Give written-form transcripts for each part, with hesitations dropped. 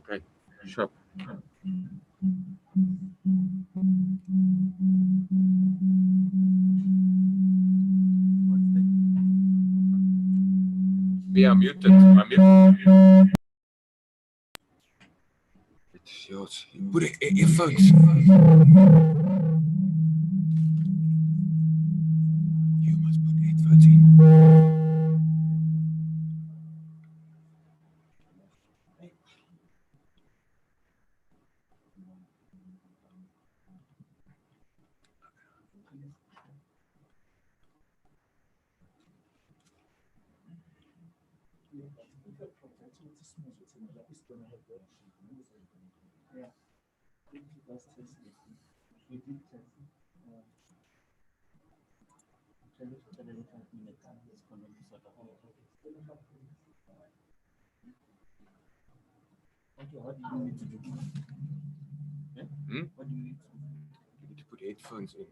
Okay, sure. We are muted. I'm muted. It's yours. Put it in earphones. You must put headphones in. What do you need to do? What do you need to do? You need to put headphones in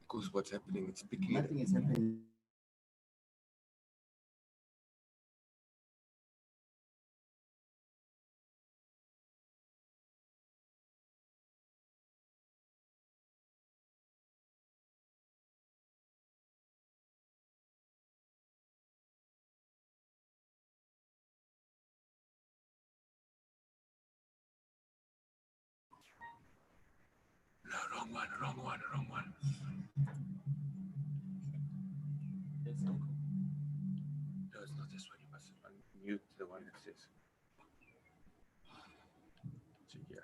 because what's happening, it's picking it. Nothing is happening. No, wrong one. No, it's not this one. You must unmute the one that says. So, yeah.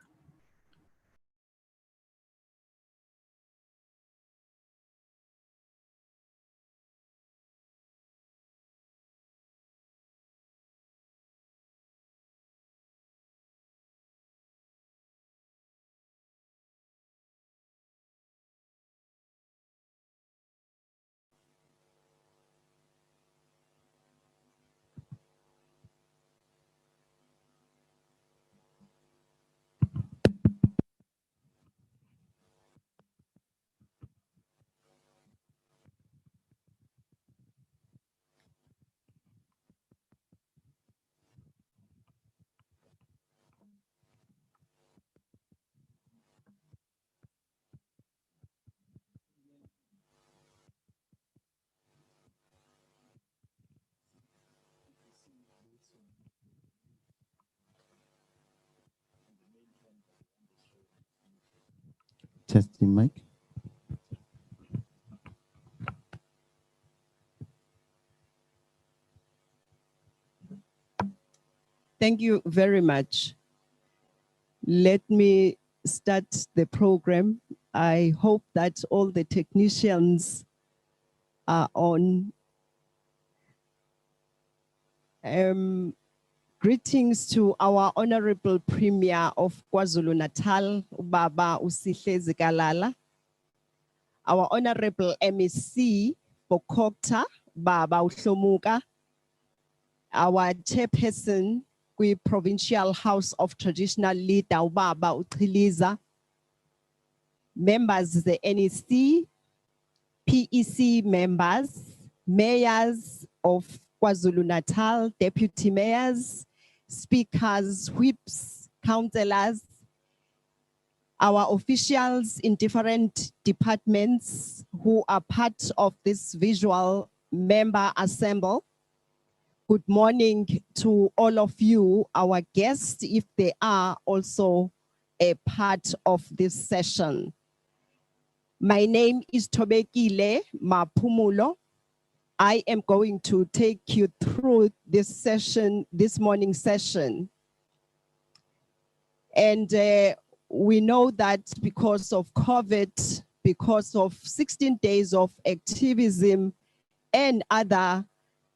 Testing mic. Thank you very much. Let me start the program. I hope that all the technicians are on. Greetings to our Honorable Premier of KwaZulu-Natal, Baba Usihle Zikalala, our Honorable MEC Bokokta, Baba Uhlomuka, our Chairperson, Provincial House of Traditional Leader, Baba Uthiliza, members of the NEC, PEC members, mayors of KwaZulu-Natal, deputy mayors, speakers, whips, councillors, our officials in different departments who are part of this visual member assemble. Good morning to all of you, our guests, if they are also a part of this session. My name is Tobekile Mapumulo. I am going to take you through this session, this morning session. And we know that because of COVID, because of 16 days of activism and other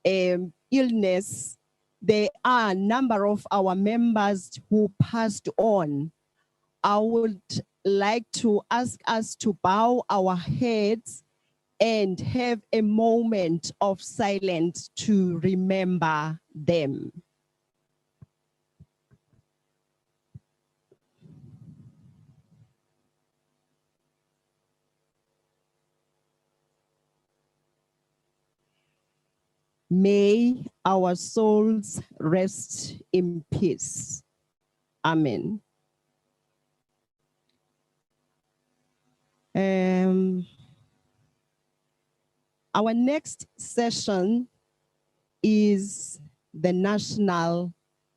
illness, there are a number of our members who passed on. I would like to ask us to bow our heads and have a moment of silence to remember them. May our souls rest in peace. Amen. Our next session is the national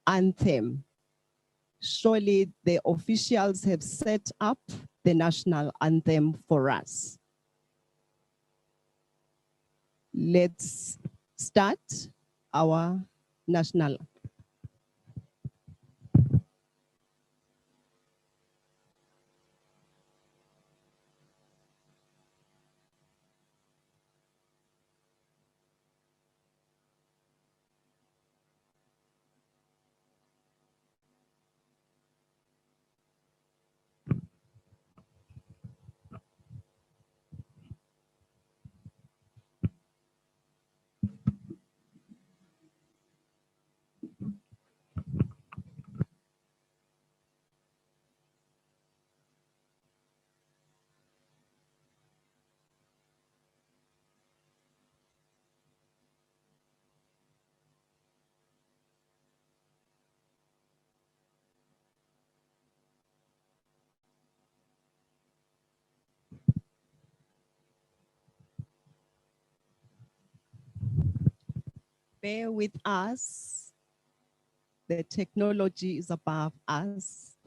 anthem. Surely the officials have set up the national anthem for us. Let's start our national. Bear with us. The technology is above us.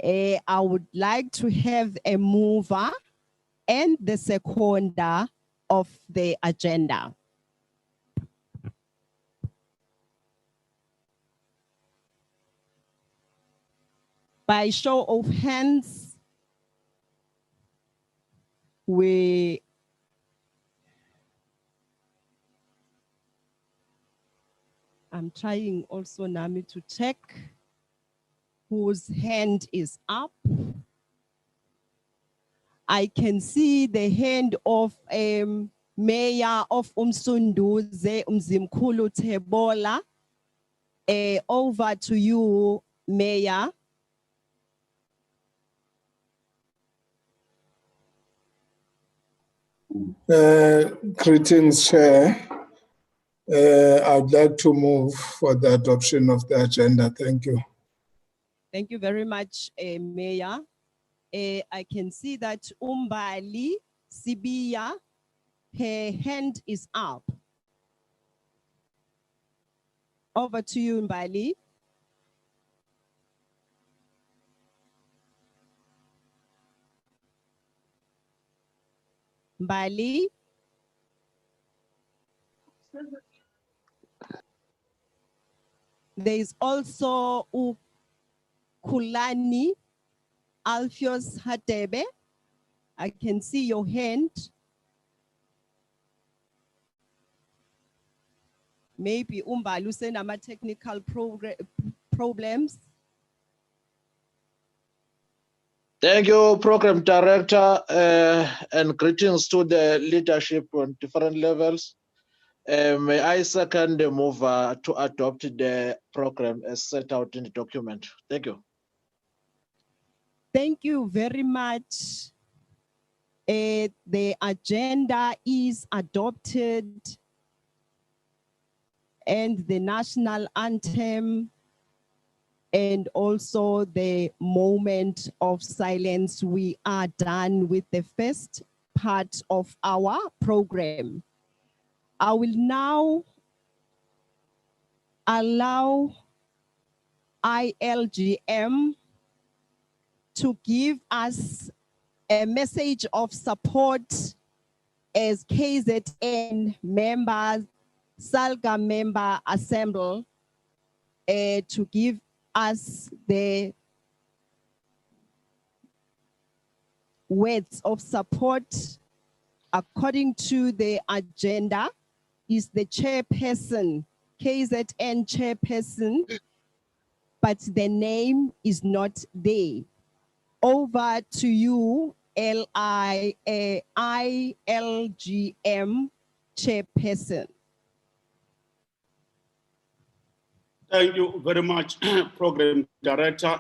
I would like to have a mover and the seconder of the agenda. By show of hands, I'm trying also Nami to check whose hand is up. I can see the hand of Mayor of Umsunduze, Mzimkhulu Tebola. Over to you, Mayor. Greetings, Chair. I'd like to move for the adoption of the agenda. Thank you. Thank you very much, Mayor. I can see that Umbali Sibiya, her hand is up. Over to you, Umbali. Mbali. There is also Kulani Alpheus Hatebe. I can see your hand. Maybe Umbalu Senama technical problems. Thank you, Program Director, and greetings to the leadership on different levels. May I second the move to adopt the program as set out in the document. Thank you. Thank you very much. The agenda is adopted and the national anthem and also the moment of silence. We are done with the first part of our program. I will now allow ILGM to give us a message of support as KZN members, SALGA member assemble to give us the words of support. According to the agenda, is the chairperson, KZN chairperson, but the name is not there. Over to you, ILGM chairperson. Thank you very much, Program Director,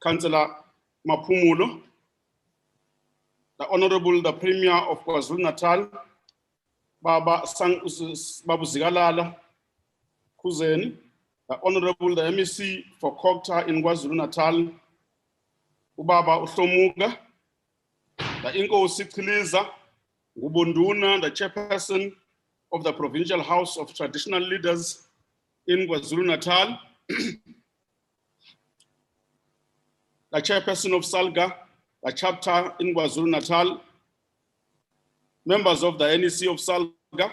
Councillor Mapumulo, the Honorable, the Premier of KwaZulu-Natal, Baba Babu Zigalala Kuzeni, the Honorable, the MEC for Kokta in KwaZulu-Natal, Ubaba Uhlomuga, the Inko Sikiliza, Ubunduna, the Chairperson of the Provincial House of Traditional Leaders in KwaZulu-Natal, the Chairperson of SALGA, the chapter in KwaZulu-Natal, members of the NEC of SALGA,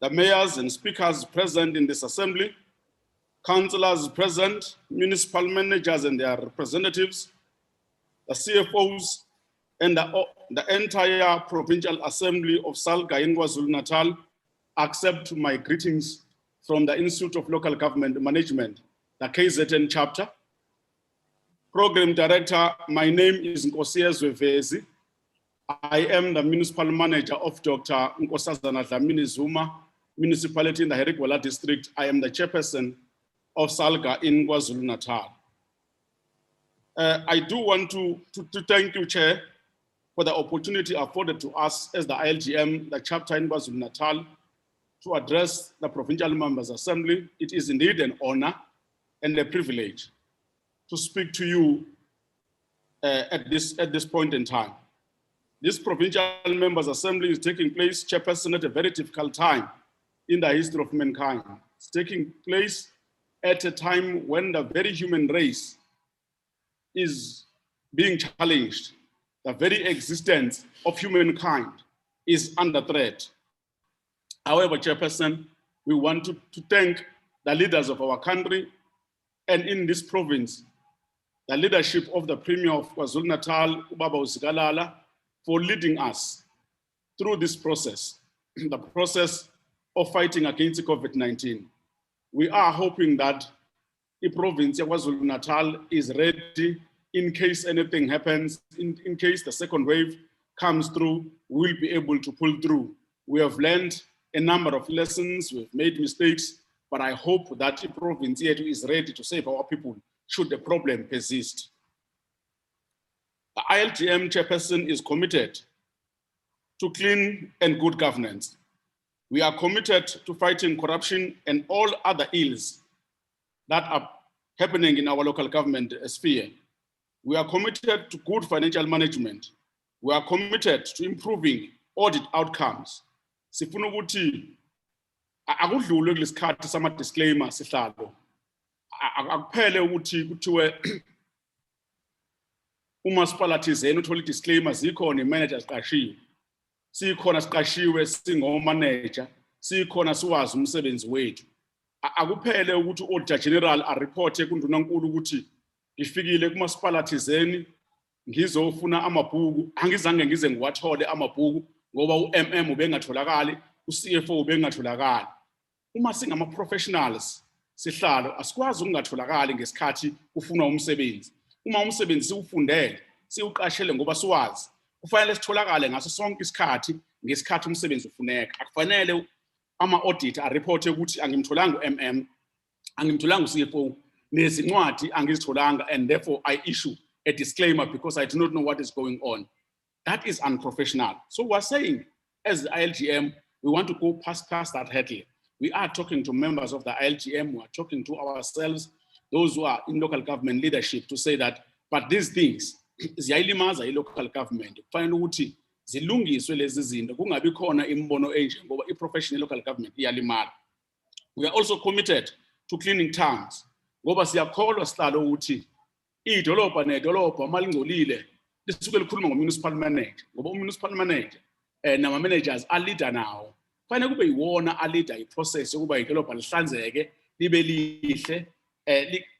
the mayors and speakers present in this assembly, councillors present, municipal managers and their representatives, the CFOs, and the entire Provincial Assembly of SALGA in KwaZulu-Natal, accept my greetings from the Institute of Local Government Management, the KZN chapter. Program Director, my name is Nkosiyezwe Vezi. I am the Municipal Manager of Dr. Nkosazana Dlamini Zuma Municipality in the Herigwala District. I am the Chairperson of SALGA in KwaZulu-Natal. I do want to thank you, Chair, for the opportunity afforded to us as the ILGM, the chapter in KwaZulu-Natal, to address the Provincial Members Assembly. It is indeed an honor and a privilege to speak to you at this point in time. This Provincial Members Assembly is taking place, Chairperson, at a very difficult time in the history of mankind. It's taking place at a time when the very human race is being challenged. The very existence of humankind is under threat. However, Chairperson, we want to thank the leaders of our country and in this province, the leadership of the Premier of KwaZulu-Natal, Ubaba Uzikalala, for leading us through this process, the process of fighting against COVID-19. We are hoping that the province of KwaZulu-Natal is ready in case anything happens, in case the second wave comes through, we'll be able to pull through. We have learned a number of lessons, we've made mistakes, but I hope that the province here is ready to save our people should the problem persist. The ILGM chairperson is committed to clean and good governance. We are committed to fighting corruption and all other ills that are happening in our local government sphere. We are committed to good financial management. We are committed to improving audit outcomes. Sifuna ukuthi akudlule kulesikhathi sama disclaimer sihlalo. Akuphele ukuthi kuthiwe umasipalati zenu uthola disclaimer zikhona imanager siqashiwe. Sikhona siqashiwe singo-manager, sikhona siwazi umsebenzi wethu. Akuphele ukuthi u-Auditor General areporte kundunankulu ukuthi ngifikile kumasipalati zeni ngizofuna amabhuku, angizange ngize ngiwathole amabhuku ngoba u-MM ubengatholakali, u-CFO ubengatholakali. Uma singama-professionals sihlalo asikwazi ukungatholakali ngesikhathi ufuna umsebenzi. Uma umsebenzi siwufundele, siwuqashele ngoba siwazi, kufanele sitholakale ngaso sonke isikhathi ngesikhathi umsebenzi ufuneka. Akufanele ama-auditor areporte ukuthi angimtholanga u-MM, angimtholanga u-CFO, nezincwadi angizitholanga, and therefore I issue a disclaimer because I do not know what is going on. That is unprofessional. So we're saying, as the ILGM, we want to go past that hurdle. We are talking to members of the ILGM, we are talking to ourselves, those who are in local government leadership, to say that, but these things, ziyayilimaza i-local government. Kufanele ukuthi zilungiswe lezi zinto, kungabi khona imbono enje ngoba i-professional local government iyalimala. We are also committed to cleaning towns. Ngoba siyakholwa sihlalo ukuthi idolobha nedolobha malingcolile lisuke likhuluma ngo-municipal manager, ngoba u-municipal manager nama-managers a-leader nawo. Kufanele kube yiwona a-leader i-process yokuba idolobha lihlanzeke, libe lihle,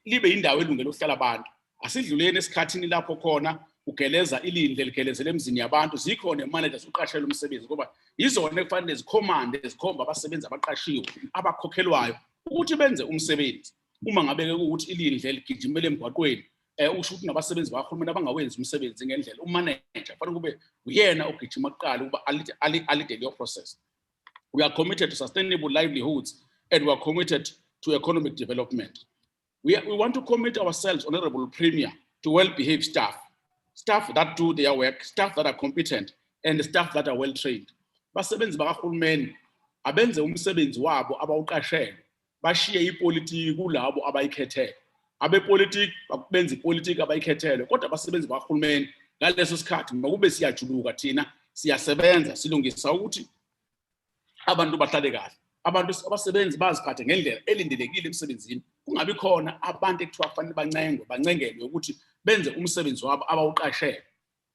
libe indawo elungele ukuhlala abantu. Asidluleni esikhathini lapho khona ugeleza ilindle ligelezele emzini yabantu, zikhona i-managers uqashela umsebenzi ngoba yizona ekufanele zikhomande zikhomba abasebenzi abaqashiwe abakhokhelwayo ukuthi benze umsebenzi. Uma ngabe ukuthi ilindle ligijimele emgwaqweni, usho ukuthi nabasebenzi bahulumeni abangawenzi umsebenzi ngendlela, umanager kufanele kube uyena ogijima kuqala ukuba alide leyo process. We are committed to sustainable livelihoods and we are committed to economic development. We want to commit ourselves, Honorable Premier, to well-behaved staff that do their work, staff that are competent, and staff that are well-trained. Basebenzi bakahulumeni abenze umsebenzi wabo abawuqashelwe, bashiye ipolitiki kulabo abayikhethele. Abepolitiki benze ipolitiki abayikhethelwe, kodwa abasebenzi bakahulumeni ngaleso sikhathi makube siyajuluka thina, siyasebenza silungisa ukuthi abantu bahlale kahle. Abantu abasebenzi baziphathe ngendlela elindelekile emsebenzini. Kungabi khona abantu ekuthiwa kufanele bancengelwe ukuthi benze umsebenzi wabo abawuqashele.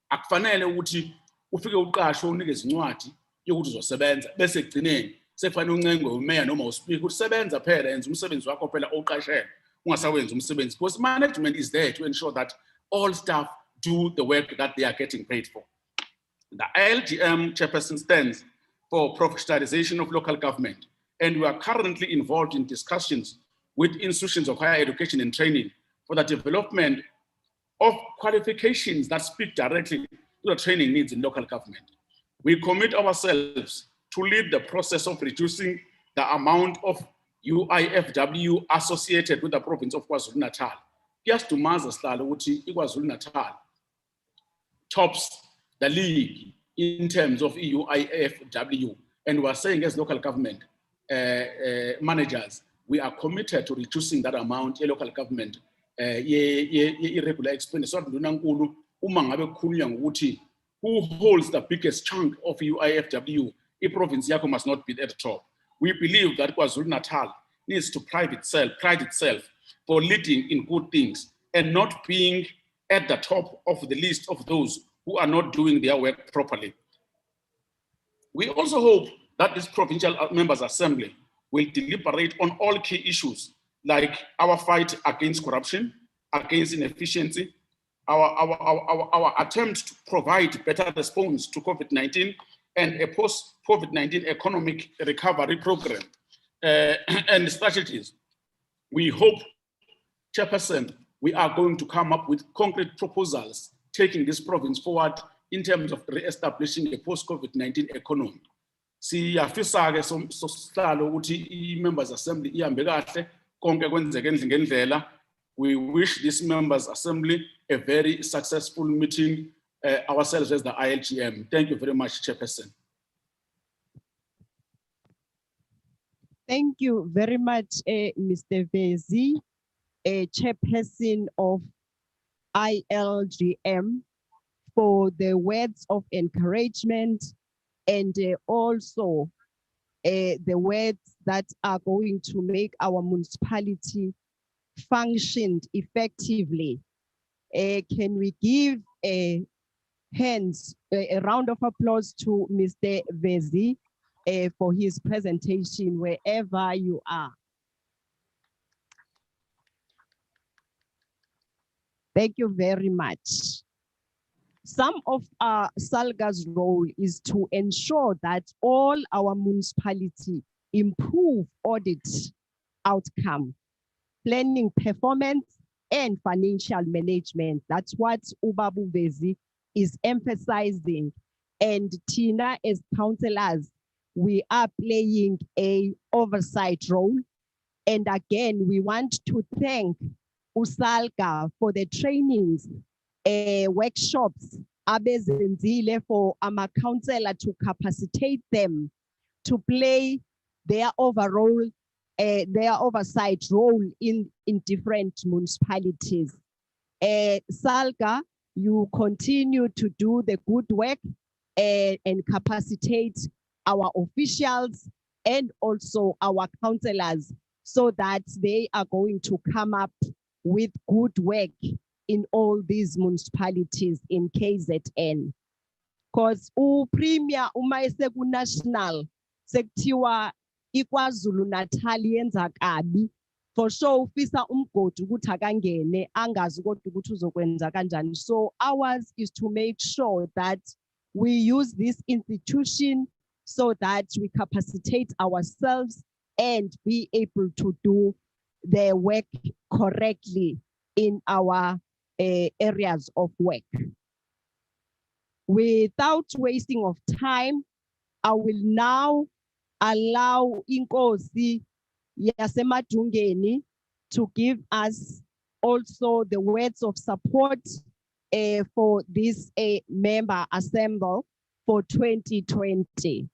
Akufanele ukuthi ufike uqashwe unikeze incwadi yokuthi uzosebenza bese egcineni sekufanele uncengwe umeya noma uspeaker ukuthi sebenza phela yenza umsebenzi wakho phela oqashele ungasawenza umsebenzi, because management is there to ensure that all staff do the work that they are getting paid for. The ILGM chairperson stands for professionalization of local government, and we are currently involved in discussions with institutions of higher education and training for the development of qualifications that speak directly to the training needs in local government. We commit ourselves to lead the process of reducing the amount of UIFW associated with the province of KwaZulu-Natal. Just to master KwaZulu-Natal tops the league in terms of UIFW. And we are saying as local government managers, we are committed to reducing that amount in local government irregular expenditure. Who holds the biggest chunk of UIFW? A province yako must not be at the top. We believe that KwaZulu-Natal needs to pride itself for leading in good things and not being at the top of the list of those who are not doing their work properly. We also hope that this Provincial Members' Assembly will deliberate on all key issues like our fight against corruption, against inefficiency, our attempt to provide better response to COVID-19 and a post-COVID-19 economic recovery program and strategies. We hope, Chairperson, we are going to come up with concrete proposals taking this province forward in terms of re-establishing a post-COVID-19 economy. Siyafisa-ke sosihlalo ukuthi i-Members' Assembly ihambe kahle, konke kwenzeke ngendlela. We wish this Members' Assembly a very successful meeting ourselves as the ILGM. Thank you very much, Chairperson. Thank you very much, Mr. Vezi, Chairperson of ILGM, for the words of encouragement and also the words that are going to make our municipality function effectively. Can we give a round of applause to Mr. Vezi for his presentation wherever you are. Thank you very much. Some of our SALGA's role is to ensure that all our municipality improve audit outcome, planning performance, and financial management. That's what Ubabu Vezi is emphasizing. And Tina, as councillors, we are playing a oversight role. And again, we want to thank SALGA for the trainings, workshops, abezenzile for our councillor to capacitate them to play their overall, their oversight role in different municipalities. SALGA, you continue to do the good work and capacitate our officials and also our councillors so that they are going to come up with good work in all these municipalities in KZN. Because Premier umayese national sekutiwa KwaZulu-Natal yenza kabi, for sure ufisa umgodi ukuthi akangene angazi kodwa ukuthi uzokwenza kanjani. So ours is to make sure that we use this institution so that we capacitate ourselves and be able to do the work correctly in our areas of work. Without wasting of time, I will now allow Inkosi Yasemadungeni to give us also the words of support for this member assembly for 2020.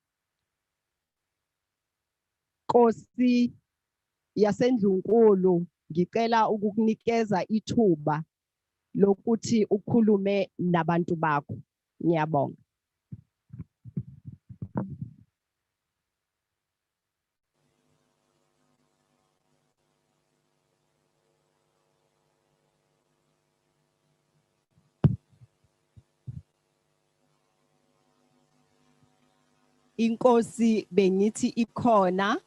Nkosi yaseNdlunkulu, ngicela ukukunikeza ithuba lokuthi ukhulume nabantu bakho. Ngiyabonga. Inkosi bengithi ikhona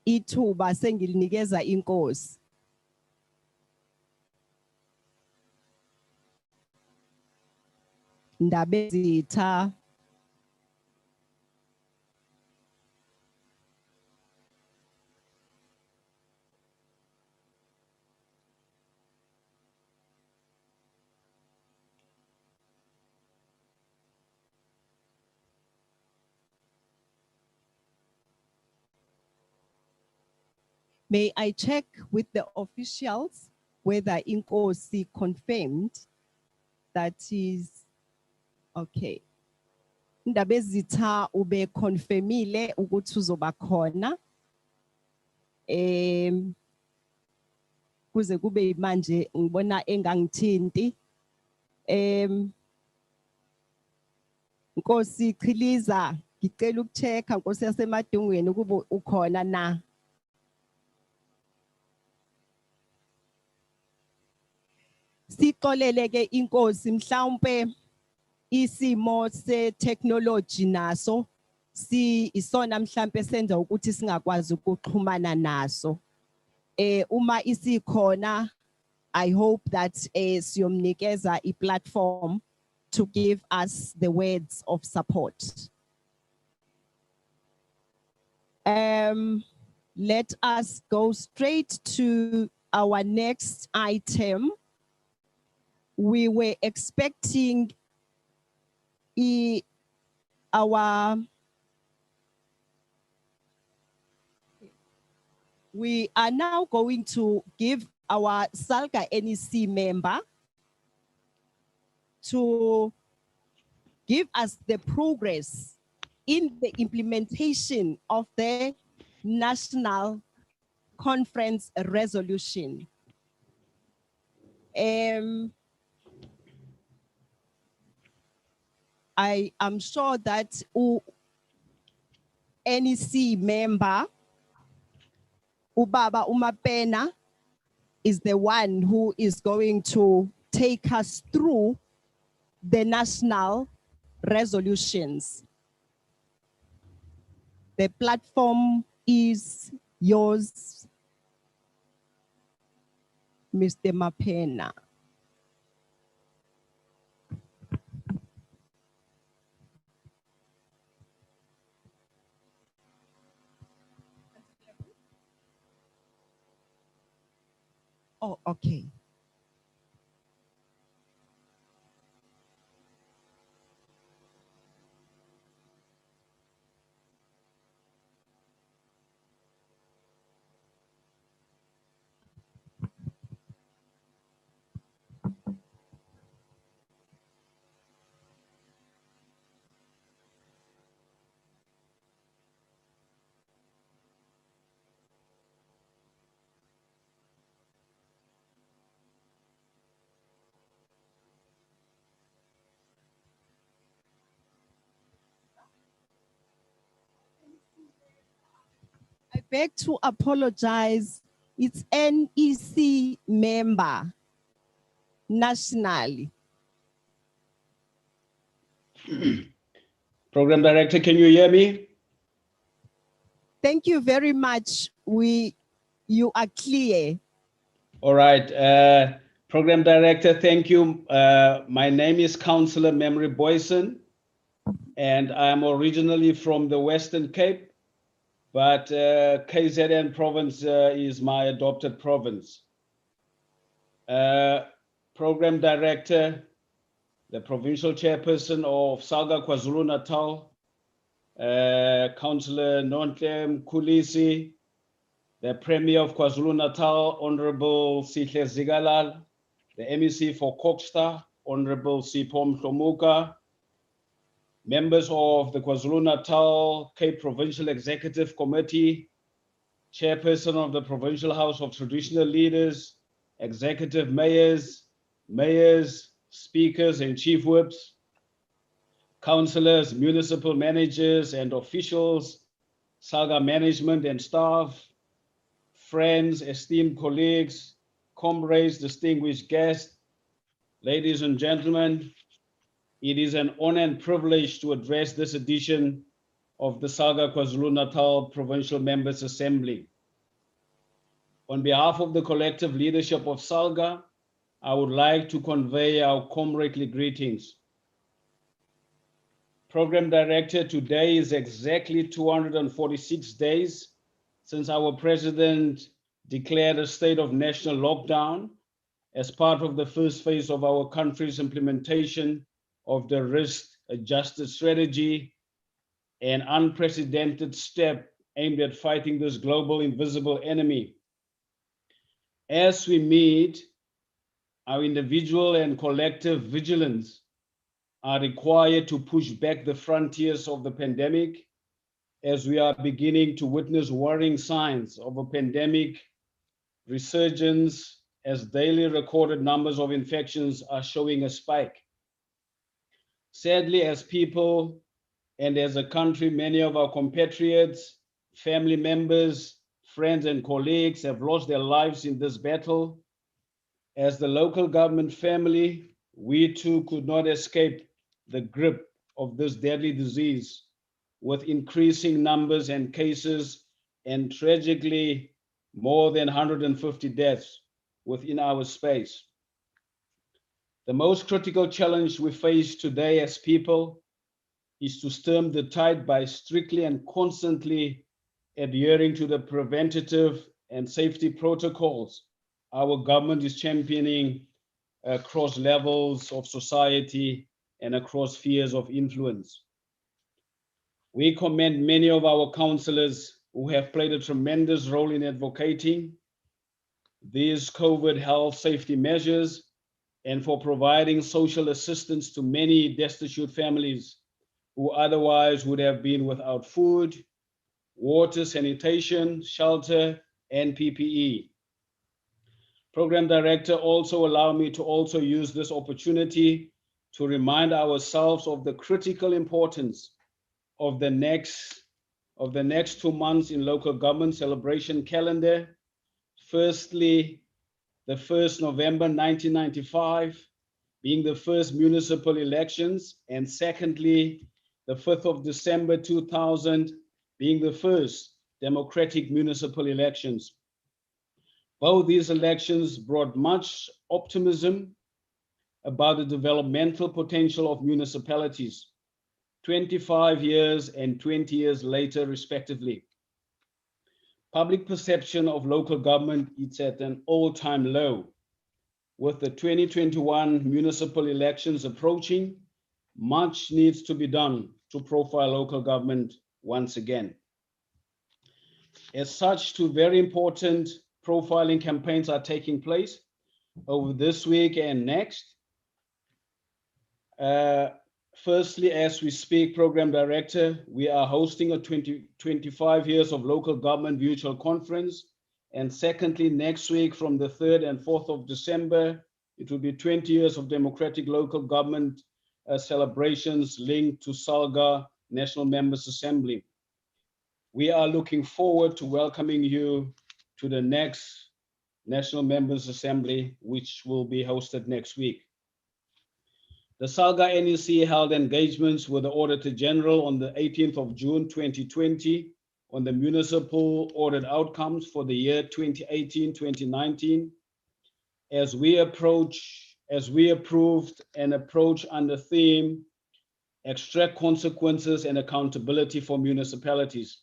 ithuba sengilinikeza inkosi. Ndabezitha May I check with the officials whether Inkosi confirmed that is okay? Ndabezitha ube confirmile ukuthi uzoba khona. Kuze kube manje ngibona engangithinti. Nkosi Chiliza, ngicela ukuchecka Nkosi yasemadungweni ukuba ukhona na. Sixolele ke inkosi mhlawumbe isimo se-technology naso isona mhlawumbe senza ukuthi singakwazi ukuxhumana naso. Uma isikhona, I hope that siyomnikeza i-platform to give us the words of support. Let us go straight to our next item. We were expecting we are now going to give our SALGA NEC member to give us the progress in the implementation of the National Conference resolution. I am sure that NEC member Ubaba Umapena is the one who is going to take us through the national resolutions. The platform is yours, Mr. Mapena. Oh, okay. I beg to apologize. It's NEC member nationally. Program Director, can you hear me? Thank you very much. You are clear. All right. Program Director, thank you. My name is Councillor Memory Boyson, and I'm originally from the Western Cape, but KZN province is my adopted province. Program Director, the Provincial Chairperson of SALGA KwaZulu-Natal, Councillor Nontle Mkhulisi, the Premier of KwaZulu-Natal, Honorable Sihle Zigalal, the MEC for Koksta, Honorable Sipho Mhlomuka, members of the KwaZulu-Natal Cape Provincial Executive Committee, Chairperson of the Provincial House of Traditional Leaders, Executive Mayors, Speakers and Chief Whips, Councillors, Municipal Managers and Officials, SALGA Management and Staff, friends, esteemed colleagues, comrades, distinguished guests, ladies and gentlemen, it is an honor and privilege to address this edition of the SALGA KwaZulu-Natal Provincial Members Assembly. On behalf of the collective leadership of SALGA, I would like to convey our comradely greetings. Program Director, today is exactly 246 days since our President declared a state of national lockdown as part of the first phase of our country's implementation of the risk-adjusted strategy, an unprecedented step aimed at fighting this global invisible enemy. As we meet, our individual and collective vigilance are required to push back the frontiers of the pandemic as we are beginning to witness worrying signs of a pandemic resurgence as daily recorded numbers of infections are showing a spike. Sadly, as people and as a country, many of our compatriots, family members, friends and colleagues have lost their lives in this battle, As the local government family, we too could not escape the grip of this deadly disease, with increasing numbers and cases, and tragically more than 150 deaths within our space. The most critical challenge we face today as people is to stem the tide by strictly and constantly adhering to the preventative and safety protocols our government is championing across levels of society and across spheres of influence. We commend many of our councillors who have played a tremendous role in advocating these COVID health safety measures and for providing social assistance to many destitute families who otherwise would have been without food, water, sanitation, shelter, and PPE. Program Director, also allow me to also use this opportunity to remind ourselves of the critical importance of the next 2 months in local government celebration calendar. Firstly, the 1st November 1995 being the first municipal elections, and secondly, the 5th of December 2000 being the first democratic municipal elections. Both these elections brought much optimism about the developmental potential of municipalities, 25 years and 20 years later, respectively. Public perception of local government is at an all-time low. With the 2021 municipal elections approaching, much needs to be done to profile local government once again. As such, two very important profiling campaigns are taking place over this week and next. Firstly, as we speak, Program Director, we are hosting a 25 years of local government virtual conference. And secondly, next week from the 3rd and 4th of December, it will be 20 years of democratic local government celebrations linked to SALGA National Members Assembly. We are looking forward to welcoming you to the next National Members Assembly, which will be hosted next week. The SALGA NEC held engagements with the Auditor General on the 18th of June 2020 on the municipal audit outcomes for the year 2018-2019. As we approved an approach under theme, extract consequences and accountability for municipalities.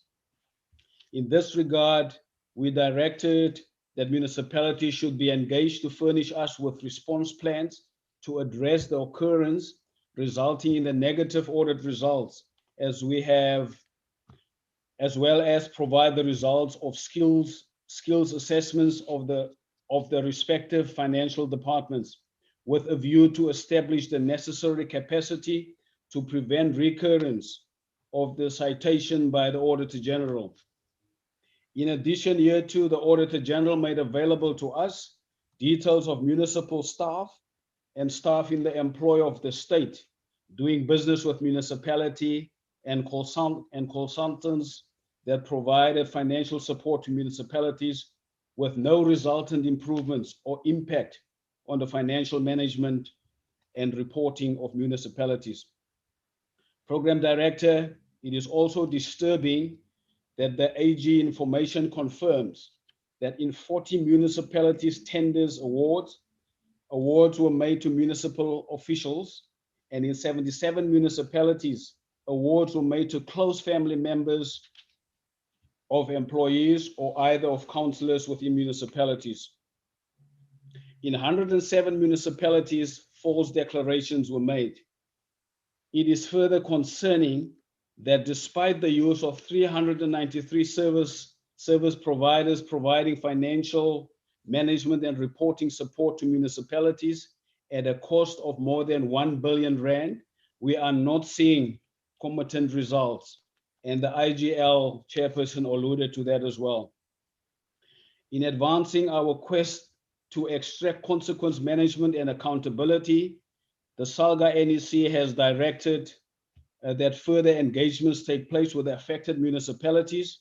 In this regard, we directed that municipalities should be engaged to furnish us with response plans to address the occurrence resulting in the negative audit results, as well as provide the results of skills assessments of the respective financial departments, with a view to establish the necessary capacity to prevent recurrence of the citation by the Auditor General. In addition, year two, the Auditor General made available to us details of municipal staff and staff in the employ of the state doing business with municipality and consultants that provided financial support to municipalities with no resultant improvements or impact on the financial management and reporting of municipalities. Program Director, it is also disturbing that the AG information confirms that in 40 municipalities tenders awards were made to municipal officials, and in 77 municipalities, awards were made to close family members of employees or either of councillors within municipalities. In 107 municipalities, false declarations were made. It is further concerning that despite the use of 393 service providers providing financial management and reporting support to municipalities at a cost of more than 1 billion rand, we are not seeing competent results. And the IGL chairperson alluded to that as well. In advancing our quest to extract consequence management and accountability, the SALGA NEC has directed that further engagements take place with the affected municipalities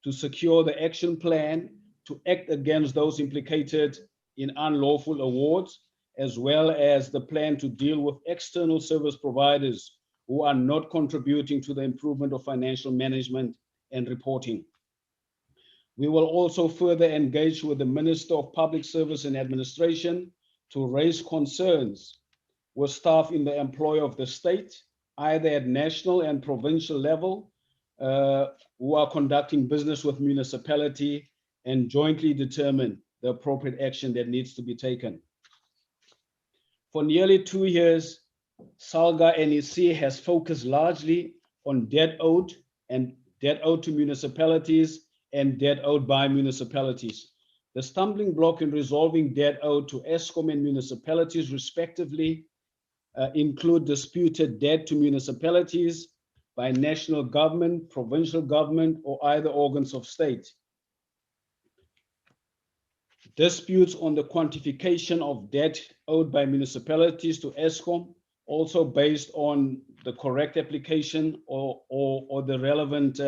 to secure the action plan to act against those implicated in unlawful awards, as well as the plan to deal with external service providers who are not contributing to the improvement of financial management and reporting. We will also further engage with the Minister of Public Service and Administration to raise concerns with staff in the employ of the state, either at national and provincial level, who are conducting business with municipality, and jointly determine the appropriate action that needs to be taken. For nearly 2 years, SALGA NEC has focused largely on debt owed to municipalities and debt owed by municipalities. The stumbling block in resolving debt owed to Eskom and municipalities respectively include disputed debt to municipalities by national government, provincial government, or either organs of state. Disputes on the quantification of debt owed by municipalities to Eskom, also based on the correct application or the relevant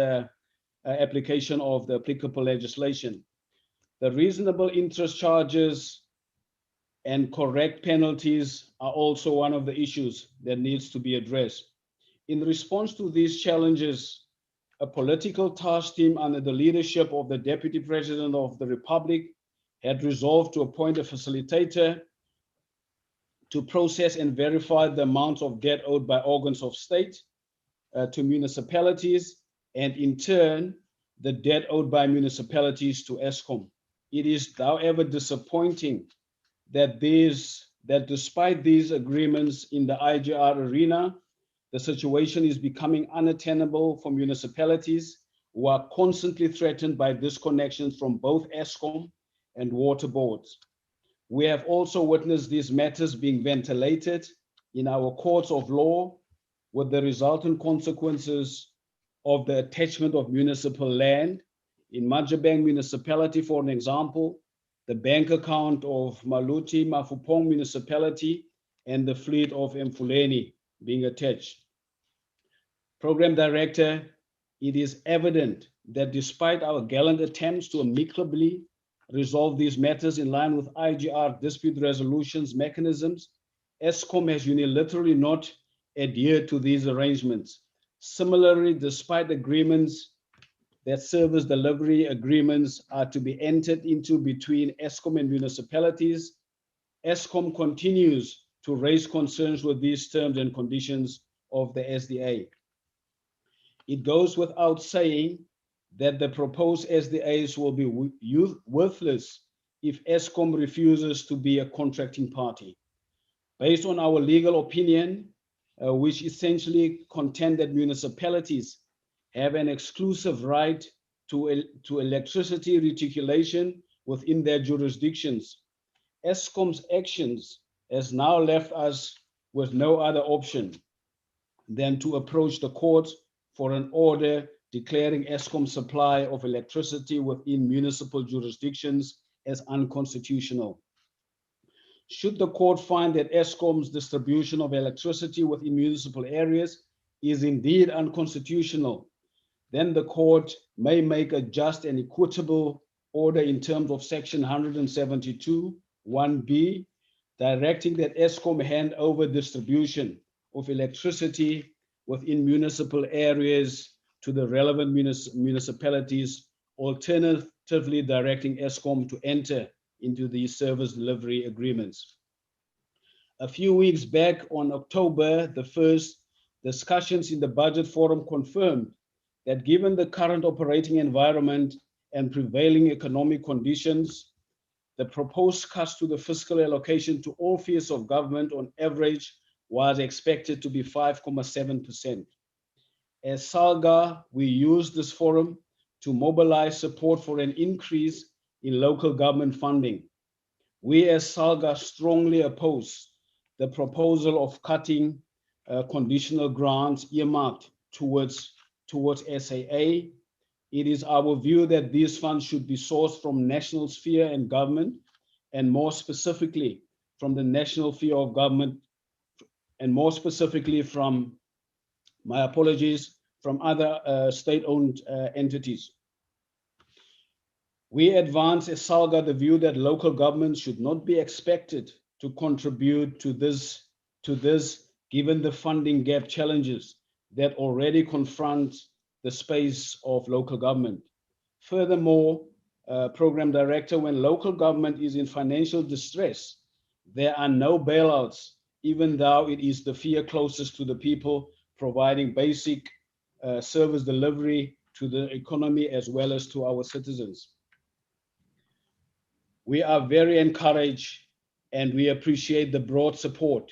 application of the applicable legislation. The reasonable interest charges and correct penalties are also one of the issues that needs to be addressed. In response to these challenges, a political task team under the leadership of the Deputy President of the Republic had resolved to appoint a facilitator to process and verify the amounts of debt owed by organs of state to municipalities, and in turn, the debt owed by municipalities to Eskom. It is, however, disappointing that despite these agreements in the IGR arena, the situation is becoming unattainable for municipalities who are constantly threatened by disconnections from both Eskom and water boards. We have also witnessed these matters being ventilated in our courts of law, with the resultant consequences of the attachment of municipal land. In Majabang municipality, for an example, the bank account of Maluti Mafupong municipality and the fleet of Mfuleni being attached. Program Director, it is evident that despite our gallant attempts to amicably resolve these matters in line with IGR dispute resolutions mechanisms, Eskom has unilaterally not adhered to these arrangements. Similarly, despite agreements that service delivery agreements are to be entered into between Eskom and municipalities, Eskom continues to raise concerns with these terms and conditions of the SDA. It goes without saying that the proposed SDAs will be worthless if Eskom refuses to be a contracting party. Based on our legal opinion, which essentially contend that municipalities have an exclusive right to electricity reticulation within their jurisdictions, Eskom's actions has now left us with no other option than to approach the court for an order declaring Eskom's supply of electricity within municipal jurisdictions as unconstitutional. Should the court find that Eskom's distribution of electricity within municipal areas is indeed unconstitutional, then the court may make a just and equitable order in terms of section 172(1)(b), directing that Eskom hand over distribution of electricity within municipal areas to the relevant municipalities, alternatively directing Eskom to enter into these service delivery agreements. A few weeks back, on October the 1st, discussions in the budget forum confirmed that given the current operating environment and prevailing economic conditions, the proposed cuts to the fiscal allocation to all spheres of government on average was expected to be 5.7%. As SALGA, we used this forum to mobilize support for an increase in local government funding. We as SALGA strongly oppose the proposal of cutting conditional grants earmarked towards SAA. It is our view that these funds should be sourced from national sphere and government, and more specifically from the national sphere of government, and more specifically from, my apologies, from other state-owned entities. We advance as SALGA the view that local governments should not be expected to contribute to this given the funding gap challenges that already confront the space of local government. Furthermore, Program Director, when local government is in financial distress, there are no bailouts, even though it is the fear closest to the people, providing basic service delivery to the economy as well as to our citizens. We are very encouraged and we appreciate the broad support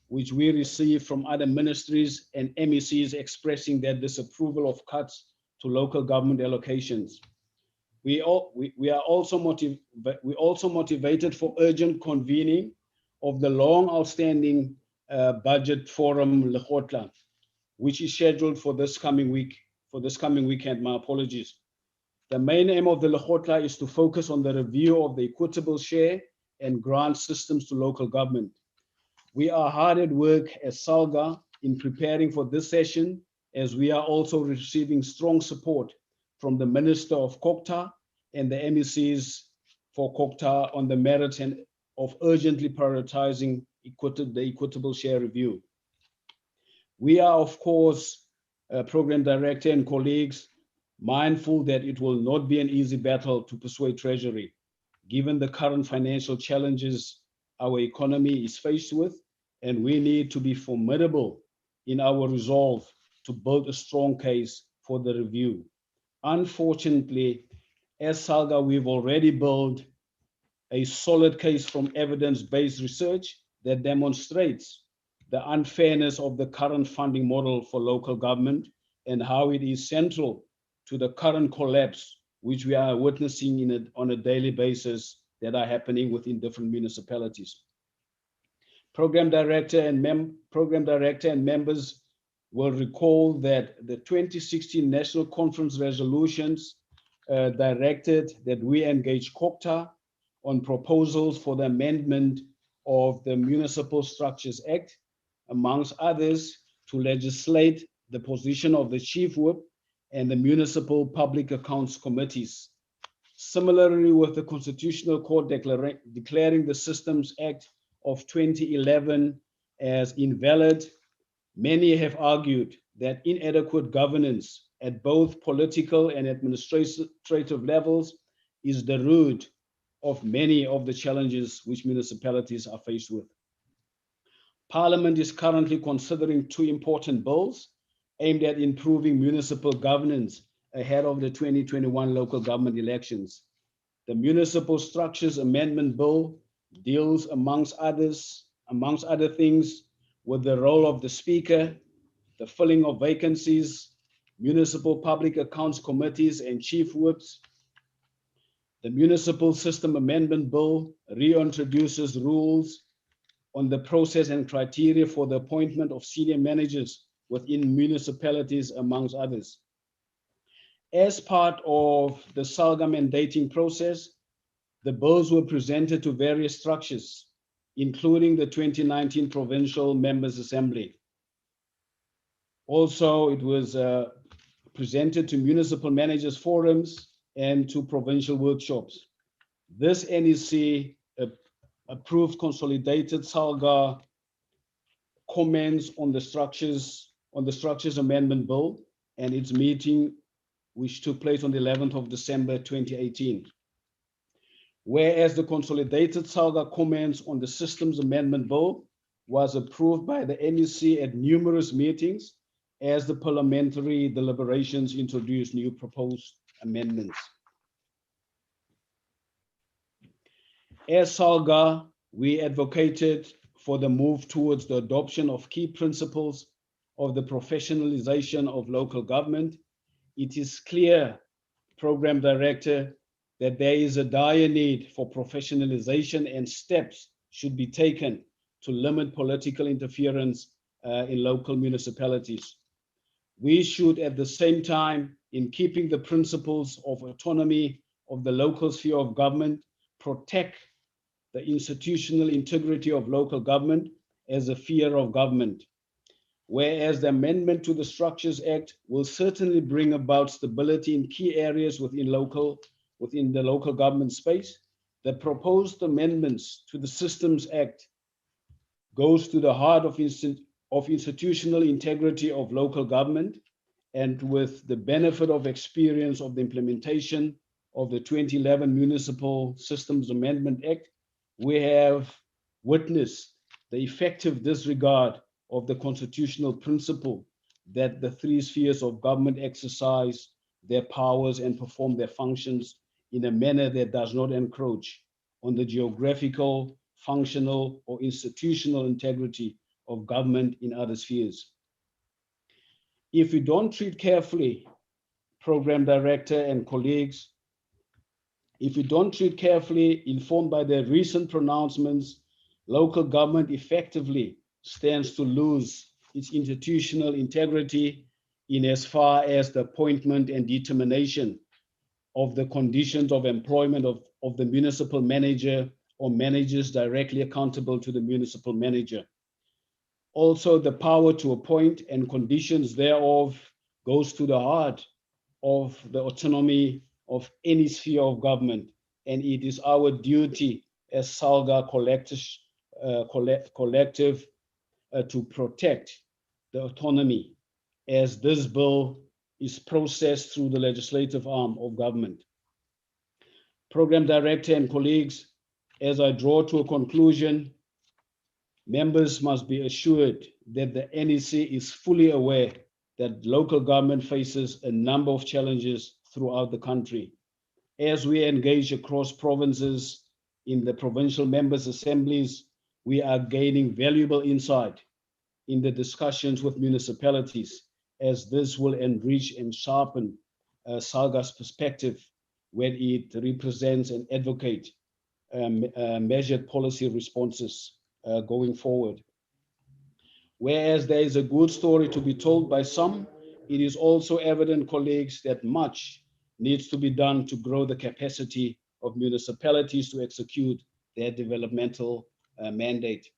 which we receive from other ministries and MECs expressing their disapproval of cuts to local government allocations. We are also motivated for urgent convening of the long outstanding budget forum Lekgotla, which is scheduled for this coming weekend. My apologies. The main aim of the Lekgotla is to focus on the review of the equitable share and grant systems to local government. We are hard at work as SALGA in preparing for this session, as we are also receiving strong support from the Minister of COGTA and the MECs for COGTA on the merits of urgently prioritizing the equitable share review. We are, of course, Program Director and colleagues, mindful that it will not be an easy battle to persuade Treasury, given the current financial challenges our economy is faced with, and we need to be formidable in our resolve to build a strong case for the review. Unfortunately, as SALGA, we've already built a solid case from evidence-based research that demonstrates the unfairness of the current funding model for local government and how it is central to the current collapse, which we are witnessing on a daily basis that are happening within different municipalities. Program Director and members will recall that the 2016 National Conference resolutions directed that we engage COGTA on proposals for the amendment of the Municipal Structures Act, amongst others, to legislate the position of the Chief Whip and the Municipal Public Accounts Committees. Similarly, with the Constitutional Court declaring the Systems Act of 2011 as invalid, many have argued that inadequate governance at both political and administrative levels is the root of many of the challenges which municipalities are faced with. Parliament is currently considering two important bills aimed at improving municipal governance ahead of the 2021 local government elections. The Municipal Structures Amendment Bill deals, amongst other things, with the role of the Speaker, the filling of vacancies, municipal public accounts committees and chief whips. The Municipal System Amendment Bill reintroduces rules on the process and criteria for the appointment of senior managers within municipalities, amongst others. As part of the SALGA mandating process, the bills were presented to various structures, including the 2019 Provincial Members' Assembly. Also, it was presented to municipal managers forums and to provincial workshops. This NEC approved consolidated SALGA comments on the structures amendment bill and its meeting, which took place on the 11th of December 2018. Whereas the consolidated SALGA comments on the systems amendment bill was approved by the NEC at numerous meetings as the parliamentary deliberations introduced new proposed amendments. As SALGA, we advocated for the move towards the adoption of key principles of the professionalization of local government. It is clear, Program Director, that there is a dire need for professionalization and steps should be taken to limit political interference in local municipalities. We should, at the same time, in keeping the principles of autonomy of the local sphere of government, protect the institutional integrity of local government as a sphere of government. Whereas the amendment to the Structures Act will certainly bring about stability in key areas within local within the local government space. The proposed amendments to the Systems Act goes to the heart of institutional integrity of local government, and with the benefit of experience of the implementation of the 2011 Municipal Systems Amendment Act, we have witnessed the effective disregard of the constitutional principle that the three spheres of government exercise their powers and perform their functions in a manner that does not encroach on the geographical, functional, or institutional integrity of government in other spheres. If we don't treat carefully, Program Director and colleagues, if we don't treat carefully, informed by the recent pronouncements, local government effectively stands to lose its institutional integrity in as far as the appointment and determination of the conditions of employment of the municipal manager or managers directly accountable to the municipal manager. Also, the power to appoint and conditions thereof goes to the heart of the autonomy of any sphere of government, and it is our duty as SALGA collective to protect the autonomy as this bill is processed through the legislative arm of government. Program Director and colleagues, as I draw to a conclusion, members must be assured that the NEC is fully aware that local government faces a number of challenges throughout the country. As we engage across provinces in the provincial members' assemblies, we are gaining valuable insight in the discussions with municipalities, as this will enrich and sharpen SALGA's perspective when it represents and advocates measured policy responses going forward. Whereas there is a good story to be told by some, it is also evident, colleagues, that much needs to be done to grow the capacity of municipalities to execute their developmental mandate.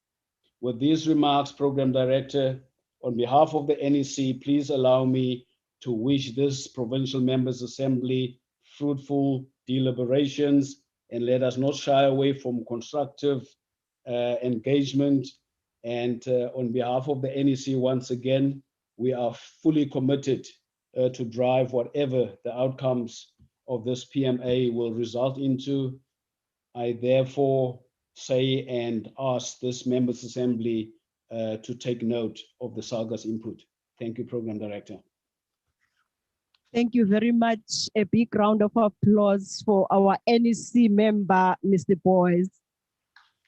With these remarks, Program Director, on behalf of the NEC, please allow me to wish this Provincial Members' Assembly fruitful deliberations, and let us not shy away from constructive engagement. And on behalf of the NEC, once again, we are fully committed to drive whatever the outcomes of this PMA will result into. I therefore say and ask this Members' Assembly to take note of the SALGA's input. Thank you, Program Director. Thank you very much. A big round of applause for our NEC member, Mr. Boyce.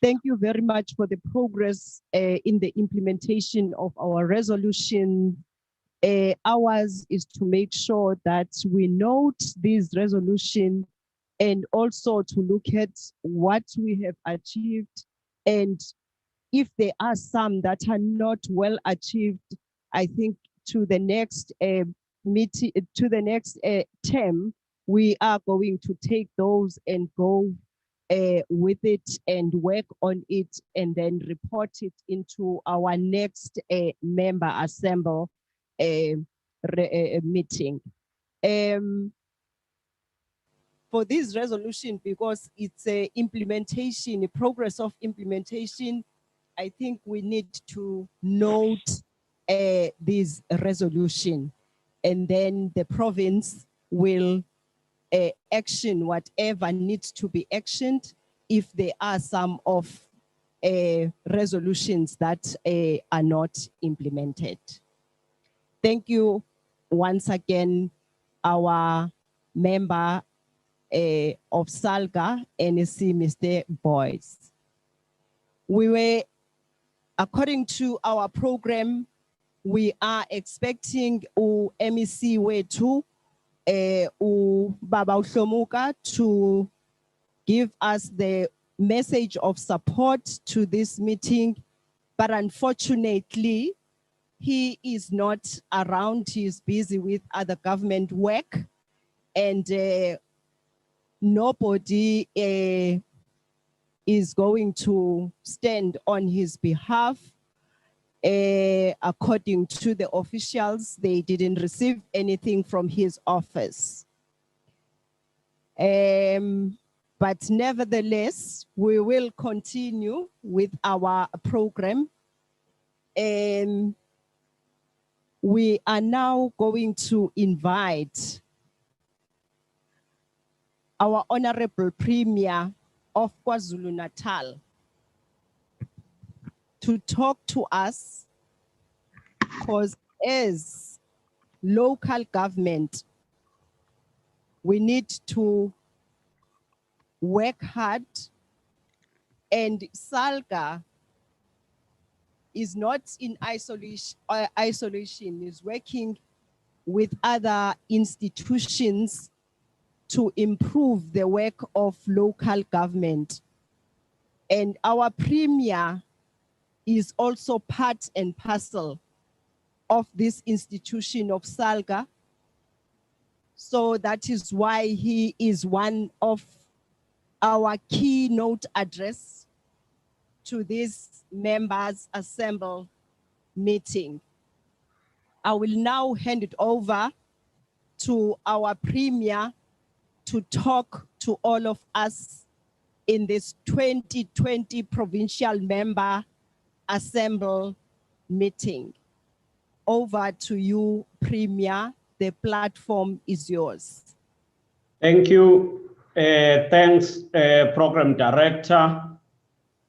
Thank you very much for the progress in the implementation of our resolution. Ours is to make sure that we note these resolutions and also to look at what we have achieved. And if there are some that are not well achieved, I think to the next meeting, to the next term, we are going to take those and go with it and work on it and then report it into our next member assembly meeting. For this resolution, because it's a implementation, a progress of implementation, I think we need to note this resolution, and then the province will action whatever needs to be actioned if there are some of resolutions that are not implemented. Thank you once again, our member of SALGA, NEC, Mr. Boyce. We were, according to our program, we are expecting MEC wethu Baba Uhlomuka to give us the message of support to this meeting, but unfortunately, he is not around. He is busy with other government work, and nobody is going to stand on his behalf. According to the officials, they didn't receive anything from his office. But nevertheless, we will continue with our program. We are now going to invite our Honorable Premier of KwaZulu-Natal to talk to us, because as local government, we need to work hard, and SALGA is not in isolation, is working with other institutions to improve the work of local government. And our premier is also part and parcel of this institution of SALGA. So that is why he is one of our keynote address to this members assemble meeting. I will now hand it over to our premier to talk to all of us in this 2020 provincial member assemble meeting. Over to you, Premier. The platform is yours. Thank you. Thanks, Program Director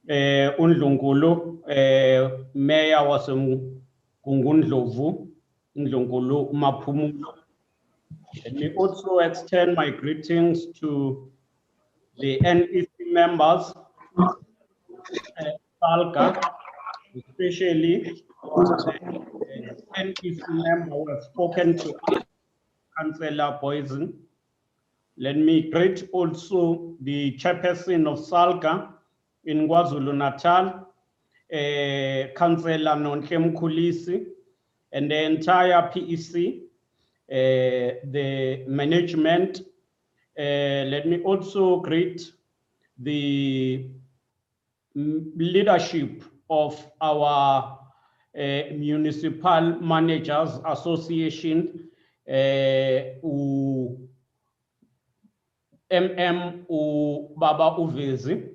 Undlunkulu, Mayor was Ndlovu Maphumulo. Let me also extend my greetings to the NEC members, SALGA, especially the NEC member who have spoken to us, Councillor Poison. Let me greet also the chairperson of SALGA in KwaZulu-Natal, Councillor Nonhle Mkhulisi, and the entire PEC, the management. Let me also greet the leadership of our Municipal Managers Association, Baba Uvezi,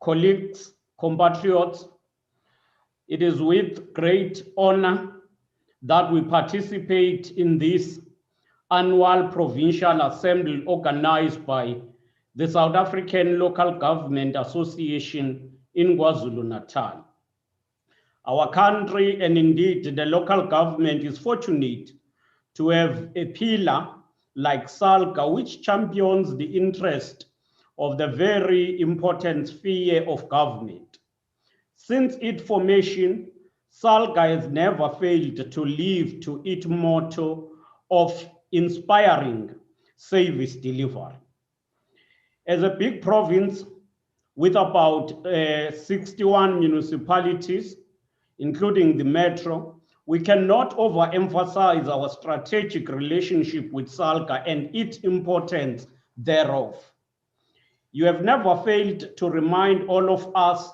colleagues, compatriots. It is with great honor that we participate in this annual provincial assembly organized by the South African Local Government Association in KwaZulu-Natal. Our country, and indeed the local government, is fortunate to have a pillar like SALGA, which champions the interest of the very important sphere of government. Since its formation, SALGA has never failed to live to its motto of inspiring service delivery. As a big province with about 61 municipalities, including the metro, we cannot overemphasize our strategic relationship with SALGA and its importance thereof. You have never failed to remind all of us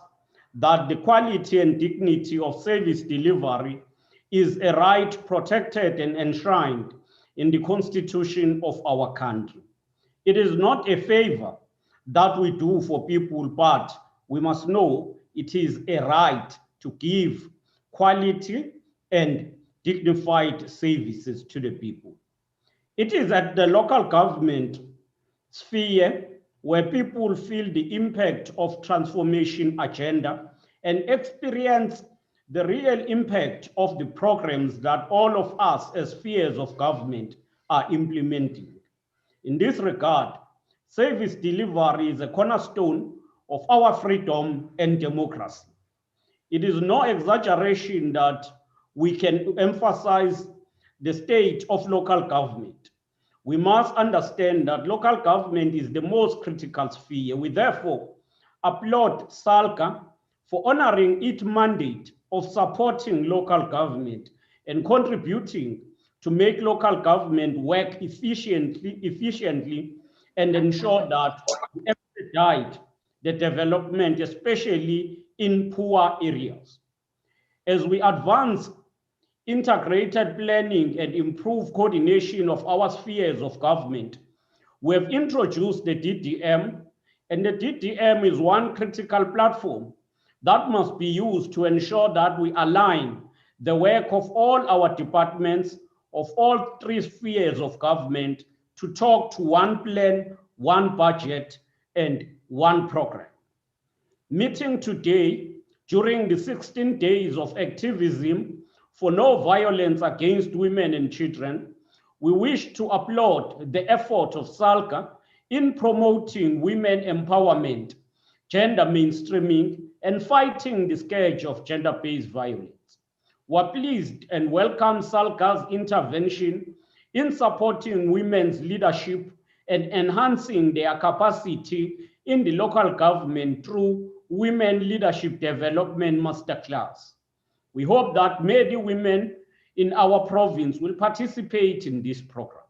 that the quality and dignity of service delivery is a right protected and enshrined in the Constitution of our country. It is not a favor that we do for people, but we must know it is a right to give quality and dignified services to the people. It is at the local government sphere where people feel the impact of transformation agenda and experience the real impact of the programs that all of us as spheres of government are implementing. In this regard, service delivery is a cornerstone of our freedom and democracy. It is no exaggeration that we can emphasize the state of local government. We must understand that local government is the most critical sphere. We therefore applaud SALGA for honoring its mandate of supporting local government and contributing to make local government work efficiently and ensure that we expedite the development, especially in poor areas. As we advance integrated planning and improve coordination of our spheres of government, We have introduced the DDM, and the DDM is one critical platform that must be used to ensure that we align the work of all our departments of all three spheres of government to talk to one plan, one budget, and one program. Meeting today during the 16 days of activism for no violence against women and children, we wish to applaud the effort of SALGA in promoting women empowerment, gender mainstreaming, and fighting the scourge of gender-based violence. We're pleased and welcome SALGA's intervention in supporting women's leadership and enhancing their capacity in the local government through Women Leadership Development Masterclass. We hope that many women in our province will participate in this program.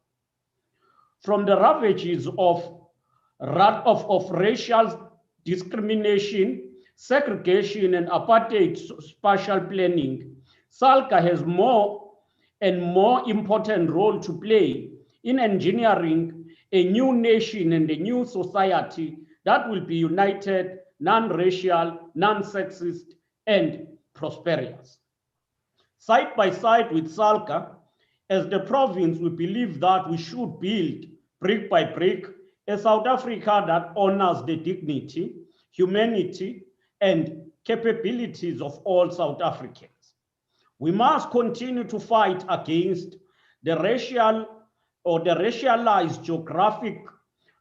From the ravages of racial discrimination, segregation, and apartheid spatial planning, SALGA has more and more important role to play in engineering a new nation and a new society that will be united, non-racial, non-sexist, and prosperous. Side by side with SALGA, as the province, we believe that we should build brick by brick a South Africa that honors the dignity, humanity, and capabilities of all South Africans. We must continue to fight against the racial or the racialized geographic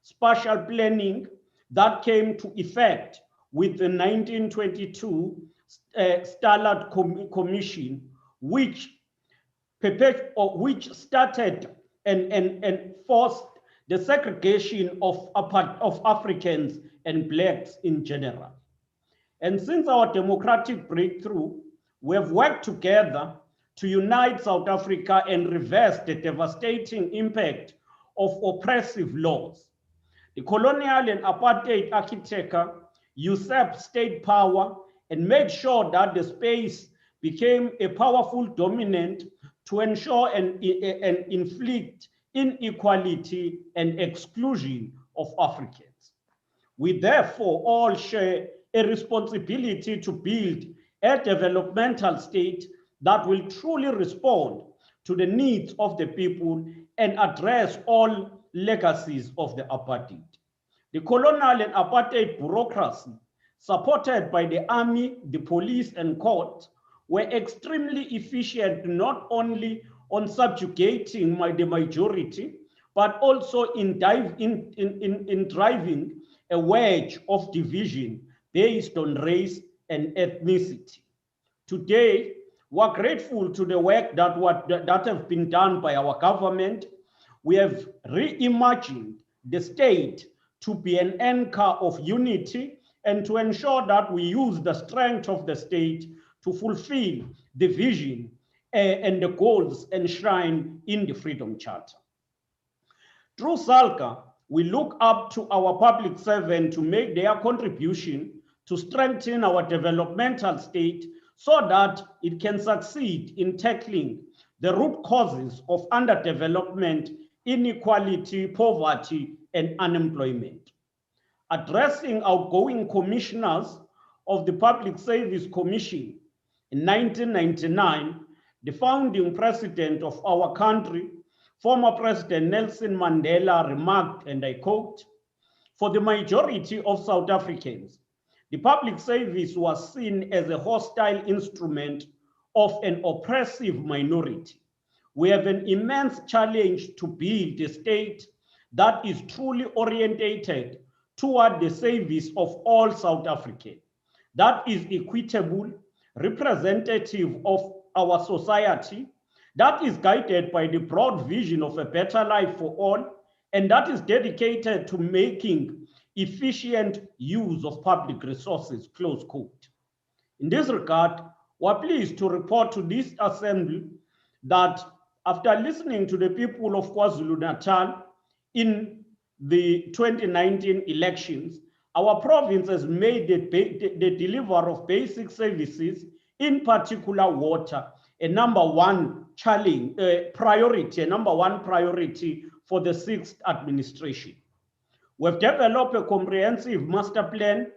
spatial planning that came to effect with the 1922 Stallard Commission, which started and forced the segregation of Africans and Blacks in general. And since our democratic breakthrough, we have worked together to unite South Africa and reverse the devastating impact of oppressive laws. The colonial and apartheid architecture usurped state power and made sure that the space became a powerful dominant to ensure and inflict inequality and exclusion of Africans. We therefore all share a responsibility to build a developmental state that will truly respond to the needs of the people and address all legacies of the apartheid. The colonial and apartheid bureaucracy, supported by the army, the police, and courts, were extremely efficient not only on subjugating the majority, but also in driving a wedge of division based on race and ethnicity. Today, we're grateful to the work that have been done by our government. We have reimagined the state to be an anchor of unity and to ensure that we use the strength of the state to fulfill the vision and the goals enshrined in the Freedom Charter. Through SALGA, we look up to our public servants to make their contribution to strengthen our developmental state so that it can succeed in tackling the root causes of underdevelopment, inequality, poverty, and unemployment. Addressing outgoing commissioners of the Public Service Commission in 1999, the founding president of our country, former President Nelson Mandela, remarked, and I quote, "For the majority of South Africans, the public service was seen as a hostile instrument of an oppressive minority. We have an immense challenge to build a state that is truly orientated toward the service of all South Africans, that is equitable, representative of our society, that is guided by the broad vision of a better life for all, and that is dedicated to making efficient use of public resources," close quote. In this regard, we're pleased to report to this assembly that after listening to the people of KwaZulu-Natal in the 2019 elections, our province has made the delivery of basic services, in particular water, a number one priority for the 6th administration. We've developed a comprehensive master plan,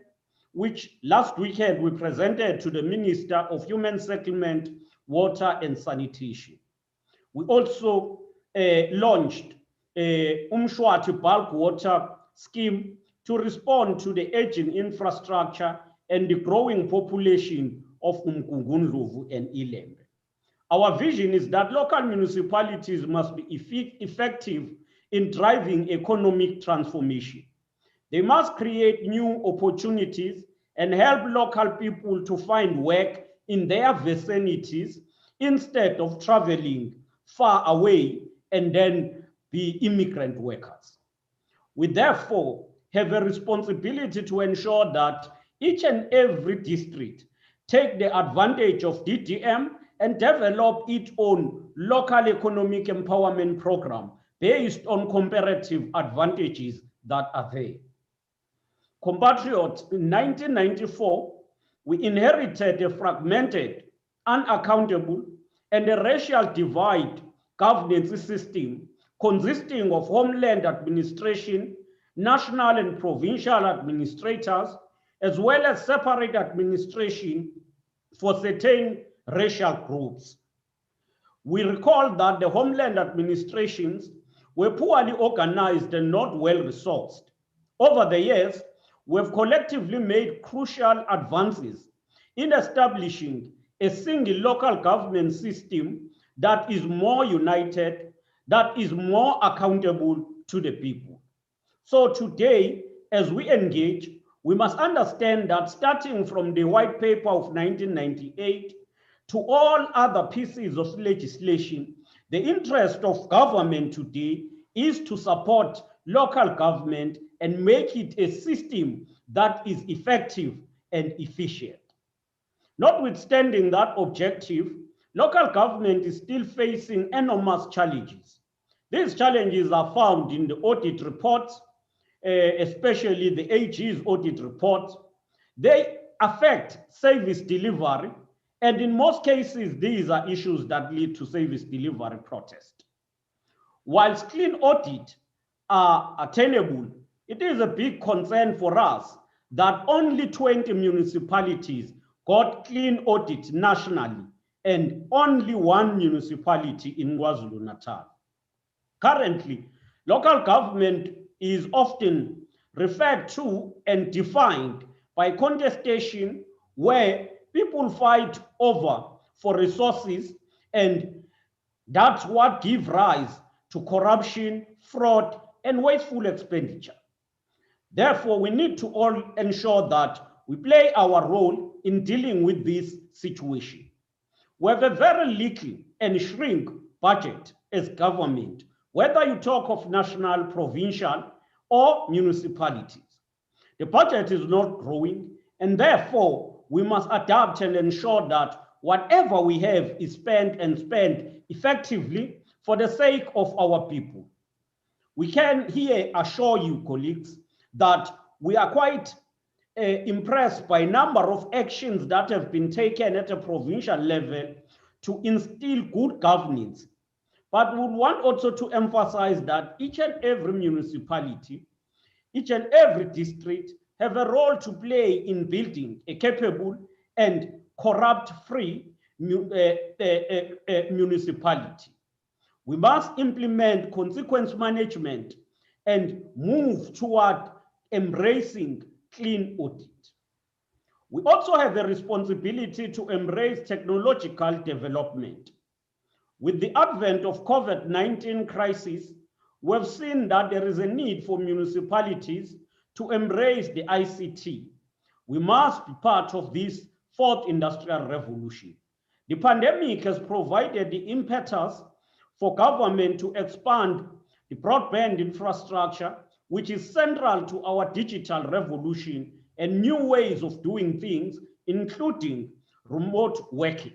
which last weekend we presented to the Minister of Human Settlement, Water and Sanitation. We also launched a Umshwati bulk water scheme to respond to the aging infrastructure and the growing population of Umgungundlovu and Ilembe. Our vision is that local municipalities must be effective in driving economic transformation. They must create new opportunities and help local people to find work in their vicinities instead of traveling far away and then be immigrant workers. We therefore have a responsibility to ensure that each and every district take the advantage of DDM and develop its own local economic empowerment program based on comparative advantages that are there. Compatriots, in 1994, we inherited a fragmented, unaccountable, and a racial divide governance system consisting of homeland administration, national and provincial administrators, as well as separate administration for certain racial groups. We recall that the homeland administrations were poorly organized and not well resourced. Over the years, we have collectively made crucial advances in establishing a single local government system that is more united, that is more accountable to the people. So today, as we engage, we must understand that starting from the white paper of 1998 to all other pieces of legislation, the interest of government today is to support local government and make it a system that is effective and efficient. Notwithstanding that objective, local government is still facing enormous challenges. These challenges are found in the audit reports, especially the AG's audit reports. They affect service delivery, and in most cases, these are issues that lead to service delivery protest. Whilst clean audit are attainable, it is a big concern for us that only 20 municipalities got clean audit nationally and only 1 municipality in KwaZulu-Natal. Currently, local government is often referred to and defined by contestation where people fight over for resources, and that's what gives rise to corruption, fraud, and wasteful expenditure. Therefore, we need to all ensure that we play our role in dealing with this situation. We have a very little and shrink budget as government, whether you talk of national, provincial, or municipalities. The budget is not growing, and therefore we must adapt and ensure that whatever we have is spent and spent effectively for the sake of our people. We can here assure you, colleagues, that we are quite impressed by a number of actions that have been taken at a provincial level to instill good governance. But we want also to emphasize that each and every municipality, each and every district have a role to play in building a capable and corrupt-free municipality. We must implement consequence management and move toward embracing clean audit. We also have a responsibility to embrace technological development. With the advent of COVID-19 crisis, we've seen that there is a need for municipalities to embrace the ICT. We must be part of this 4th industrial revolution. The pandemic has provided the impetus for government to expand the broadband infrastructure, which is central to our digital revolution and new ways of doing things, including remote working.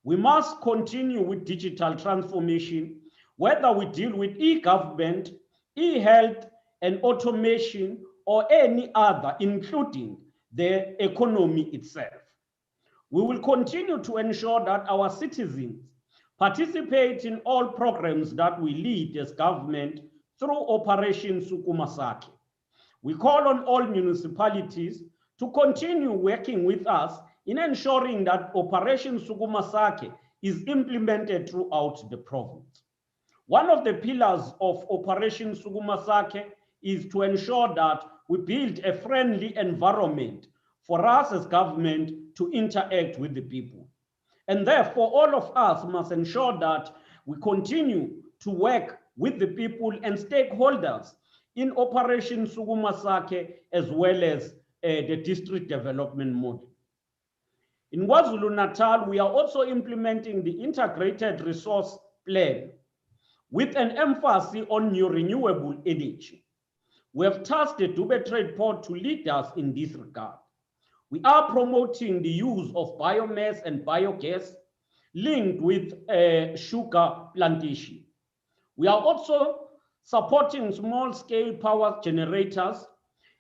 We must continue with digital transformation, whether we deal with e-government, e-health, and automation, or any other, including the economy itself. We will continue to ensure that our citizens participate in all programs that we lead as government through Operation Sukumasake. We call on all municipalities to continue working with us in ensuring that Operation Sukumasake is implemented throughout the province. One of the pillars of Operation Sukumasake is to ensure that we build a friendly environment for us as government to interact with the people. And therefore, all of us must ensure that we continue to work with the people and stakeholders in Operation Sukumasake, as well as the district development model. In KwaZulu-Natal, we are also implementing the integrated resource plan with an emphasis on new renewable energy. We have tasked the Dube Trade Port to lead us in this regard. We are promoting the use of biomass and biogas linked with sugar plantation. We are also supporting small-scale power generators,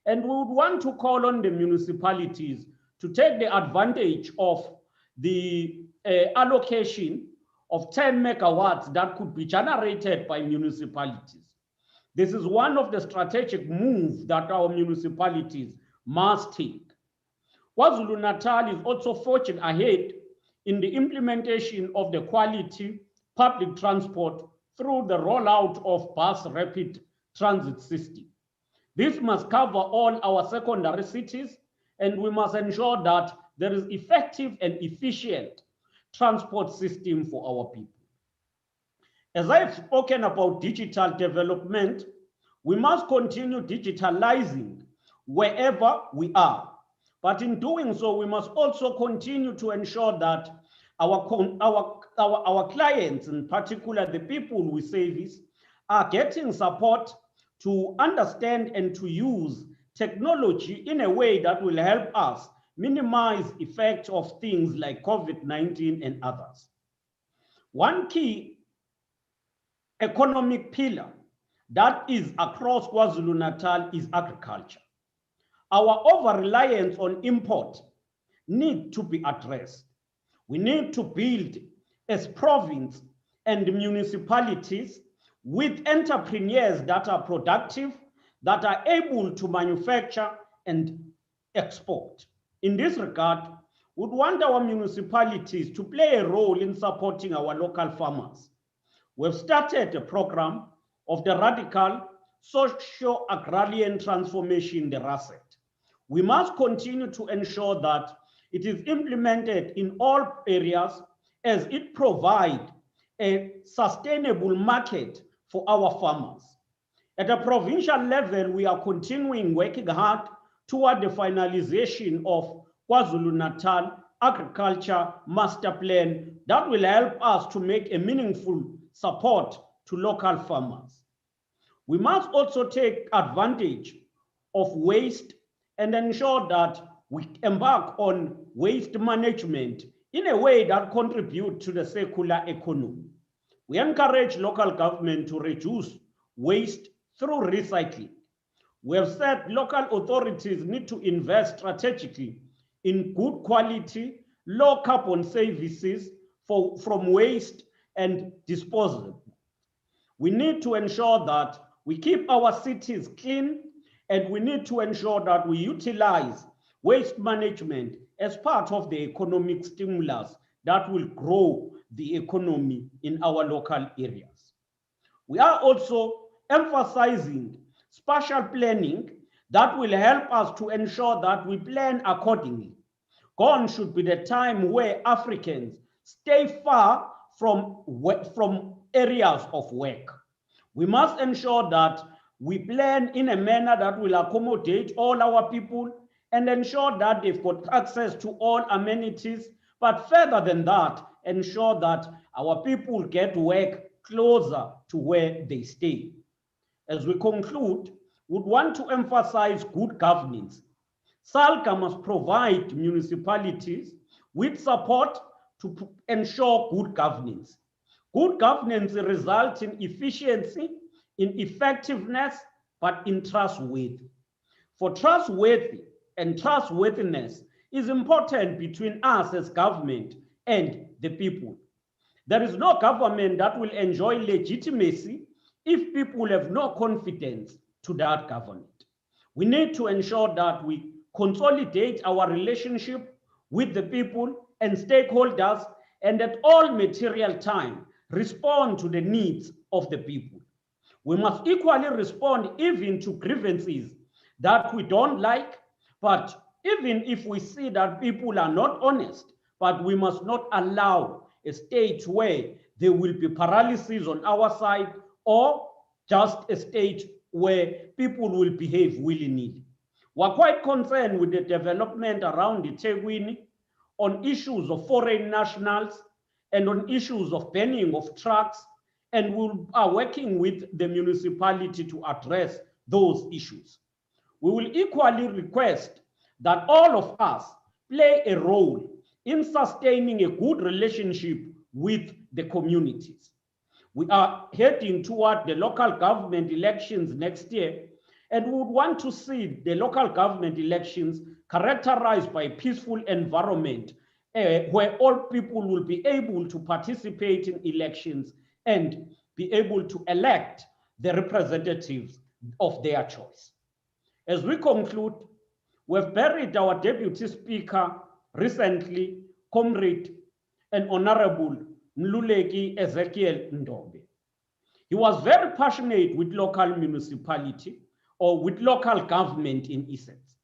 and we would want to call on the municipalities to take the advantage of the allocation of 10 megawatts that could be generated by municipalities. This is one of the strategic moves that our municipalities must take. KwaZulu-Natal is also forging ahead in the implementation of the quality public transport through the rollout of bus rapid transit system. This must cover all our secondary cities, and we must ensure that there is effective and efficient transport system for our people. As I've spoken about digital development, we must continue digitalizing wherever we are. But in doing so, we must also continue to ensure that our clients, in particular the people we service, are getting support to understand and to use technology in a way that will help us minimize effects of things like COVID-19 and others. One key economic pillar that is across KwaZulu-Natal is agriculture. Our over-reliance on import needs to be addressed. We need to build as province and municipalities with entrepreneurs that are productive, that are able to manufacture and export. In this regard, we want our municipalities to play a role in supporting our local farmers. We've started a program of the radical socio-agrarian transformation, the RASET. We must continue to ensure that it is implemented in all areas as it provides a sustainable market for our farmers. At a provincial level, we are continuing working hard toward the finalization of KwaZulu-Natal Agriculture Master Plan that will help us to make a meaningful support to local farmers. We must also take advantage of waste and ensure that we embark on waste management in a way that contributes to the circular economy. We encourage local government to reduce waste through recycling. We have said local authorities need to invest strategically in good quality, low carbon services from waste and disposal. We need to ensure that we keep our cities clean, and we need to ensure that we utilize waste management as part of the economic stimulus that will grow the economy in our local areas. We are also emphasizing spatial planning that will help us to ensure that we plan accordingly. Gone should be the time where Africans stay far from areas of work. We must ensure that we plan in a manner that will accommodate all our people and ensure that they've got access to all amenities, but further than that, ensure that our people get work closer to where they stay. As we conclude, we would want to emphasize good governance. SALGA must provide municipalities with support to ensure good governance. Good governance results in efficiency, in effectiveness, but in trustworthy. For trustworthy and trustworthiness is important between us as government and the people. There is no government that will enjoy legitimacy if people have no confidence to that government. We need to ensure that we consolidate our relationship with the people and stakeholders, and at all material time, respond to the needs of the people. We must equally respond even to grievances that we don't like, but even if we see that people are not honest, but we must not allow a state where there will be paralysis on our side or just a state where people will behave willy-nilly. We're quite concerned with the development around the eThekwini on issues of foreign nationals and on issues of banning of trucks, and we are working with the municipality to address those issues. We will equally request that all of us play a role in sustaining a good relationship with the communities. We are heading toward the local government elections next year, and we would want to see the local government elections characterized by a peaceful environment where all people will be able to participate in elections and be able to elect the representatives of their choice. As we conclude, we've buried our Deputy Speaker recently, Comrade and Honorable Mluleki Ezekiel Ndobe. He was very passionate with local municipality or with local government in essence.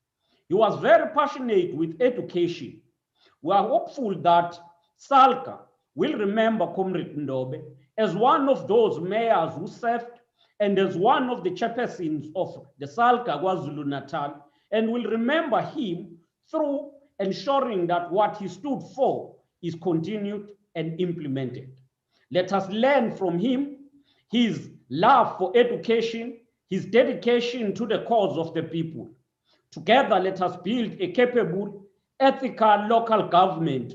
He was very passionate with education. We are hopeful that SALGA will remember Comrade Ndobe as one of those mayors who served and as one of the chairpersons of the SALGA KwaZulu-Natal, and will remember him through ensuring that what he stood for is continued and implemented. Let us learn from him his love for education, his dedication to the cause of the people. Together, let us build a capable, ethical local government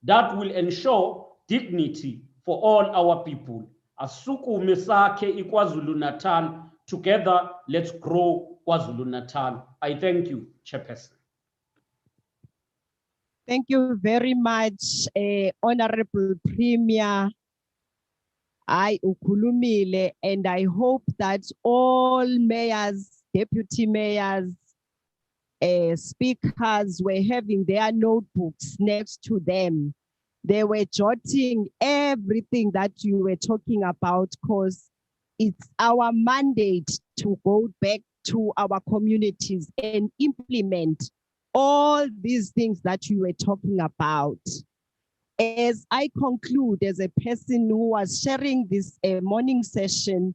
that will ensure dignity for all our people. Asukume sakhe iKwaZulu-Natal. Together, let's grow KwaZulu-Natal. I thank you, Chairperson. Thank you very much, Honorable Premier. I ukhulumile, and I hope that all mayors, deputy mayors, speakers were having their notebooks next to them. They were jotting everything that you were talking about, because it's our mandate to go back to our communities and implement all these things that you were talking about. As I conclude, as a person who was sharing this morning session,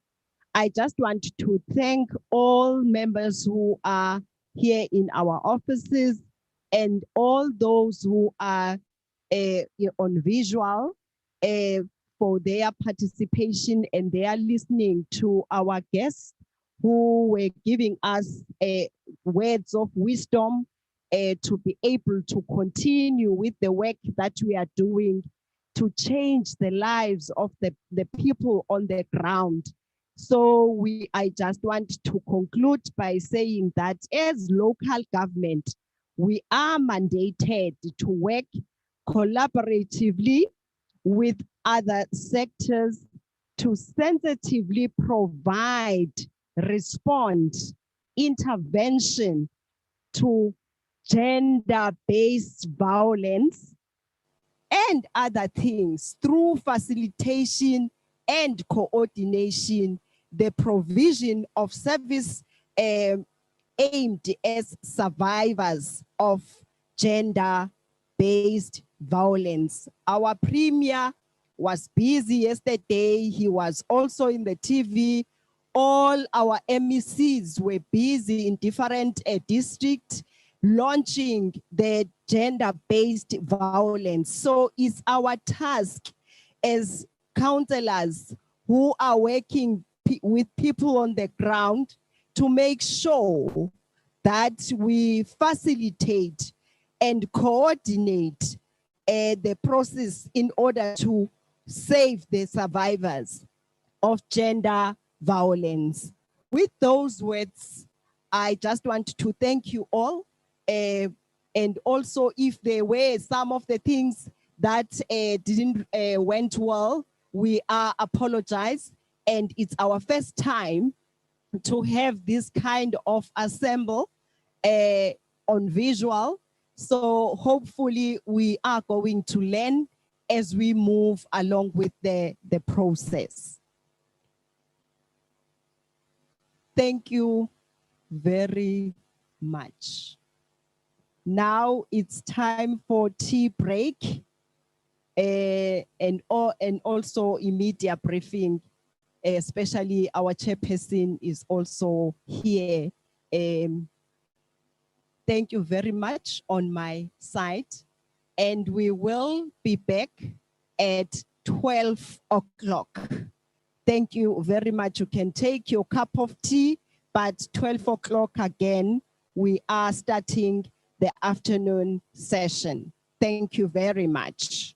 I just want to thank all members who are here in our offices and all those who are on visual for their participation and their listening to our guests who were giving us words of wisdom to be able to continue with the work that we are doing to change the lives of the people on the ground. So I just want to conclude by saying that as local government, we are mandated to work collaboratively with other sectors to sensitively provide, respond, intervention to gender-based violence and other things through facilitation and coordination, the provision of service aimed as survivors of gender-based violence. Our premier was busy yesterday. He was also in the TV. All our MECs were busy in different districts launching the gender-based violence. So it's our task as counselors who are working with people on the ground to make sure that we facilitate and coordinate the process in order to save the survivors of gender violence. With those words, I just want to thank you all. And also, if there were some of the things that didn't went well, we are apologize. and it's our first time to have this kind of assemble on visual. So hopefully we are going to learn as we move along with the process. Thank you very much. Now it's time for tea break and also immediate briefing, especially our chairperson is also here. Thank you very much on my side. And we will be back at 12 o'clock. Thank you very much. You can take your cup of tea, but 12 o'clock again, we are starting the afternoon session. Thank you very much.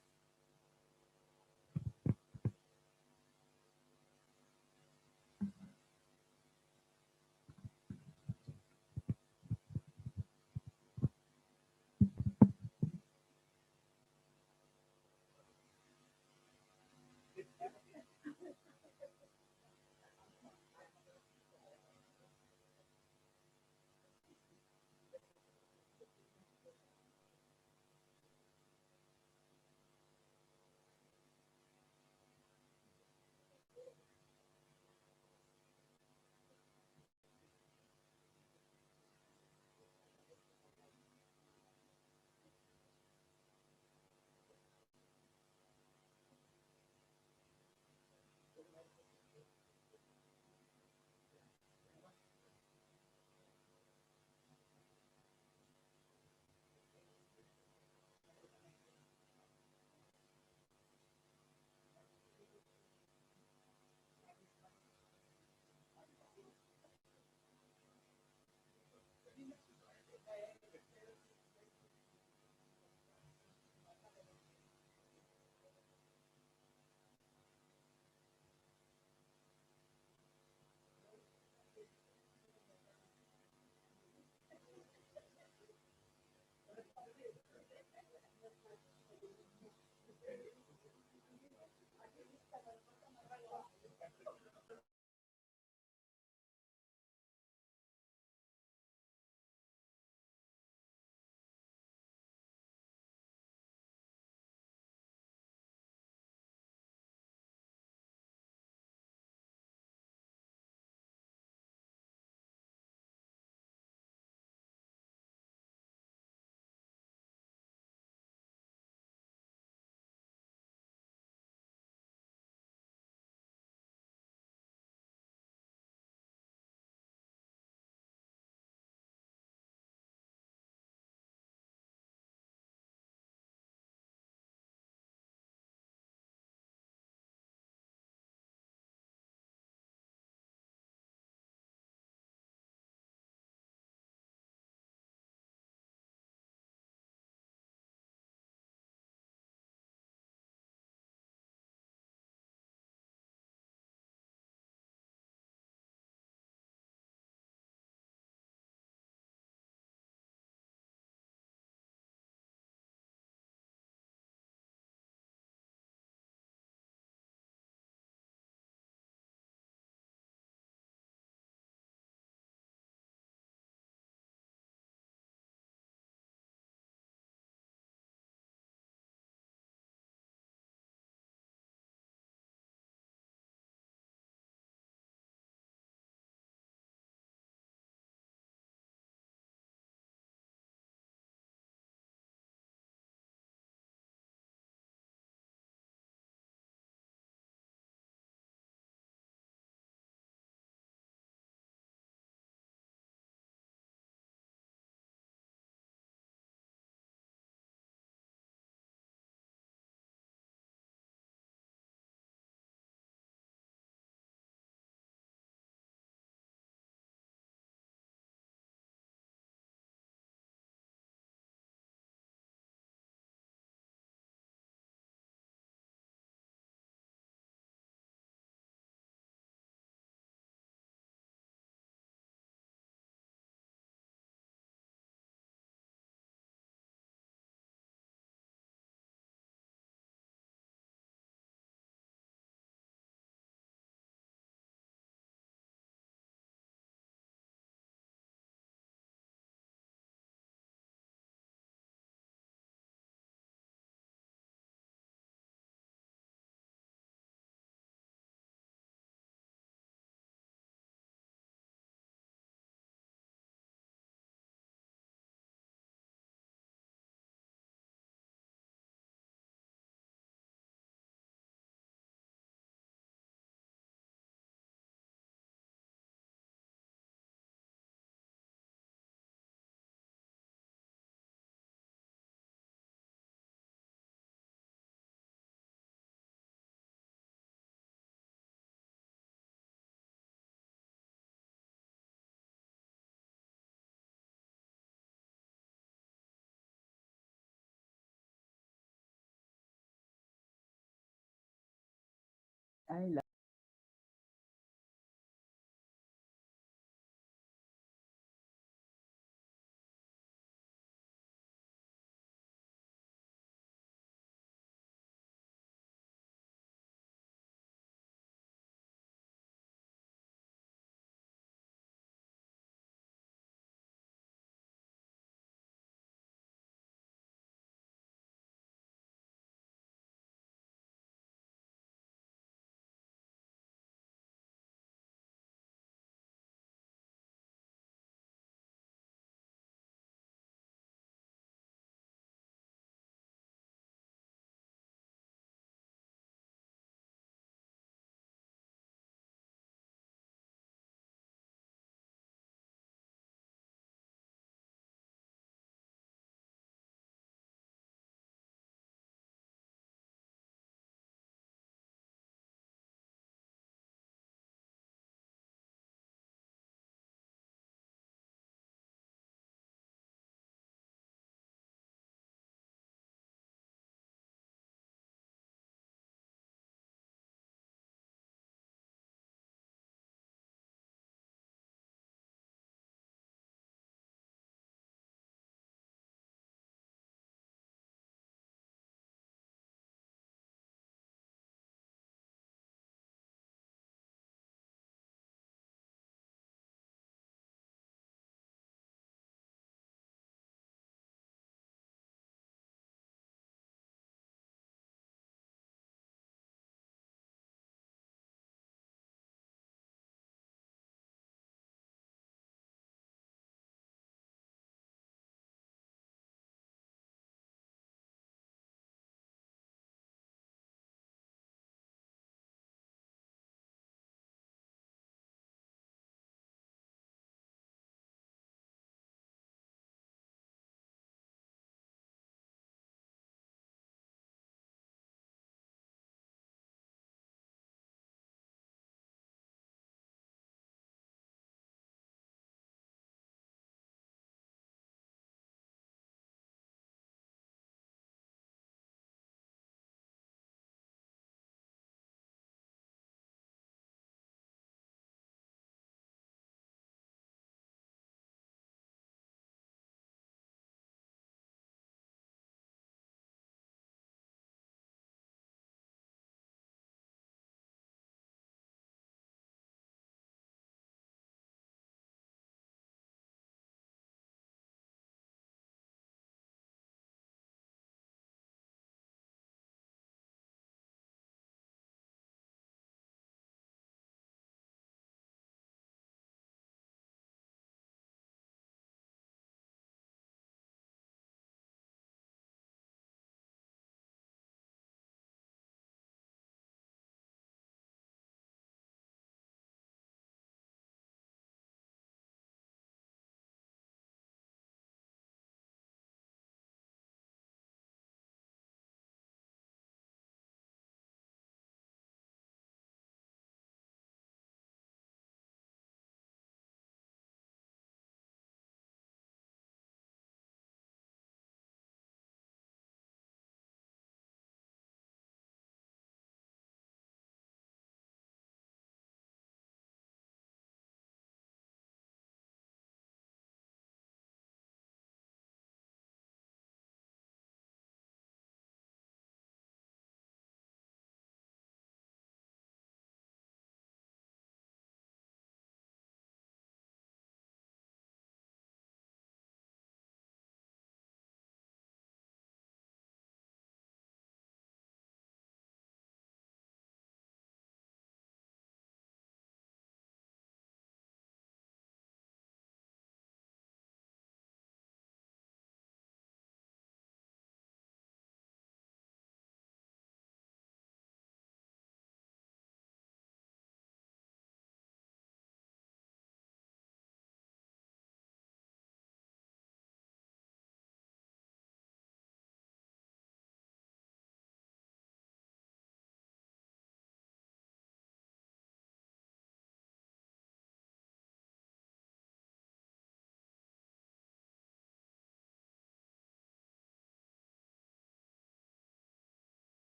I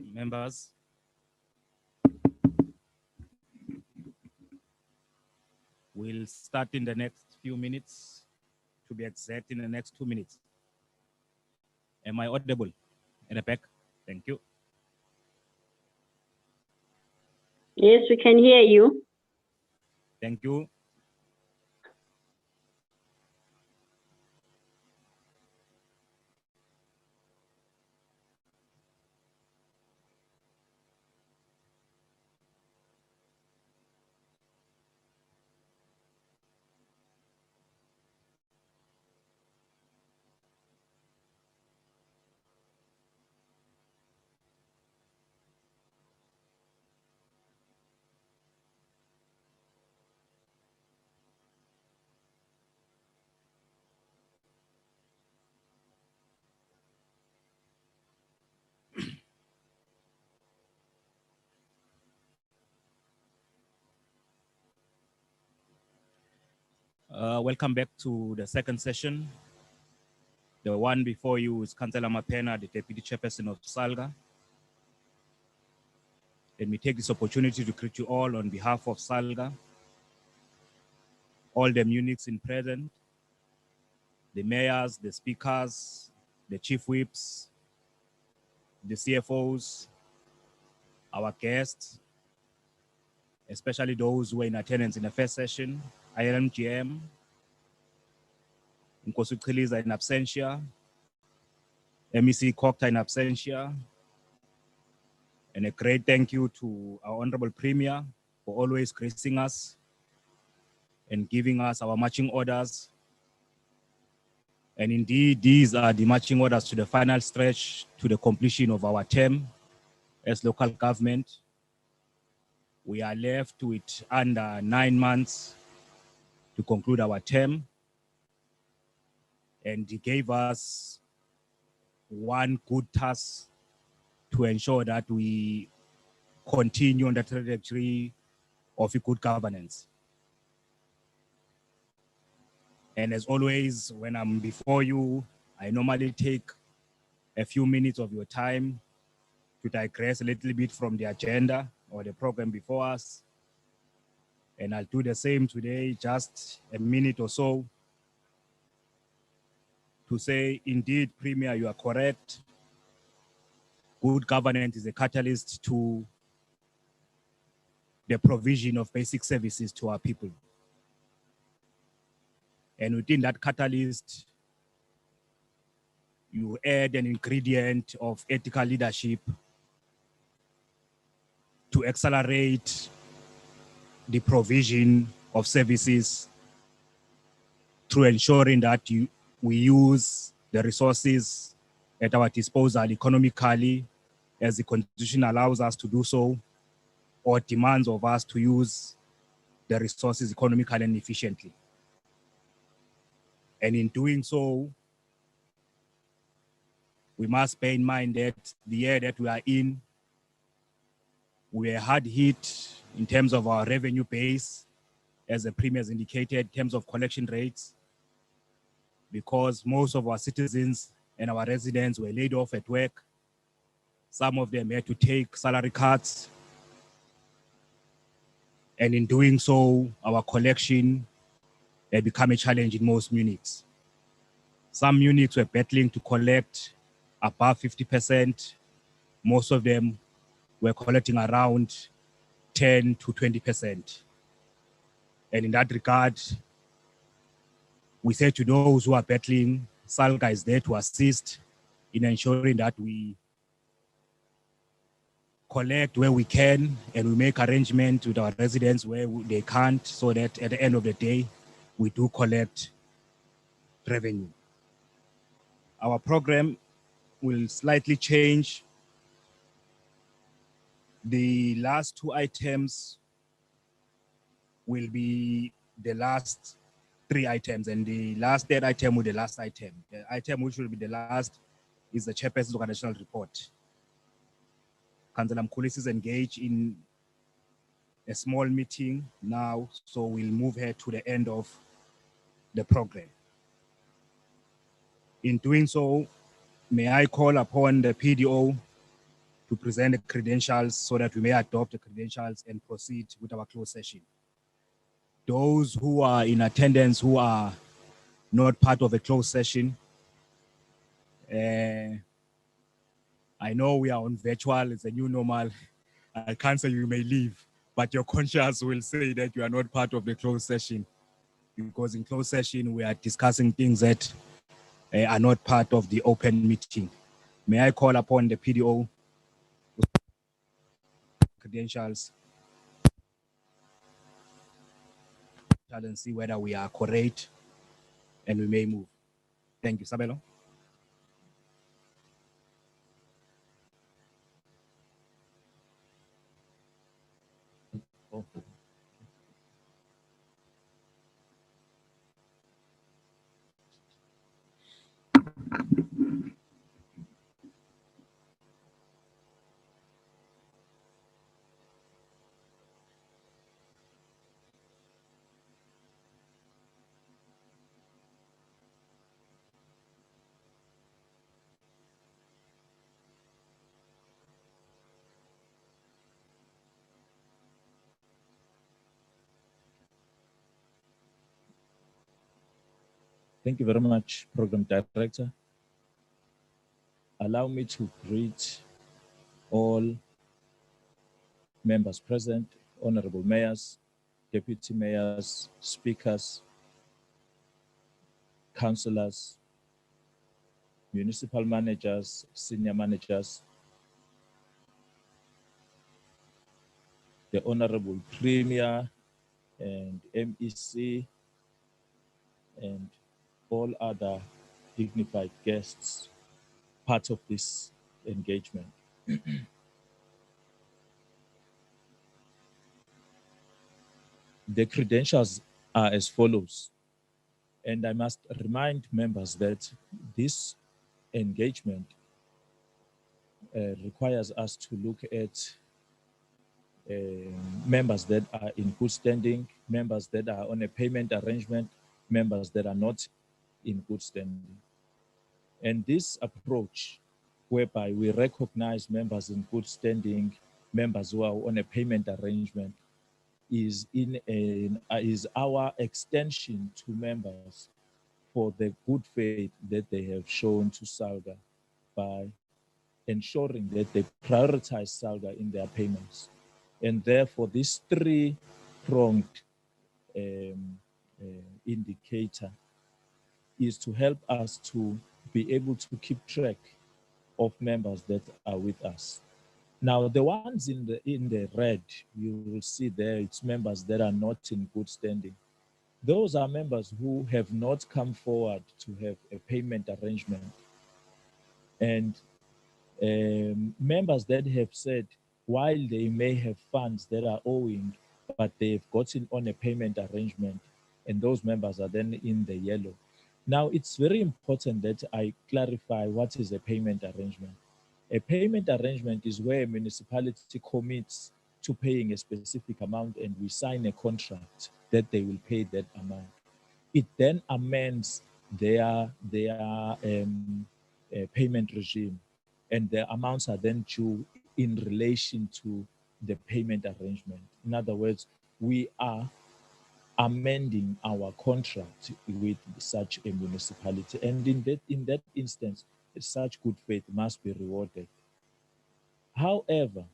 Members, we'll start in the next few minutes, to be exact, in the next 2 minutes. Am I audible in the back? Thank you. Yes, we can hear you. Thank you. Welcome back to the second session. The one before you is Councillor Mapena, the Deputy Chairperson of SALGA. Let me take this opportunity to greet you all on behalf of SALGA, all the Munichs in present, the mayors, the speakers, the chief whips, the CFOs, our guests, especially those who were in attendance in the first session, ILMGM, Nkosi Chiliza in absentia, MEC Kokta in absentia, and a great thank you to our Honorable Premier for always gracing us and giving us our marching orders. And indeed, these are the marching orders to the final stretch, to the completion of our term as local government. We are left with under 9 months to conclude our term. And he gave us one good task to ensure that we continue on the trajectory of a good governance. And as always, when I'm before you, I normally take a few minutes of your time to digress a little bit from the agenda or the program before us. And I'll do the same today, just a minute or so, to say, indeed, Premier, you are correct. Good governance is a catalyst to the provision of basic services to our people. And within that catalyst, you add an ingredient of ethical leadership to accelerate the provision of services through ensuring that we use the resources at our disposal economically, as the Constitution allows us to do so, or demands of us to use the resources economically and efficiently. And in doing so, we must bear in mind that the year that we are in, we were hard hit in terms of our revenue base, as the Premier has indicated, in terms of collection rates, because most of our citizens and our residents were laid off at work. Some of them had to take salary cuts. And in doing so, our collection had become a challenge in most units. Some units were battling to collect above 50%. Most of them were collecting around 10 to 20%. And in that regard, we say to those who are battling, SALGA is there to assist in ensuring that we collect where we can and we make arrangements with our residents where they can't, so that at the end of the day, we do collect revenue. Our program will slightly change. The last two items will be the last three items, and the last third item will be the last item. The item which will be the last is the Chairperson's organizational report. Councillor Mkhulis is engaged in a small meeting now, so we'll move her to the end of the program. In doing so, may I call upon the PDO to present the credentials so that we may adopt the credentials and proceed with our closed session. Those who are in attendance who are not part of a closed session, I know we are on virtual, it's a new normal. I can't say you may leave, but your conscience will say that you are not part of the closed session, because in closed session, we are discussing things that are not part of the open meeting. May I call upon the PDO credentials and see whether we are correct and we may move. Thank you, Sabelo. Oh. Thank you very much, Program Director. Allow me to greet all members present, honorable mayors, deputy mayors, speakers, councillors, municipal managers, senior managers, the Honorable Premier and MEC, and all other dignified guests, part of this engagement. The credentials are as follows, and I must remind members that this engagement requires us to look at members that are in good standing, members that are on a payment arrangement, members that are not in good standing. And this approach, whereby we recognize members in good standing, members who are on a payment arrangement, is our extension to members for the good faith that they have shown to SALGA by ensuring that they prioritize SALGA in their payments. And therefore, this three-pronged indicator is to help us to be able to keep track of members that are with us. Now, the ones in the red, you will see there, it's members that are not in good standing. Those are members who have not come forward to have a payment arrangement. And members that have said, while they may have funds that are owing, but they've gotten on a payment arrangement, and those members are then in the yellow. Now, it's very important that I clarify what is a payment arrangement. A payment arrangement is where a municipality commits to paying a specific amount, and we sign a contract that they will pay that amount. It then amends their payment regime, and the amounts are then due in relation to the payment arrangement. In other words, we are amending our contract with such a municipality, and in that instance, such good faith must be rewarded. However,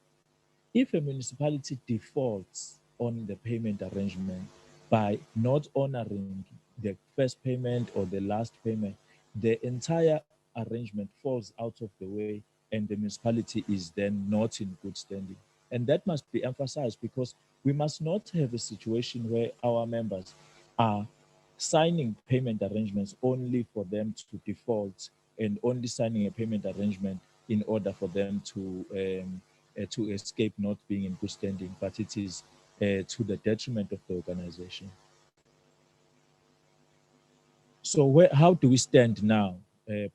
if a municipality defaults on the payment arrangement by not honoring the first payment or the last payment, the entire arrangement falls out of the way, and the municipality is then not in good standing. And that must be emphasized, because we must not have a situation where our members are signing payment arrangements only for them to default, and only signing a payment arrangement in order for them to escape not being in good standing, but it is to the detriment of the organization. So how do we stand now?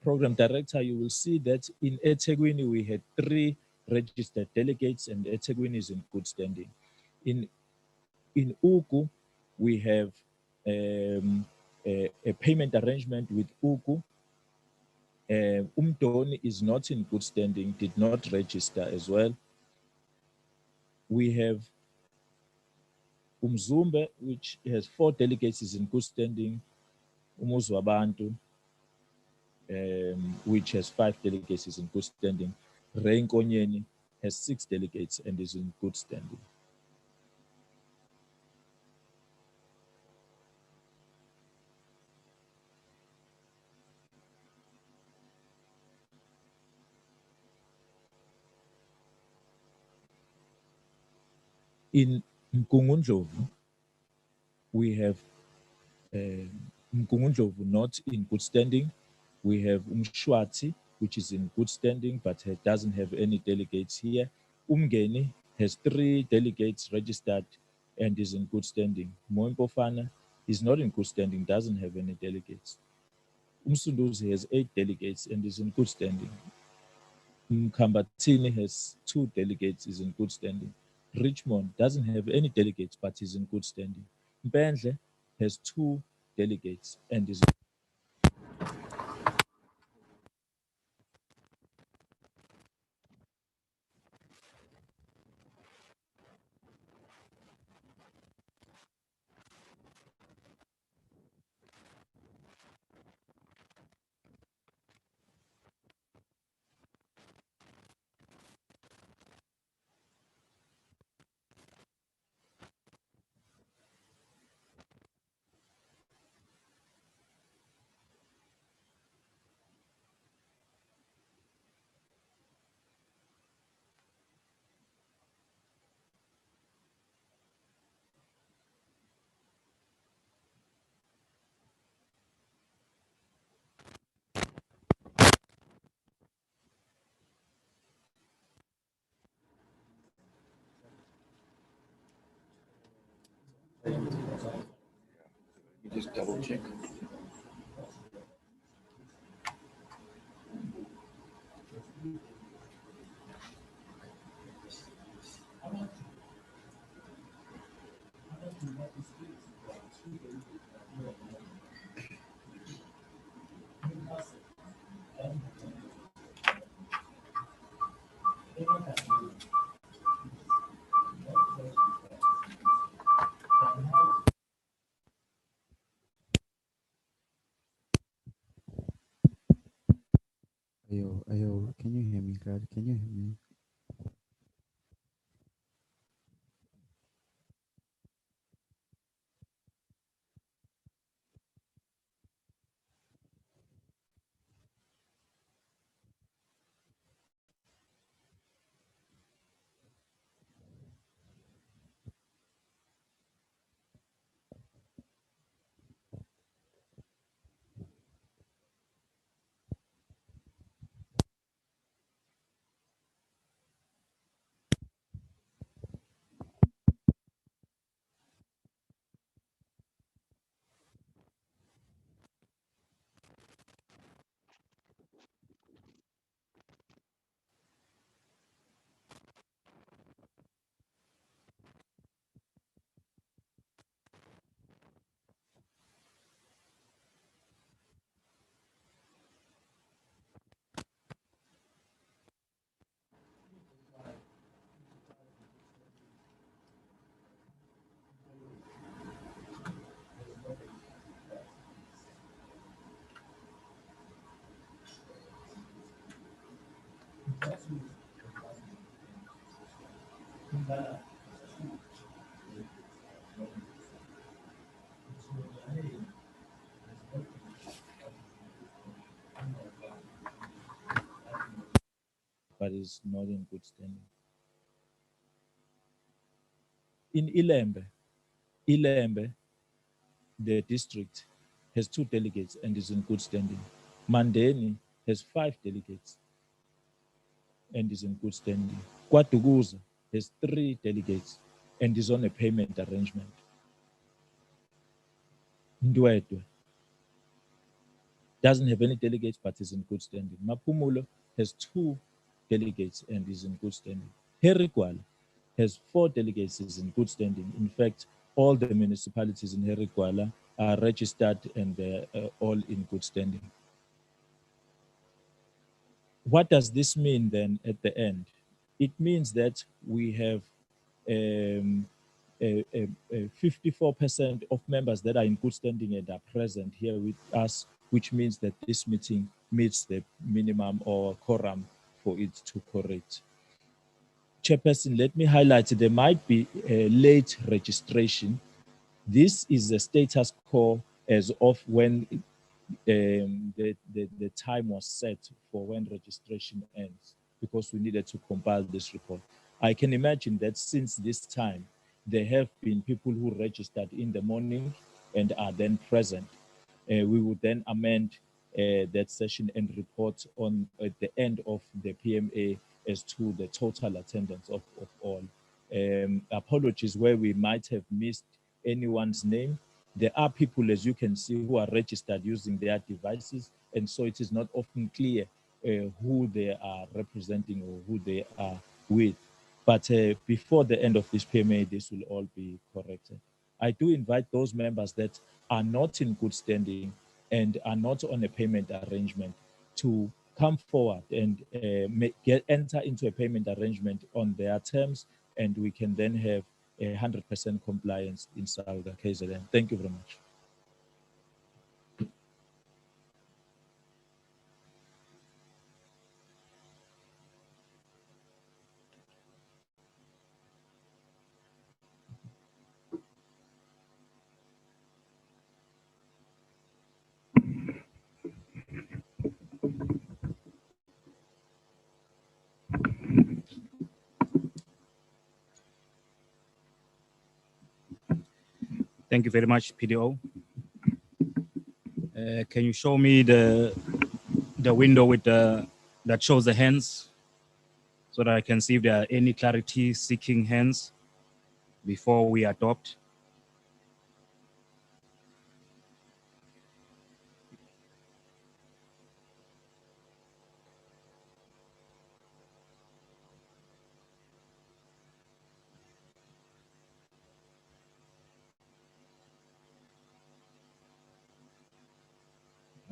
Program Director, you will see that in eThekwini we had 3 registered delegates, and eThekwini is in good standing. In Ugu, we have a payment arrangement with Ugu, Umdoni is not in good standing, did not register as well. We have Umzumbe, which has 4 delegates, is in good standing. Umuzwabantu, which has 5 delegates, is in good standing. Reinkonyeni has 6 delegates and is in good standing. In Mkungundlovu, we have Mkungundlovu not in good standing. We have Umshwati, which is in good standing, but doesn't have any delegates here. Umgeni has 3 delegates registered and is in good standing. Moempofana is not in good standing, doesn't have any delegates. Umsunduzi has 8 delegates and is in good standing. Mkambatini has 2 delegates, is in good standing. Richmond doesn't have any delegates, but is in good standing. Mpendle has 2 delegates and is You just double check. Ayo, can you hear me, God? Can you hear me? but is not in good standing. In Ilembe, the district has 2 delegates and is in good standing. Mandeni has 5 delegates and is in good standing. KwaDukuza has 3 delegates and is on a payment arrangement. Ndwedwe doesn't have any delegates but is in good standing. Mapumulo has 2 delegates and is in good standing. Herikwala has 4 delegates, is in good standing. In fact, all the municipalities in Herikwala are registered and they're all in good standing. what does this mean then at the end? It means that we have 54% of members that are in good standing and are present here with us, which means that this meeting meets the minimum or quorum for it to correct. Chairperson, let me highlight there might be a late registration. This is a status quo as of when the time was set for when registration ends, because we needed to compile this report. I can imagine that since this time, there have been people who registered in the morning and are then present. We would then amend that session and report on at the end of the PMA as to the total attendance of all. Apologies where we might have missed anyone's name. There are people, as you can see, who are registered using their devices, and so it is not often clear who they are representing or who they are with. But before the end of this PMA, this will all be corrected. I do invite those members that are not in good standing and are not on a payment arrangement to come forward and enter into a payment arrangement on their terms, and we can then have 100% compliance in SALGA KZN. Thank you very much. Thank you very much, PDO. Can you show me the window with that shows the hands so that I can see if there are any clarity seeking hands before we adopt?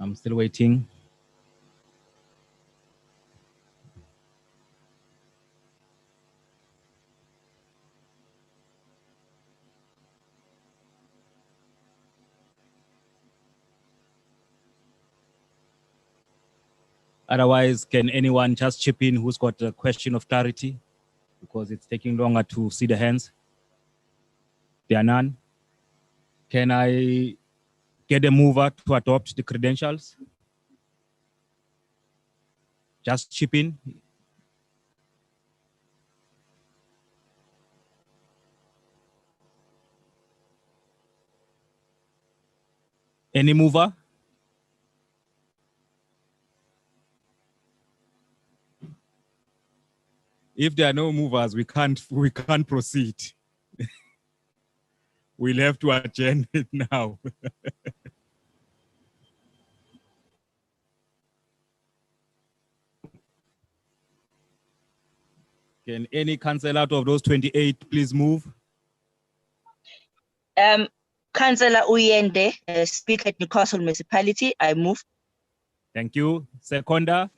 I'm still waiting. Otherwise, can anyone just chip in who's got a question of clarity? Because it's taking longer to see the hands. There are none. Can I get a mover to adopt the credentials? Just chip in. Any mover? If there are no movers, we can't proceed. We'll have to adjourn it now. Can any councillor out of those 28 please move? Councillor Uyende, Speaker at Newcastle Municipality, I move. Thank you. Seconder?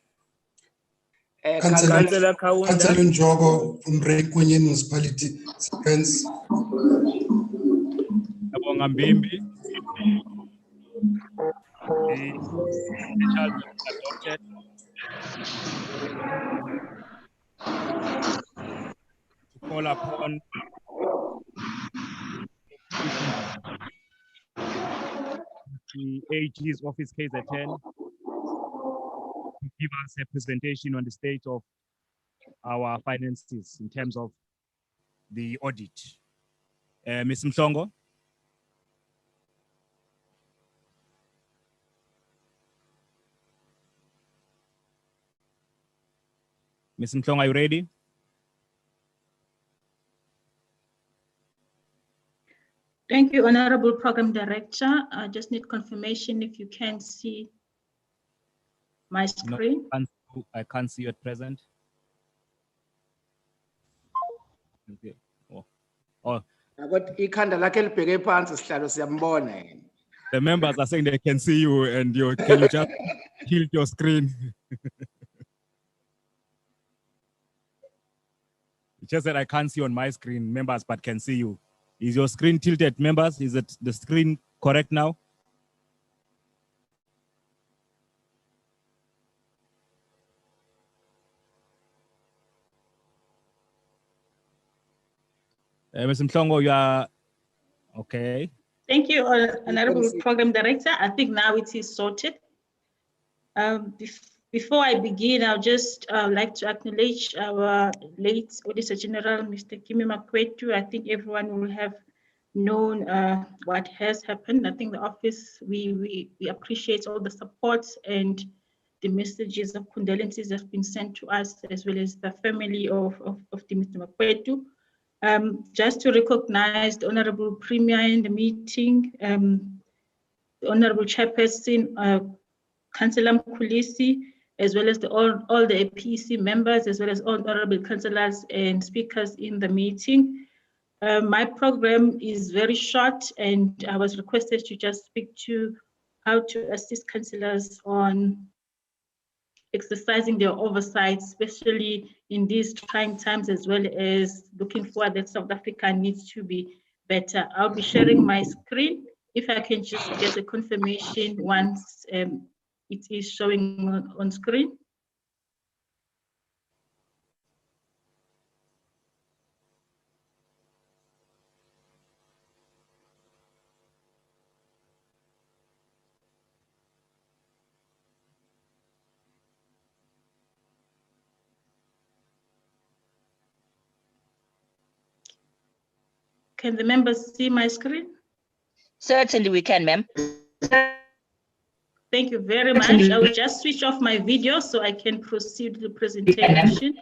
Councillor Njogo from Rekwenye Municipality, seconds. Abonga Mbimbi. The credentials have been adopted. To call upon the AG's office case at 10 to give us a presentation on the state of our finances in terms of the audit. Ms. Mhlongo. Ms. Mhlongo, are you ready? Thank you, Honorable Program Director. I just need confirmation if you can see my screen. No, I can't see you at present. Okay. Oh. The members are saying they can see you, and can you just tilt your screen? It's just that I can't see on my screen, members, but can see you. Is your screen tilted, members? Is it the screen correct now? Mr. Mhlongo, you are okay. Thank you, Honorable Program Director. I think now it is sorted. Before I begin, I'll just like to acknowledge our late Auditor General, Mr. Kimi Makwetu. I think everyone will have known what has happened. I think the office, we appreciate all the support and the messages of condolences that have been sent to us, as well as the family of Mr. Makwetu. Just to recognize the Honorable Premier in the meeting, the Honorable Chairperson, Councillor Mkhulisi, as well as all the APEC members, as well as all honorable councillors and speakers in the meeting. My program is very short, and I was requested to just speak to how to assist councillors on exercising their oversight, especially in these trying times, as well as looking forward that South Africa needs to be better. I'll be sharing my screen. If I can just get a confirmation once it is showing on screen. Can the members see my screen? Certainly we can, ma'am. Thank you very much. I will just switch off my video so I can proceed with the presentation.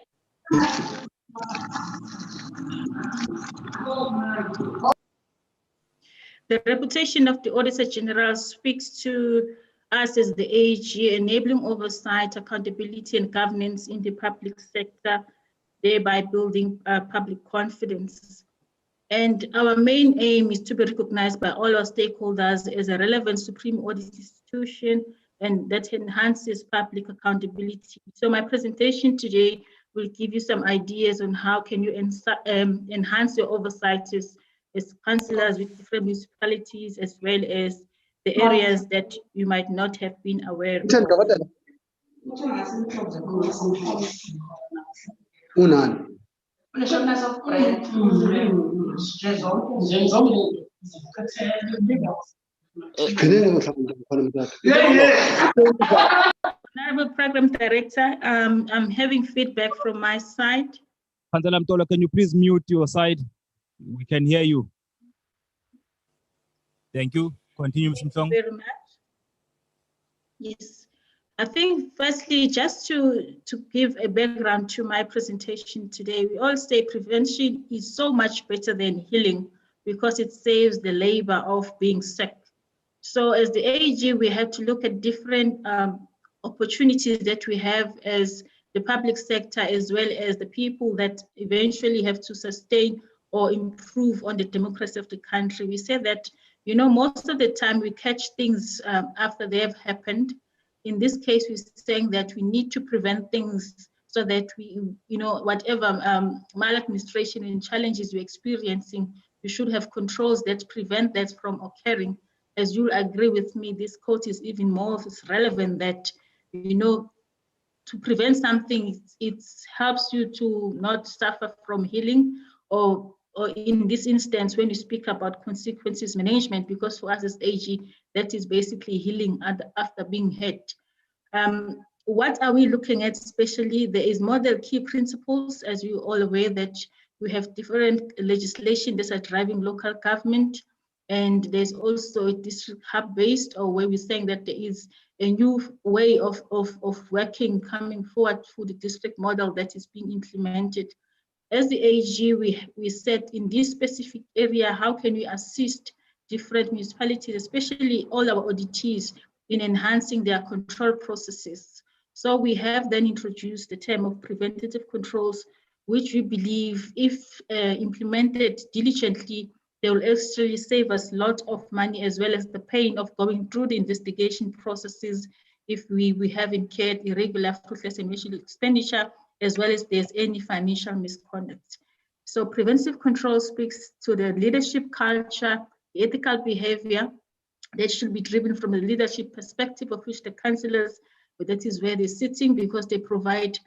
The reputation of the Auditor General speaks to us as the AG, enabling oversight, accountability, and governance in the public sector, thereby building public confidence. And our main aim is to be recognized by all our stakeholders as a relevant supreme audit institution, and that enhances public accountability. So my presentation today will give you some ideas on how can you enhance your oversight as councillors with different municipalities, as well as the areas that you might not have been aware of. Honorable Program Director, I'm having feedback from my side. Councillor Mtolo, can you please mute your side? We can hear you. Thank you. Continue, Mr. Mhlongo. Thank you very much. Yes. I think firstly, just to give a background to my presentation today, we all say prevention is so much better than healing because it saves the labor of being sick. So as the AG, we have to look at different opportunities that we have as the public sector, as well as the people that eventually have to sustain or improve on the democracy of the country. We say that, you know, most of the time we catch things after they have happened. In this case, we're saying that we need to prevent things so that we, you know, whatever maladministration and challenges we're experiencing, we should have controls that prevent that from occurring. As you'll agree with me, this quote is even more relevant that, you know, to prevent something, it helps you to not suffer from healing, or in this instance, when you speak about consequences management, because for us as AG, that is basically healing after being hurt. What are we looking at? Especially, there is model key principles, as you're all aware, that we have different legislation that are driving local government. And there's also a district hub-based, or where we're saying that there is a new way of working coming forward through the district model that is being implemented. As the AG, we said in this specific area, how can we assist different municipalities, especially all our auditees, in enhancing their control processes. So we have then introduced the term of preventative controls, which we believe, if implemented diligently, they will actually save us a lot of money, as well as the pain of going through the investigation processes if we have incurred irregular, fruitless, and expenditure, as well as there's any financial misconduct. So preventive control speaks to the leadership culture, the ethical behavior that should be driven from the leadership perspective, of which the councillors, that is where they're sitting, because they provide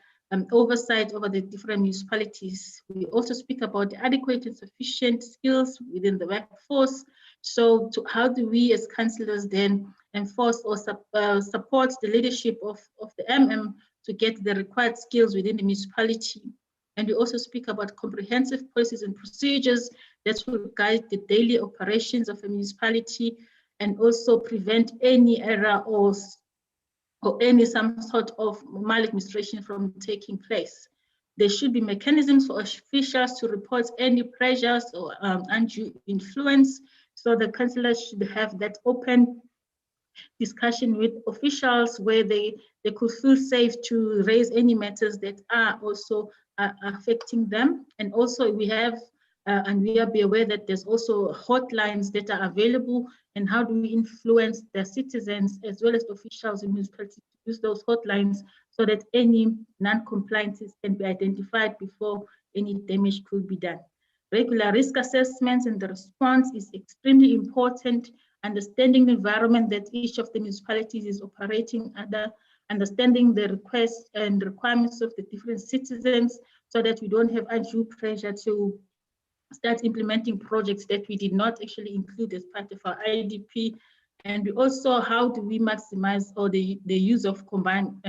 oversight over the different municipalities. We also speak about adequate and sufficient skills within the workforce. So how do we as councillors then enforce or support the leadership of the MM to get the required skills within the municipality? And we also speak about comprehensive policies and procedures that will guide the daily operations of a municipality and also prevent any error or any some sort of maladministration from taking place. There should be mechanisms for officials to report any pressures or undue influence. So the councillors should have that open discussion with officials where they could feel safe to raise any matters that are also affecting them. And also we have, and we are be aware that there's also hotlines that are available, and how do we influence the citizens as well as the officials in municipalities to use those hotlines so that any non-compliances can be identified before any damage could be done. Regular risk assessments and the response is extremely important. Understanding the environment that each of the municipalities is operating under, understanding the requests and requirements of the different citizens so that we don't have undue pressure to start implementing projects that we did not actually include as part of our IDP. And we also, how do we maximize or the use of combined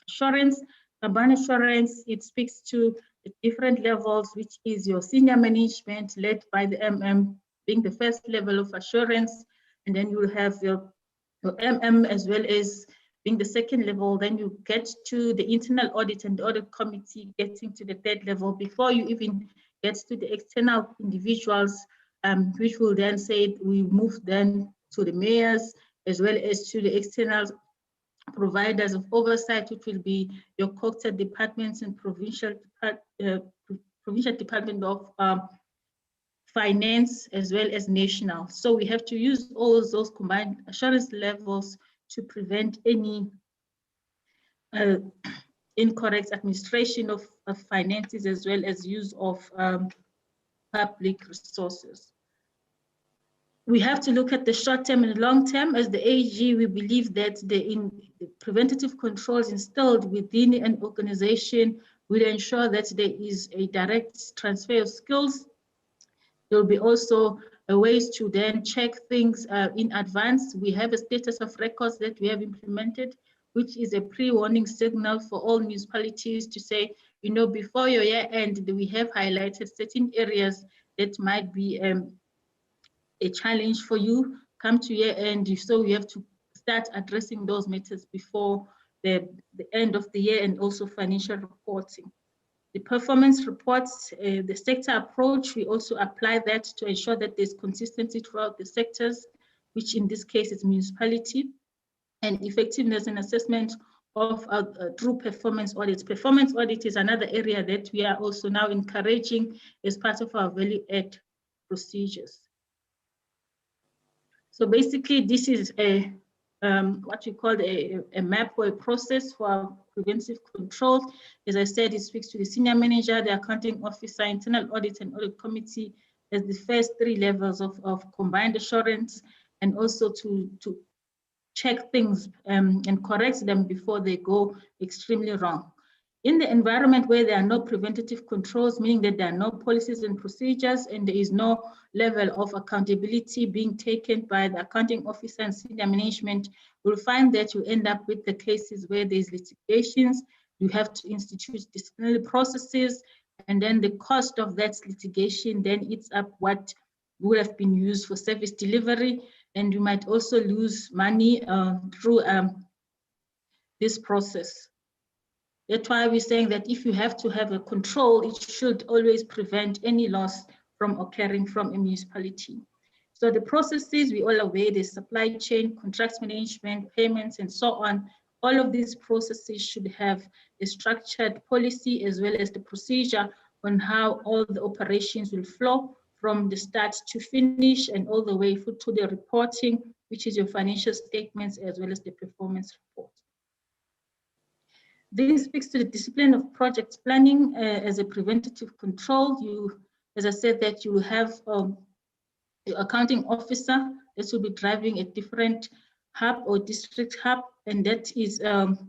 assurance? Combined assurance, it speaks to the different levels, which is your senior management led by the MM being the first level of assurance. And then you will have your MM as well as being the second level. Then you get to the internal audit and the audit committee getting to the third level before you even get to the external individuals, which will then say we move then to the mayors as well as to the external providers of oversight, which will be your COCTA departments and provincial department of finance as well as national. So we have to use all of those combined assurance levels to prevent any incorrect administration of finances as well as use of public resources. We have to look at the short term and long term. As the AG, we believe that the preventative controls instilled within an organization will ensure that there is a direct transfer of skills. There will be also ways to then check things in advance. We have a status of records that we have implemented, which is a pre-warning signal for all municipalities to say, you know, before your year end, we have highlighted certain areas that might be a challenge for you. Come to year end, so we have to start addressing those matters before the end of the year, and also financial reporting. The performance reports, the sector approach, we also apply that to ensure that there's consistency throughout the sectors, which in this case is municipality, and effectiveness and assessment of through performance audits. Performance audit is another area that we are also now encouraging as part of our value add procedures. So basically, this is a what we call a map or a process for preventive controls. As I said, it speaks to the senior manager, the accounting officer, internal audit and audit committee as the first three levels of combined assurance, and also to check things and correct them before they go extremely wrong. In the environment where there are no preventative controls, meaning that there are no policies and procedures and there is no level of accountability being taken by the accounting officer and senior management, we'll find that you end up with the cases where there's litigations, you have to institute disciplinary processes, and then the cost of that litigation then eats up what would have been used for service delivery, and you might also lose money through this process. That's why we're saying that if you have to have a control, it should always prevent any loss from occurring from a municipality. So the processes, we all aware, there's supply chain, contract management, payments, and so on. All of these processes should have a structured policy as well as the procedure on how all the operations will flow from the start to finish and all the way to the reporting, which is your financial statements as well as the performance report. This speaks to the discipline of project planning as a preventative control. You as I said, that you will have your accounting officer that will be driving a different hub or district hub, and that is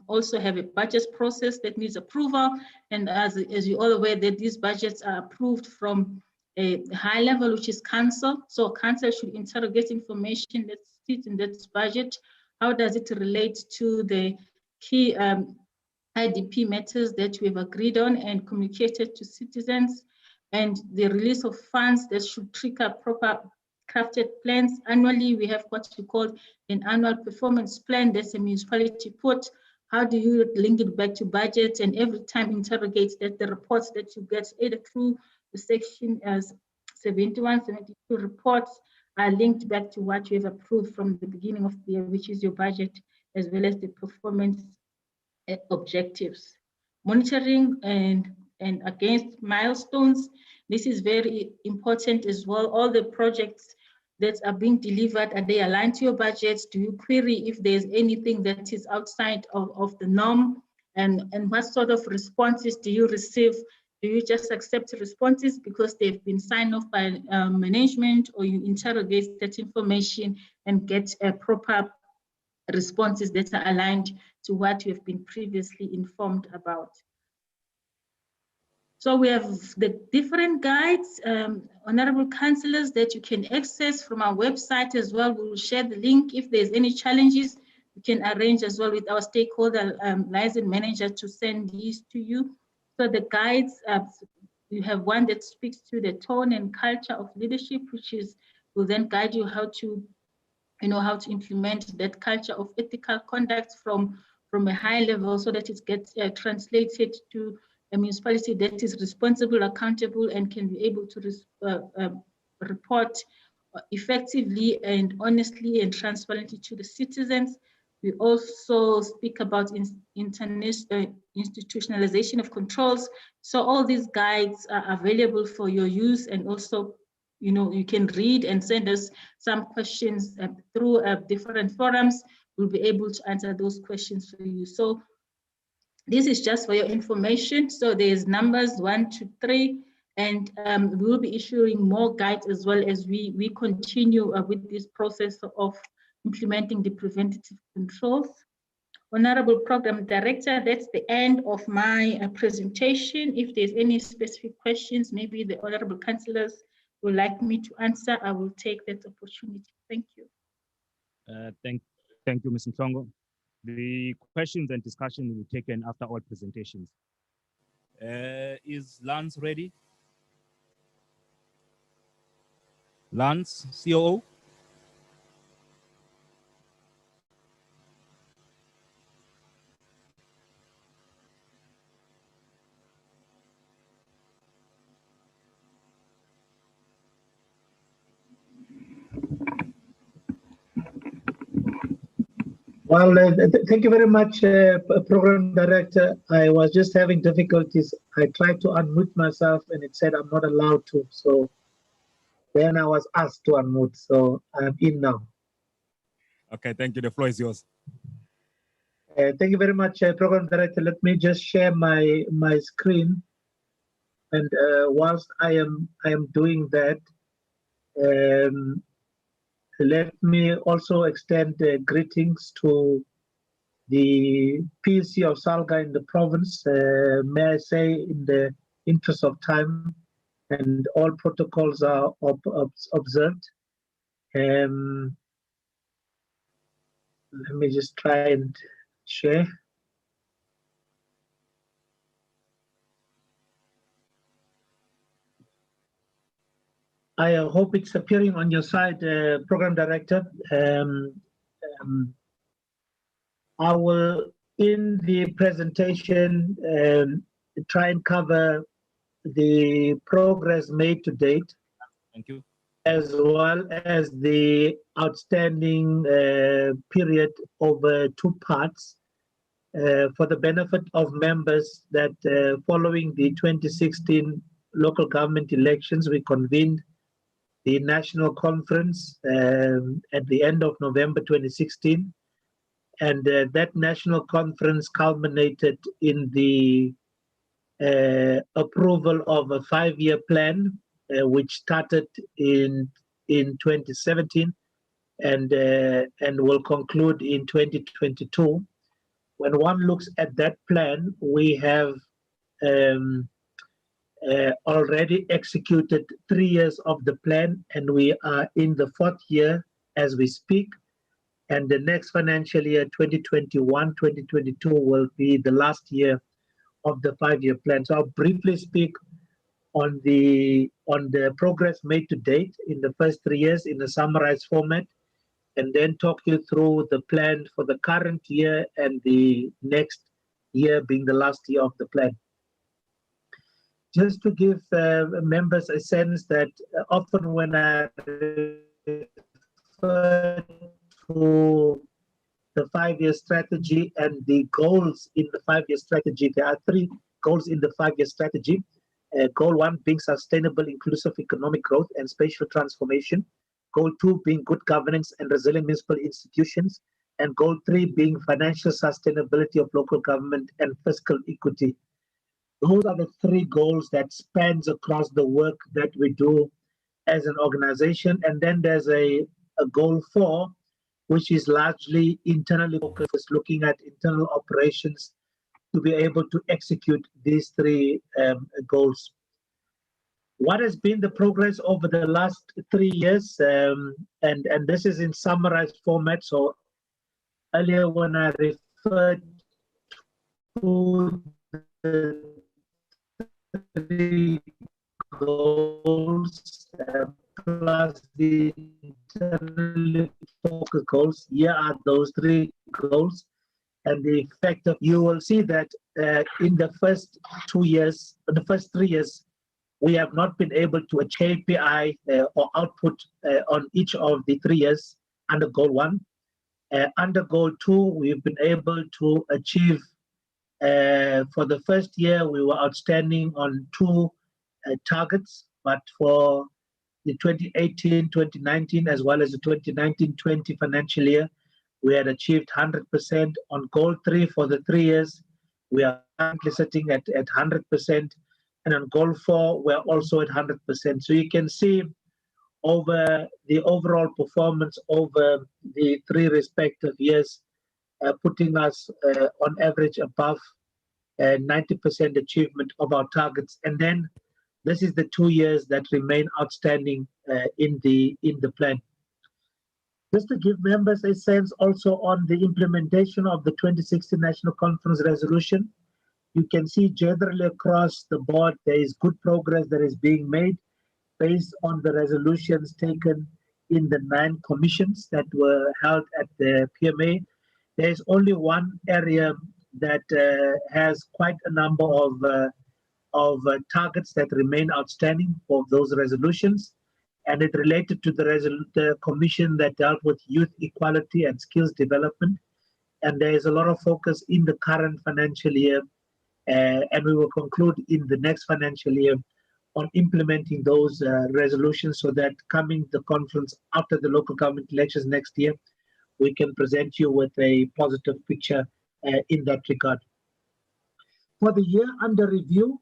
also have a budget process that needs approval. And as you're all aware, that these budgets are approved from a high level, which is council. So council should interrogate information that sits in that budget. How does it relate to the key IDP matters that we have agreed on and communicated to citizens, and the release of funds that should trigger proper crafted plans. Annually, we have what we call an annual performance plan that's a municipality put. How do you link it back to budget, and every time interrogate that the reports that you get either through the section as 71, 72 reports are linked back to what you have approved from the beginning of the year, which is your budget, as well as the performance objectives. Monitoring and against milestones. This is very important as well. All the projects that are being delivered, are they aligned to your budgets? Do you query if there's anything that is outside of the norm? And what sort of responses do you receive? Do you just accept responses because they've been signed off by management, or you interrogate that information and get proper responses that are aligned to what you have been previously informed about? So we have the different guides, honorable councillors, that you can access from our website as well. We will share the link. If there's any challenges, we can arrange as well with our stakeholder liaison manager to send these to you. So the guides, you have one that speaks to the tone and culture of leadership, which will then guide you how to how to implement that culture of ethical conduct from a high level, so that it gets translated to a municipality that is responsible, accountable, and can be able to report effectively and honestly and transparently to the citizens. We also speak about institutionalization of controls. So all these guides are available for your use, and also you can read and send us some questions through different forums. We'll be able to answer those questions for you. So this is just for your information. So there's numbers 1 to 3, and we will be issuing more guides as well as we continue with this process of implementing the preventative controls. Honorable Program Director, that's the end of my presentation. If there's any specific questions, maybe the honorable councillors would like me to answer, I will take that opportunity. Thank you. Thank you, Ms. Nhlongo. The questions and discussion will be taken after all presentations. Is Lance ready? Lance, COO? Well, thank you very much, Program Director. I was just having difficulties. I tried to unmute myself and it said I'm not allowed to. So then I was asked to unmute. So I'm in now. Okay, thank you. The floor is yours. Thank you very much, Program Director. Let me just share my screen. And whilst I am doing that, let me also extend greetings to the PEC of SALGA in the province. May I say, in the interest of time, and all protocols are observed. Let me just try and share. I hope it's appearing on your side, Program Director. I will, in the presentation, try and cover the progress made to date. Thank you. As well as the outstanding period over 2 parts for the benefit of members that following the 2016 local government elections, we convened the national conference at the end of November 2016. And that national conference culminated in the approval of a 5-year plan which started in 2017 and will conclude in 2022. When one looks at that plan, we have already executed 3 years of the plan, and we are in the 4th year as we speak. And the next financial year, 2021-2022, will be the last year of the 5-year plan. So I'll briefly speak on the progress made to date in the first 3 years in a summarized format, and then talk you through the plan for the current year and the next year being the last year of the plan. Just to give members a sense that often when I refer to the 5-year strategy and the goals in the 5-year strategy, there are 3 goals in the 5-year strategy. Goal 1 being sustainable, inclusive economic growth and spatial transformation. Goal 2 being good governance and resilient municipal institutions. And goal 3 being financial sustainability of local government and fiscal equity. Those are the 3 goals that spans across the work that we do as an organization. And then there's a goal 4, which is largely internally focused, looking at internal operations to be able to execute these 3 goals. What has been the progress over the last 3 years? And this is in summarized format. So earlier when I referred to the 3 goals plus the internally focused goals, here are those 3 goals. And the effect of, you will see that in the first 2 years, the first 3 years, we have not been able to achieve KPI or output on each of the 3 years under goal 1. Under goal 2, we've been able to achieve, for the first year, we were outstanding on 2 targets, but for the 2018-2019 as well as the 2019-20 financial year, we had achieved 100%. On goal 3 for the 3 years, we are currently sitting at 100%. And on goal 4, we're also at 100%. So you can see over the overall performance over the 3 respective years, putting us on average above 90% achievement of our targets. And then this is the 2 years that remain outstanding in the plan. Just to give members a sense also on the implementation of the 2016 National Conference resolution, you can see generally across the board there is good progress that is being made based on the resolutions taken in the 9 commissions that were held at the PMA. There is only one area that has quite a number of targets that remain outstanding for those resolutions, and it related to the commission that dealt with youth equality and skills development. And there is a lot of focus in the current financial year, and we will conclude in the next financial year on implementing those resolutions so that coming the conference after the local government elections next year, we can present you with a positive picture in that regard. For the year under review,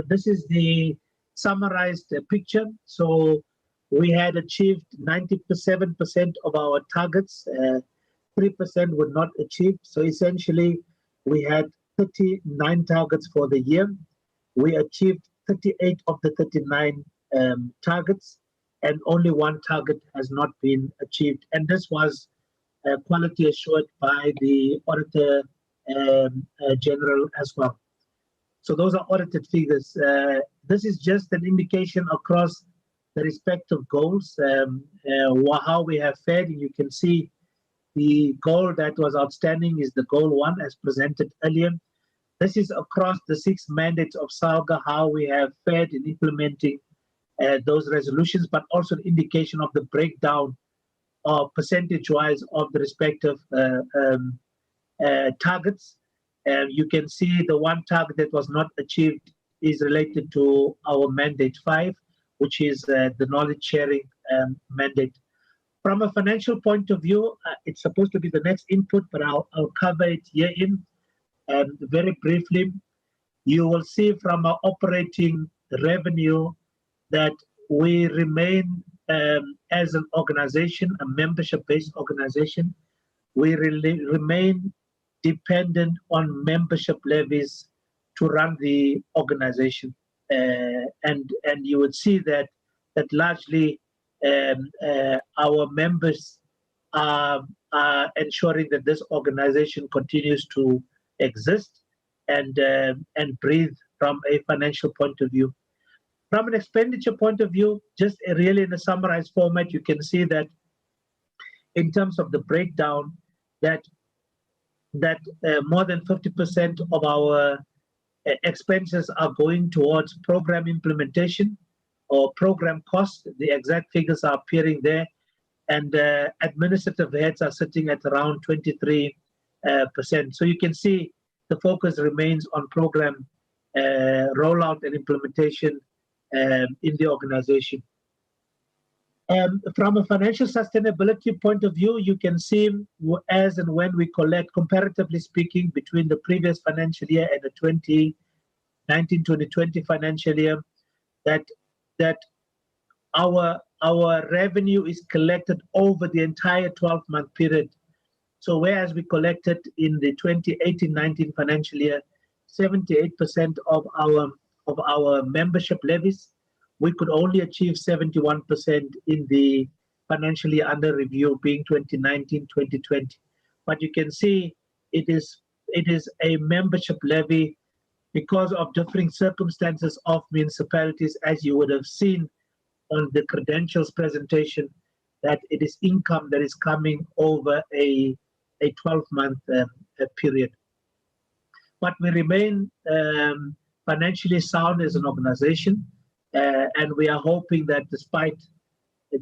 this is the summarized picture. So we had achieved 97% of our targets, 3% were not achieved. So essentially, we had 39 targets for the year. We achieved 38 of the 39 targets, and only 1 target has not been achieved. And this was quality assured by the Auditor General as well. So those are audited figures. This is just an indication across the respective goals, how we have fared. And you can see the goal that was outstanding is the goal 1 as presented earlier. This is across the 6 mandates of SALGA, how we have fared in implementing those resolutions, but also an indication of the breakdown percentage-wise of the respective targets. You can see the 1 target that was not achieved is related to our mandate 5, which is the knowledge sharing mandate. From a financial point of view, it's supposed to be the next input, but I'll cover it here in. Very briefly, you will see from our operating revenue that we remain as an organization, a membership-based organization, we remain dependent on membership levies to run the organization. And you would see that largely our members are ensuring that this organization continues to exist and breathe from a financial point of view. From an expenditure point of view, just really in a summarized format, you can see that in terms of the breakdown, that more than 50% of our expenses are going towards program implementation or program costs. The exact figures are appearing there, and administrative heads are sitting at around 23%. So you can see the focus remains on program rollout and implementation in the organization. From a financial sustainability point of view, you can see as and when we collect, comparatively speaking, between the previous financial year and the 2019-2020 financial year, that our revenue is collected over the entire 12-month period. So whereas we collected in the 2018-19 financial year 78% of our membership levies, we could only achieve 71% in the financial year under review, being 2019-2020. But you can see it is a membership levy because of differing circumstances of municipalities, as you would have seen on the credentials presentation, that it is income that is coming over a 12-month period. But we remain financially sound as an organization, and we are hoping that despite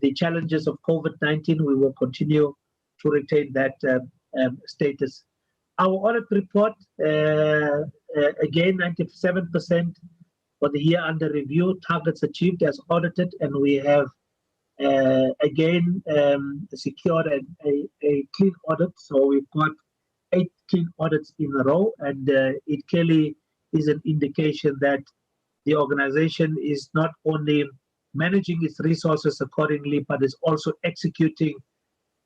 the challenges of COVID-19, we will continue to retain that status. Our audit report, again, 97% for the year under review, targets achieved as audited, and we have again secured a clean audit. So we've got 8 clean audits in a row, and it clearly is an indication that the organization is not only managing its resources accordingly, but is also executing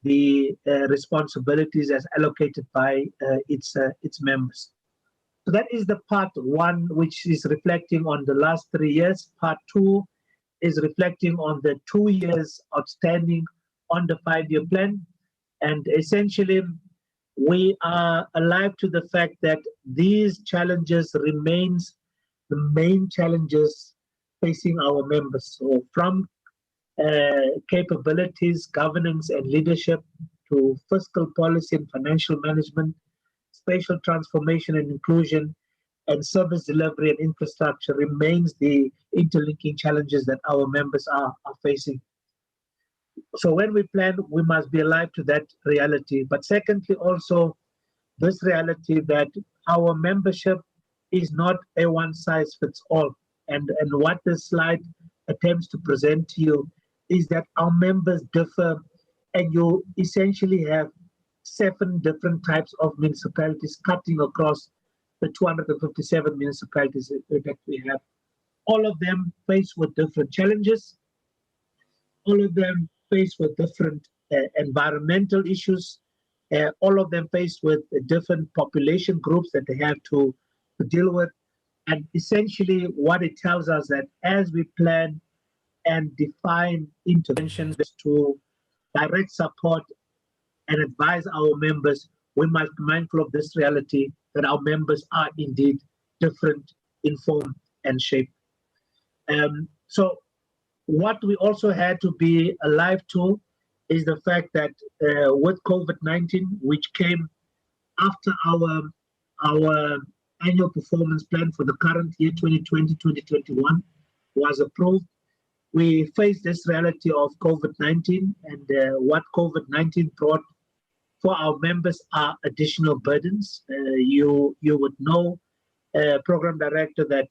the responsibilities as allocated by its members. So that is the part 1, which is reflecting on the last 3 years. Part 2 is reflecting on the 2 years outstanding on the 5-year plan. And essentially, we are alive to the fact that these challenges remains the main challenges facing our members. So from capabilities, governance and leadership, to fiscal policy and financial management, spatial transformation and inclusion, and service delivery and infrastructure remains the interlinking challenges that our members are facing. So when we plan, we must be alive to that reality. But secondly, also this reality that our membership is not a one-size-fits-all. And what this slide attempts to present to you is that our members differ, and you essentially have 7 different types of municipalities cutting across the 257 municipalities that we have. All of them faced with different challenges, all of them faced with different environmental issues, all of them faced with different population groups that they have to deal with. And essentially what it tells us that as we plan and define interventions to direct support and advise our members, we must be mindful of this reality that our members are indeed different in form and shape. So what we also had to be alive to is the fact that with COVID-19, which came after our annual performance plan for the current year 2020-2021 was approved, we faced this reality of COVID-19, and what COVID-19 brought for our members are additional burdens. You would know, Program Director, that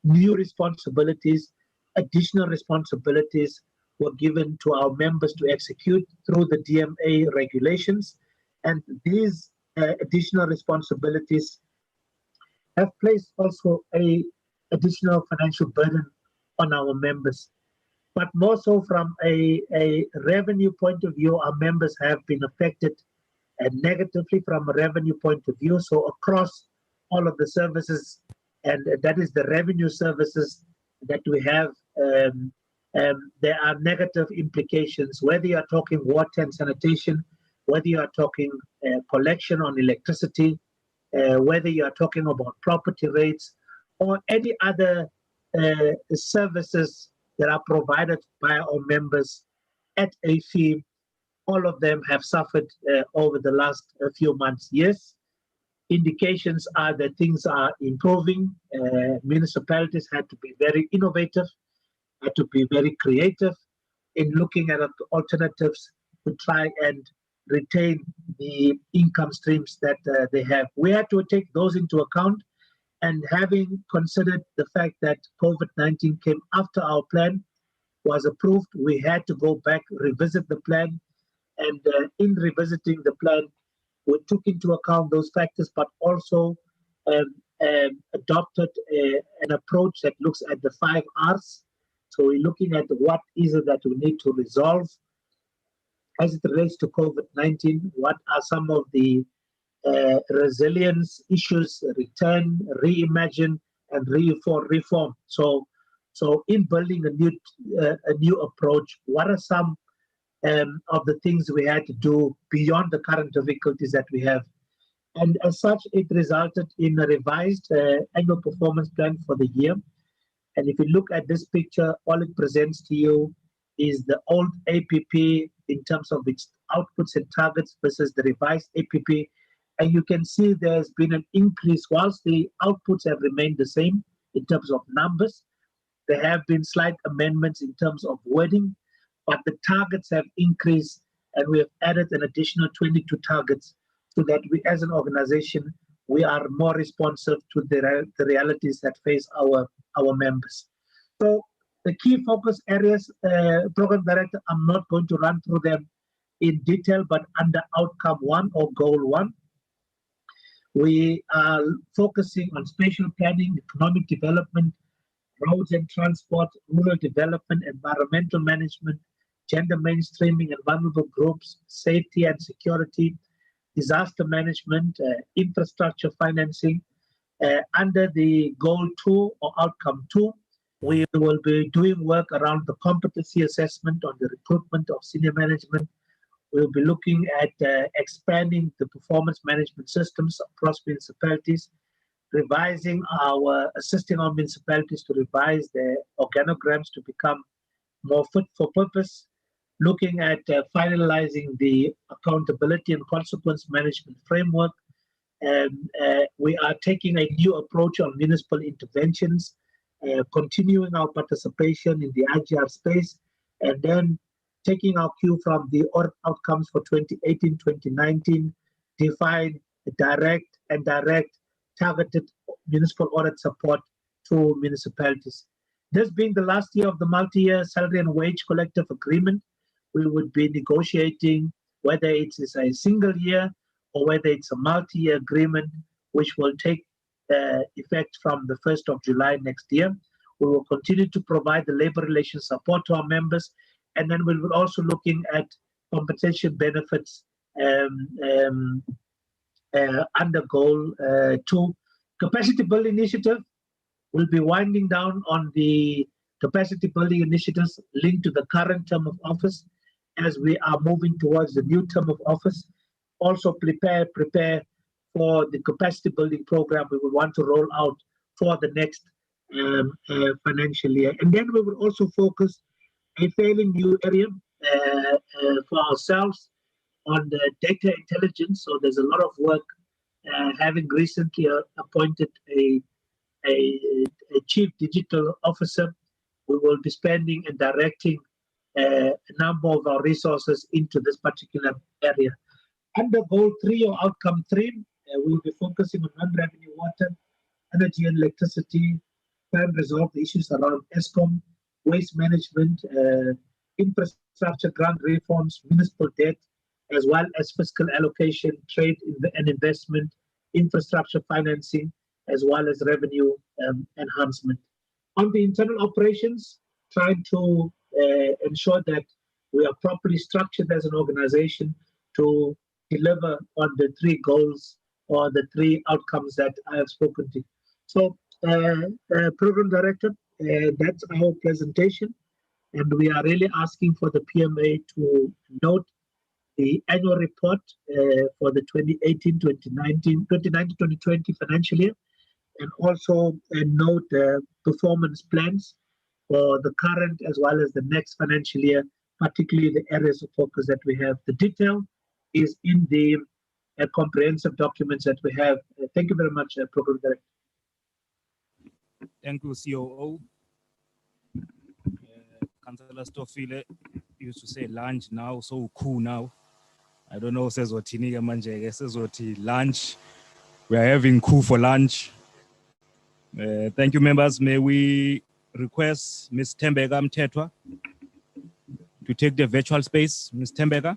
new responsibilities, additional responsibilities were given to our members to execute through the DMA regulations. And these additional responsibilities have placed also a additional financial burden on our members. but more so from a revenue point of view, our members have been affected negatively from a revenue point of view. So across all of the services, and that is the revenue services that we have, there are negative implications, whether you are talking water and sanitation, whether you are talking collection on electricity, whether you are talking about property rates, or any other services that are provided by our members at a fee. All of them have suffered over the last few months. Yes, indications are that things are improving. Municipalities had to be very innovative, had to be very creative in looking at alternatives to try and retain the income streams that they have. We had to take those into account, and having considered the fact that COVID-19 came after our plan was approved, we had to go back, revisit the plan, and in revisiting the plan, we took into account those factors, but also adopted an approach that looks at the 5 R's. So we're looking at what is it that we need to resolve as it relates to COVID-19. What are some of the resilience issues, return, reimagine, and reform. So in building a new approach, what are some of the things we had to do beyond the current difficulties that we have? And as such, it resulted in a revised annual performance plan for the year. And if you look at this picture, all it presents to you is the old APP in terms of its outputs and targets versus the revised APP. And you can see there's been an increase. Whilst the outputs have remained the same in terms of numbers, there have been slight amendments in terms of wording, but the targets have increased, and we have added an additional 22 targets so that we, as an organization, we are more responsive to the realities that face our members. So the key focus areas, Program Director, I'm not going to run through them in detail, but under Outcome 1 or Goal 1, we are focusing on spatial planning, economic development, roads and transport, rural development, environmental management, gender mainstreaming and vulnerable groups, safety and security, disaster management, infrastructure financing. Under the Goal 2 or Outcome 2, we will be doing work around the competency assessment on the recruitment of senior management. We'll be looking at expanding the performance management systems across municipalities, assisting our municipalities to revise their organograms to become more fit for purpose, looking at finalizing the accountability and consequence management framework. We are taking a new approach on municipal interventions, continuing our participation in the IGR space, and then taking our cue from the audit outcomes for 2018-2019, define direct and indirect targeted municipal audit support to municipalities. This being the last year of the multi-year salary and wage collective agreement, we would be negotiating whether it is a single year or whether it's a multi-year agreement, which will take effect from the 1st of July next year. We will continue to provide the labor relations support to our members, and then we will also looking at compensation benefits under Goal 2. Capacity building initiative will be winding down on the capacity building initiatives linked to the current term of office as we are moving towards the new term of office. Also prepare for the capacity building program we will want to roll out for the next financial year. And then we will also focus a fairly new area for ourselves on the data intelligence. So there's a lot of work, having recently appointed a chief digital officer. We will be spending and directing a number of our resources into this particular area. Under Goal 3 or Outcome 3, we'll be focusing on non-revenue water, energy and electricity, try and resolve the issues around ESCOM, waste management, infrastructure grant reforms, municipal debt, as well as fiscal allocation, trade and investment, infrastructure financing, as well as revenue enhancement. On the internal operations, trying to ensure that we are properly structured as an organization to deliver on the 3 goals or the 3 outcomes that I have spoken to. So, Program Director, that's our presentation. And we are really asking for the PMA to note the annual report for the 2019-2020 financial year, and also note the performance plans for the current as well as the next financial year, particularly the areas of focus that we have. The detail is in the comprehensive documents that we have. Thank you very much, Program Director. Thank you, COO. Councillor Stofile used to say lunch now, so cool now. I don't know, says what says what lunch. We are having coup for lunch. Thank you, members. May we request Ms. Tembega Mtetwa to take the virtual space. Ms. Tembega.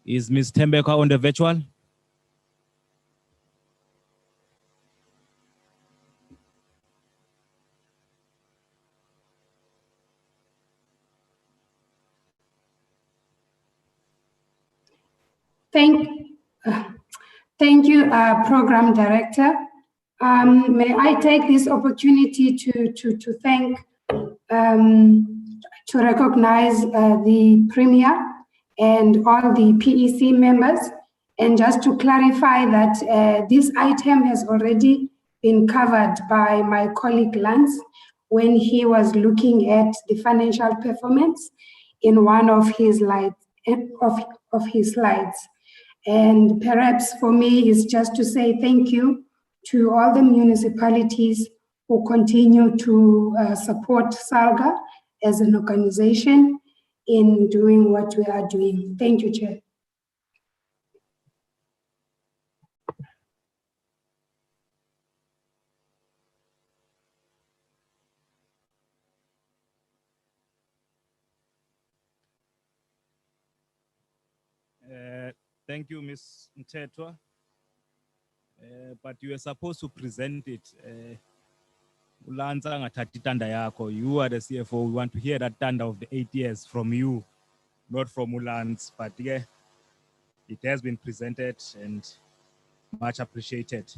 Is Ms. Tembeka on the virtual? Thank you, Program Director. May I take this opportunity to thank, to recognize the Premier and all the PEC members, and just to clarify that this item has already been covered by my colleague Lance when he was looking at the financial performance in one of his slides. And perhaps for me is just to say thank you to all the municipalities who continue to support SALGA as an organization in doing what we are doing. Thank you, Chair. Thank you, Ms. Mtetwa. But you were supposed to present it. You are the CFO. We want to hear that tanda of the 8 years from you, not from Ulans. But yeah, it has been presented and much appreciated.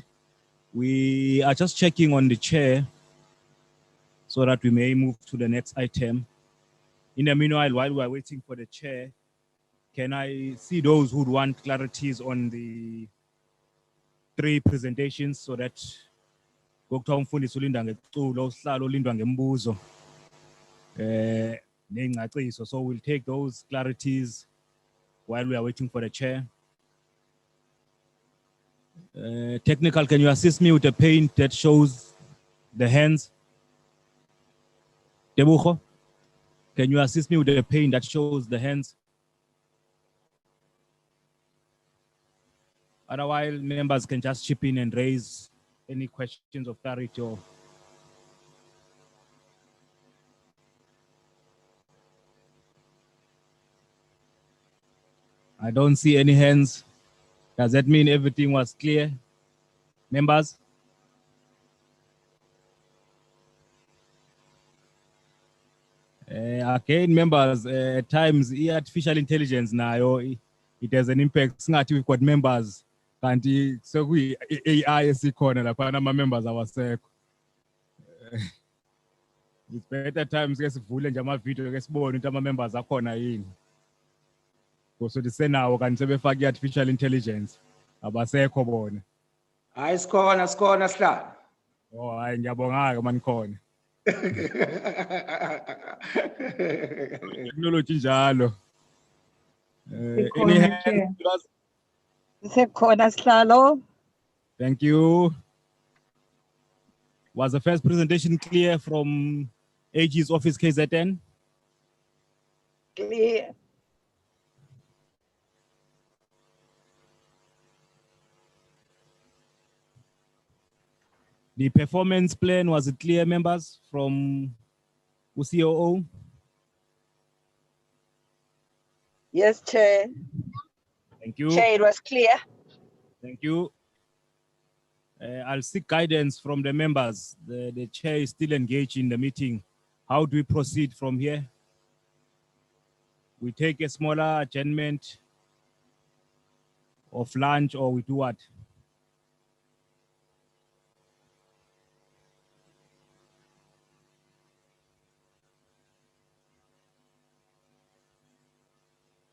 We are just checking on the chair so that we may move to the next item. In the meanwhile, while we are waiting for the chair, can I see those who want clarities on the 3 presentations so that Dr. Umfundisi ulinda ngeculo uhlalo ulindwa ngembuzo nengcaciso. So we'll take those clarities while we are waiting for the chair. Technical, can you assist me with a paint that shows the hands? Debucho, can you assist me with a paint that shows the hands? Otherwise, members can just chip in and raise any questions of clarity or I don't see any hands. Does that mean everything was clear? Members? Again, members, at times, artificial intelligence now, it has an impact. We've got members. So we AI esikhona lapha ama-members awasekho. It's better times ke sivule nje ama-video ke sibone ukuthi ama-members akhona yini. Because disenawo kanti sebefaka i-artificial intelligence abasekho bona. Hayi sikhona sihlala. Oh hayi ngiyabonga-ke manikhona. Technology njalo. Any hands? Thank you. Was the first presentation clear from AG's office KZN? Clear. The performance plan, was it clear, members, from UCOO? Yes, Chair. Thank you. Chair, it was clear. Thank you. I'll seek guidance from the members. The chair is still engaged in the meeting. How do we proceed from here? We take a smaller adjournment of lunch, or we do what?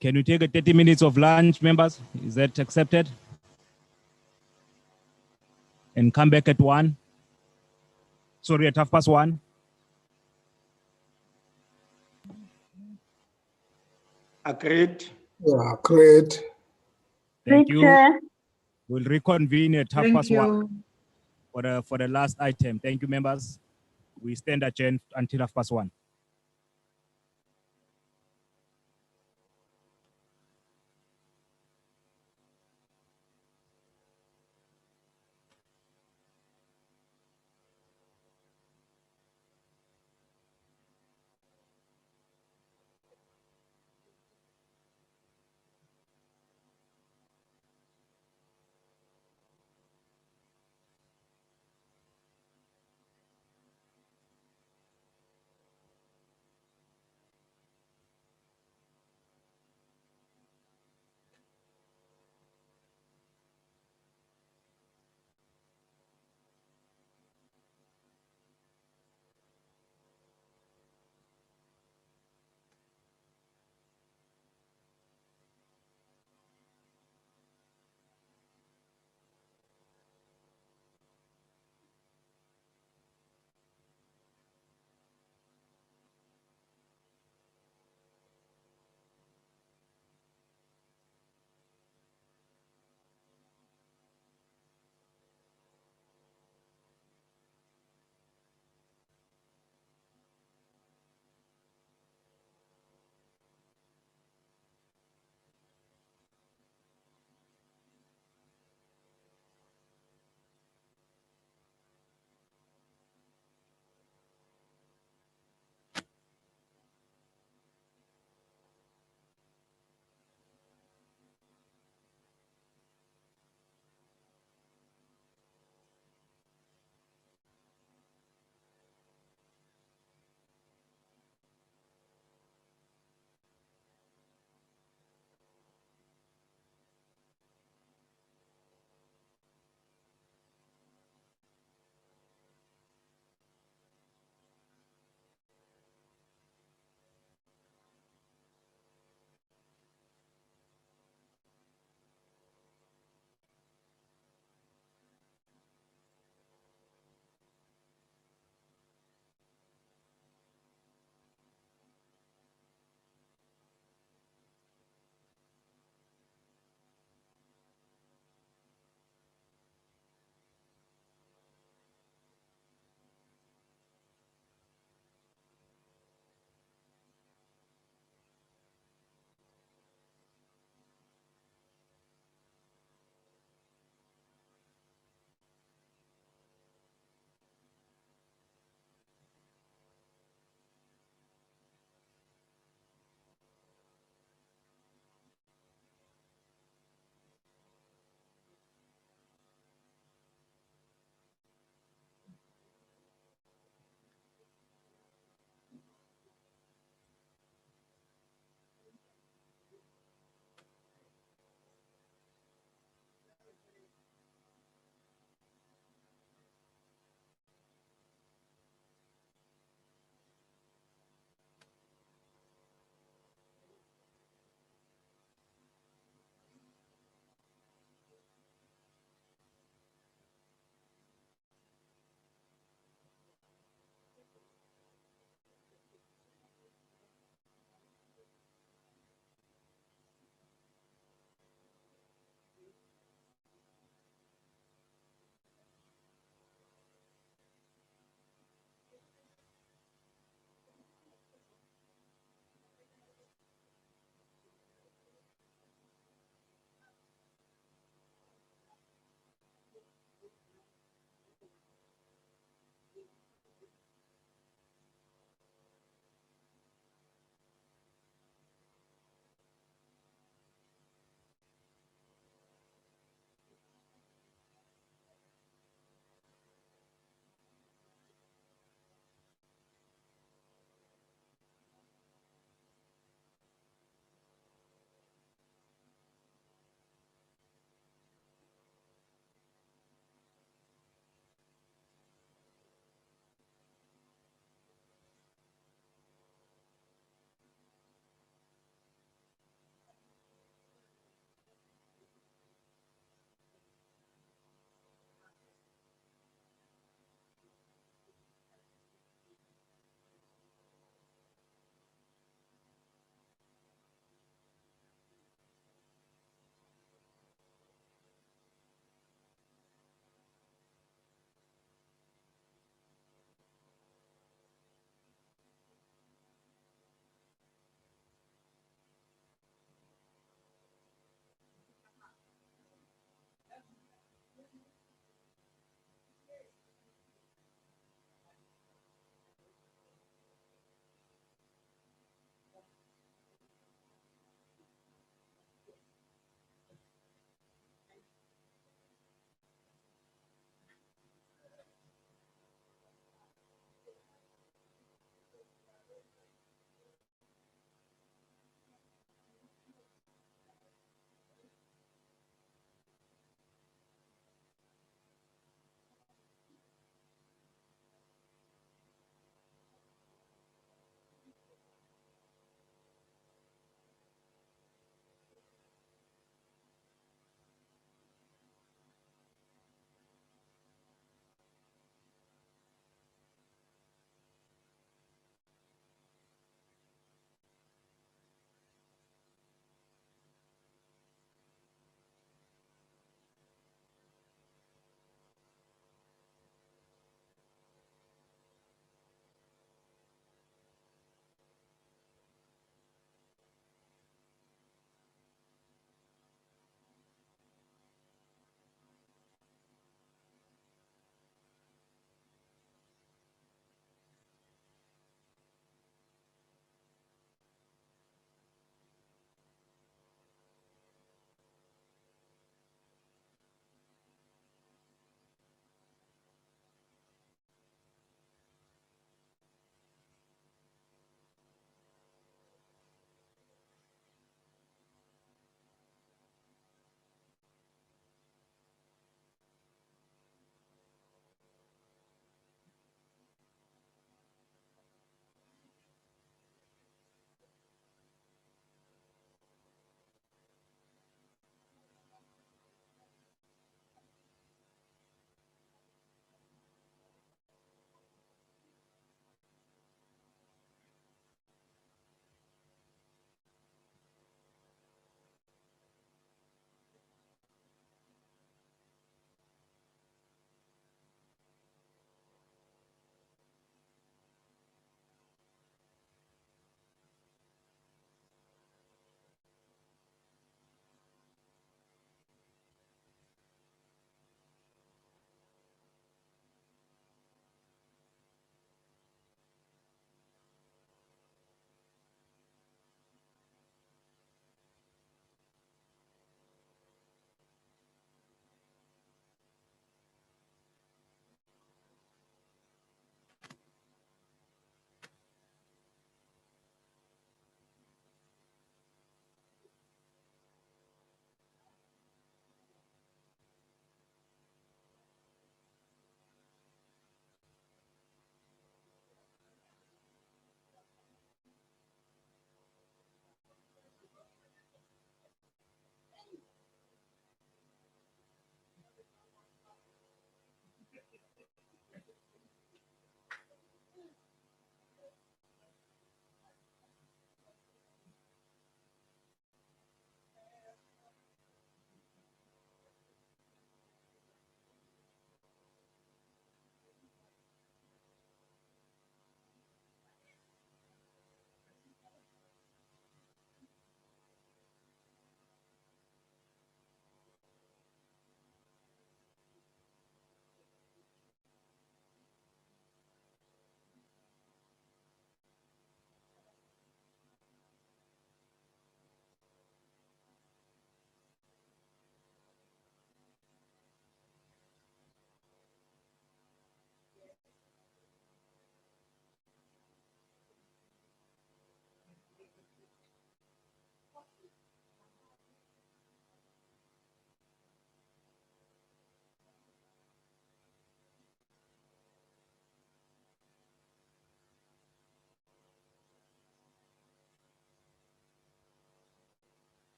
Can we take a 30 minutes of lunch, members? Is that accepted? And come back at 1? Sorry, at 1:30? Agreed. Yeah, great. Thank you. Chair. We'll reconvene at Thank 1:30 you. for the last item. Thank you, members. We stand adjourned until 1:30.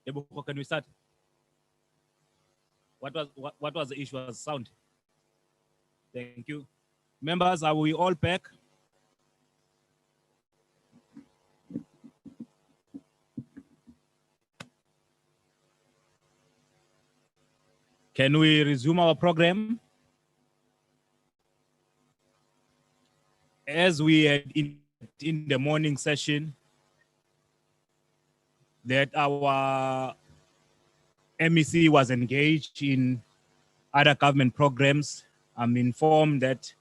Tebuko, can we start? What was the issue? Was sound? Thank you. Members, are we all back? Can we resume our program? As we had in the morning session, that our MEC was engaged in other government programs. I'm informed that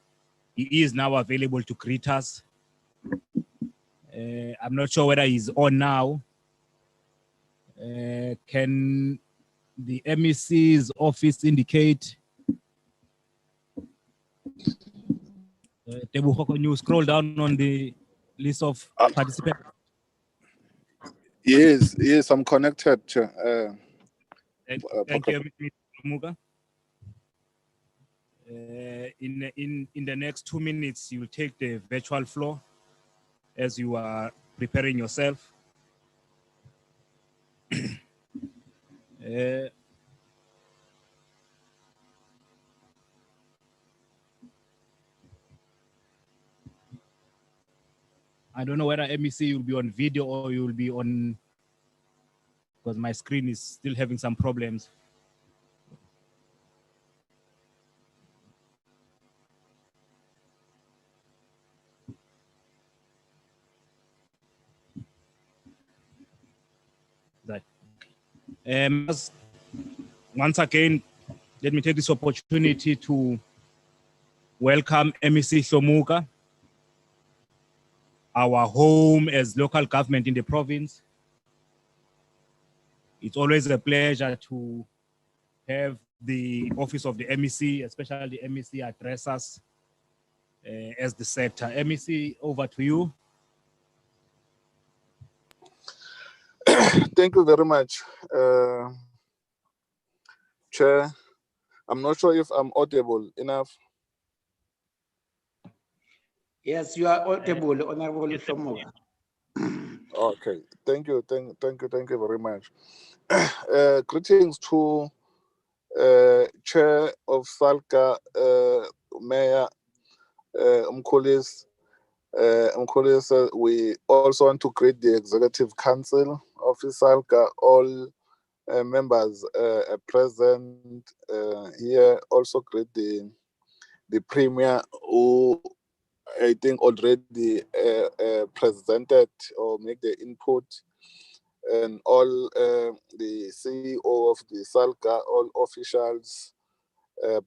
he is now available to greet us. I'm not sure whether he's on now. Can the MEC's office indicate? Tebuko, can you scroll down on the list of participants? Yes, I'm connected. Thank you, Mr. Muga. In the next 2 minutes, you will take the virtual floor as you are preparing yourself. I don't know whether MEC will be on video or you will be on, because my screen is still having some problems. Once again, let me take this opportunity to welcome MEC Shomuka, our home as local government in the province. It's always a pleasure to have the office of the MEC, especially the MEC, address us as the sector. MEC, over to you. Thank you very much, Chair. I'm not sure if I'm audible enough. Yes, you are audible, Honorable Shomuka. Okay, thank you very much. Greetings to Chair of SALGA, Mayor Umkhulis. We also want to greet the Executive Council of SALGA, all members present here. Also greet the Premier, who I think already presented or make the input, and all the CEO of the SALGA, all officials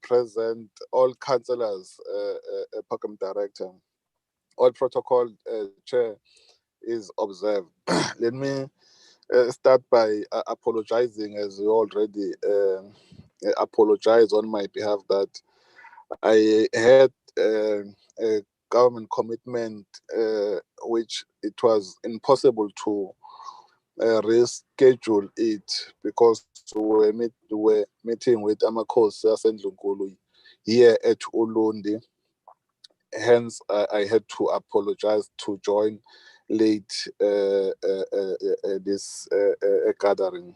present, all councillors, program director, all protocol chair is observed. Let me start by apologizing, as you already apologize on my behalf, that I had a government commitment which it was impossible to reschedule it, because we were meeting with Amakhosi Asendlunkulu here at Ulundi. Hence, I had to apologize to join late this gathering.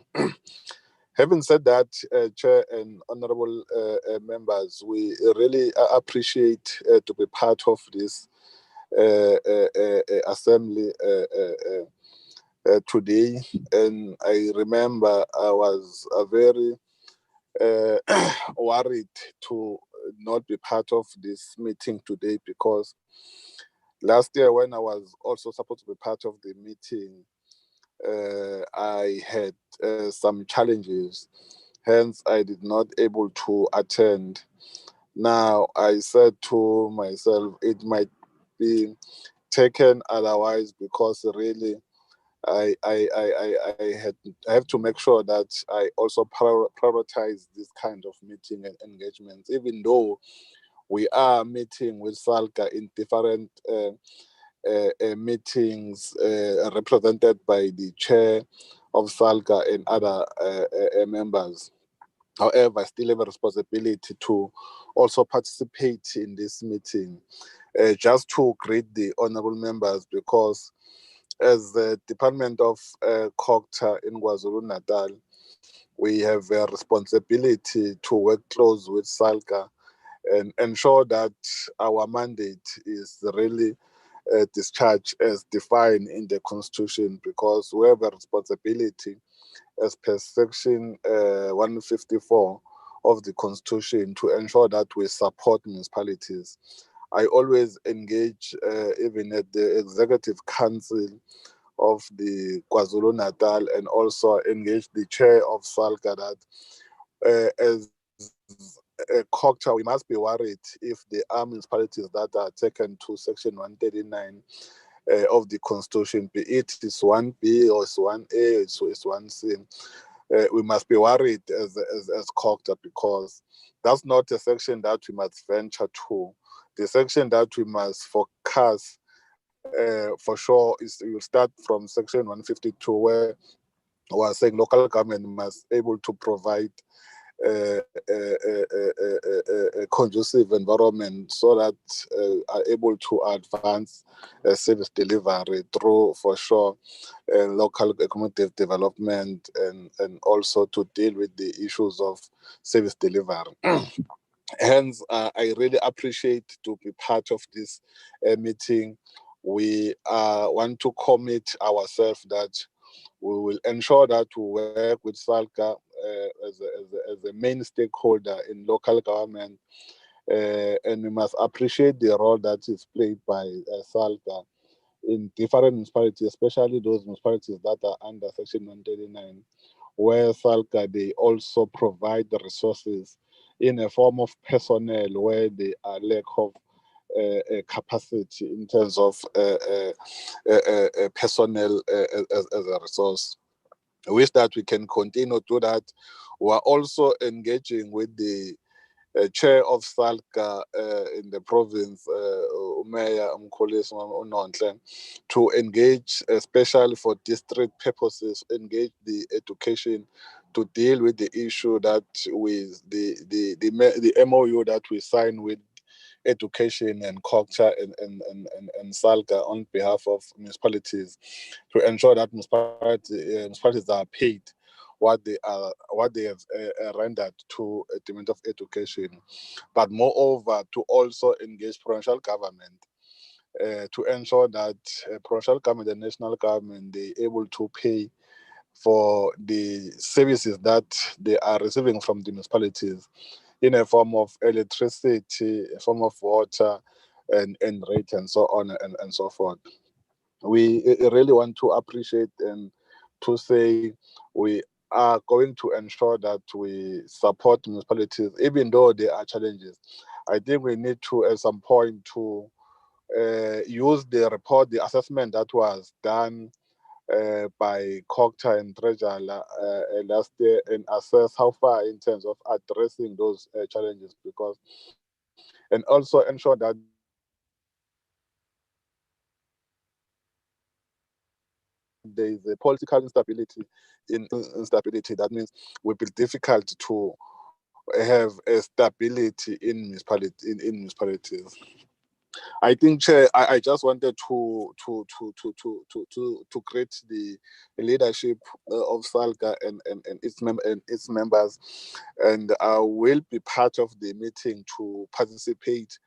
Having said that, Chair and honorable members, we really appreciate to be part of this assembly today. And I remember I was very worried to not be part of this meeting today, because last year when I was also supposed to be part of the meeting, I had some challenges, hence I did not able to attend. Now I said to myself, it might be taken otherwise, because really I have to make sure that I also prioritize this kind of meeting and engagements, even though we are meeting with SALGA in different meetings represented by the chair of SALGA and other members. However, I still have a responsibility to also participate in this meeting, just to greet the honorable members, because as the Department of COGTA in KwaZulu-Natal, we have a responsibility to work close with SALGA and ensure that our mandate is really discharged as defined in the Constitution, because we have a responsibility as per Section 154 of the Constitution to ensure that we support municipalities. I always engage, even at the Executive Council of the KwaZulu-Natal, and also engage the chair of SALGA that as a COGTA, we must be worried if the municipalities that are taken to Section 139 of the Constitution, be it is 1B or it's 1A or it's 1C, we must be worried as COGTA, because that's not a section that we must venture to. The section that we must focus for sure is you start from Section 152, where we are saying local government must be able to provide a conducive environment so that are able to advance service delivery through, for sure, local community development, and also to deal with the issues of service delivery. Hence, I really appreciate to be part of this meeting. We want to commit ourselves that we will ensure that we work with SALGA as a main stakeholder in local government, and we must appreciate the role that is played by SALGA in different municipalities, especially those municipalities that are under Section 139, where SALGA, they also provide the resources in a form of personnel where they are lack of capacity in terms of personnel as a resource. I wish that we can continue to do that. We are also engaging with the chair of SALGA in the province, Mayor Unontle, to engage, especially for district purposes, engage the education to deal with the issue that with the MOU that we signed with education and culture and SALGA on behalf of municipalities, to ensure that municipalities are paid what they have rendered to a Department of Education, but moreover to also engage provincial government to ensure that provincial government and national government they able to pay for the services that they are receiving from the municipalities in a form of electricity, a form of water, and rate, and so on and so forth. We really want to appreciate and to say we are going to ensure that we support municipalities, even though there are challenges. I think we need to, at some point, to use the report, the assessment that was done by COGTA and Treasure last year, and assess how far in terms of addressing those challenges, because, and also ensure that there is a political instability. That means it will be difficult to have a stability in municipalities. I think, Chair, I just wanted to greet the leadership of SALGA and its members, and I will be part of the meeting to participate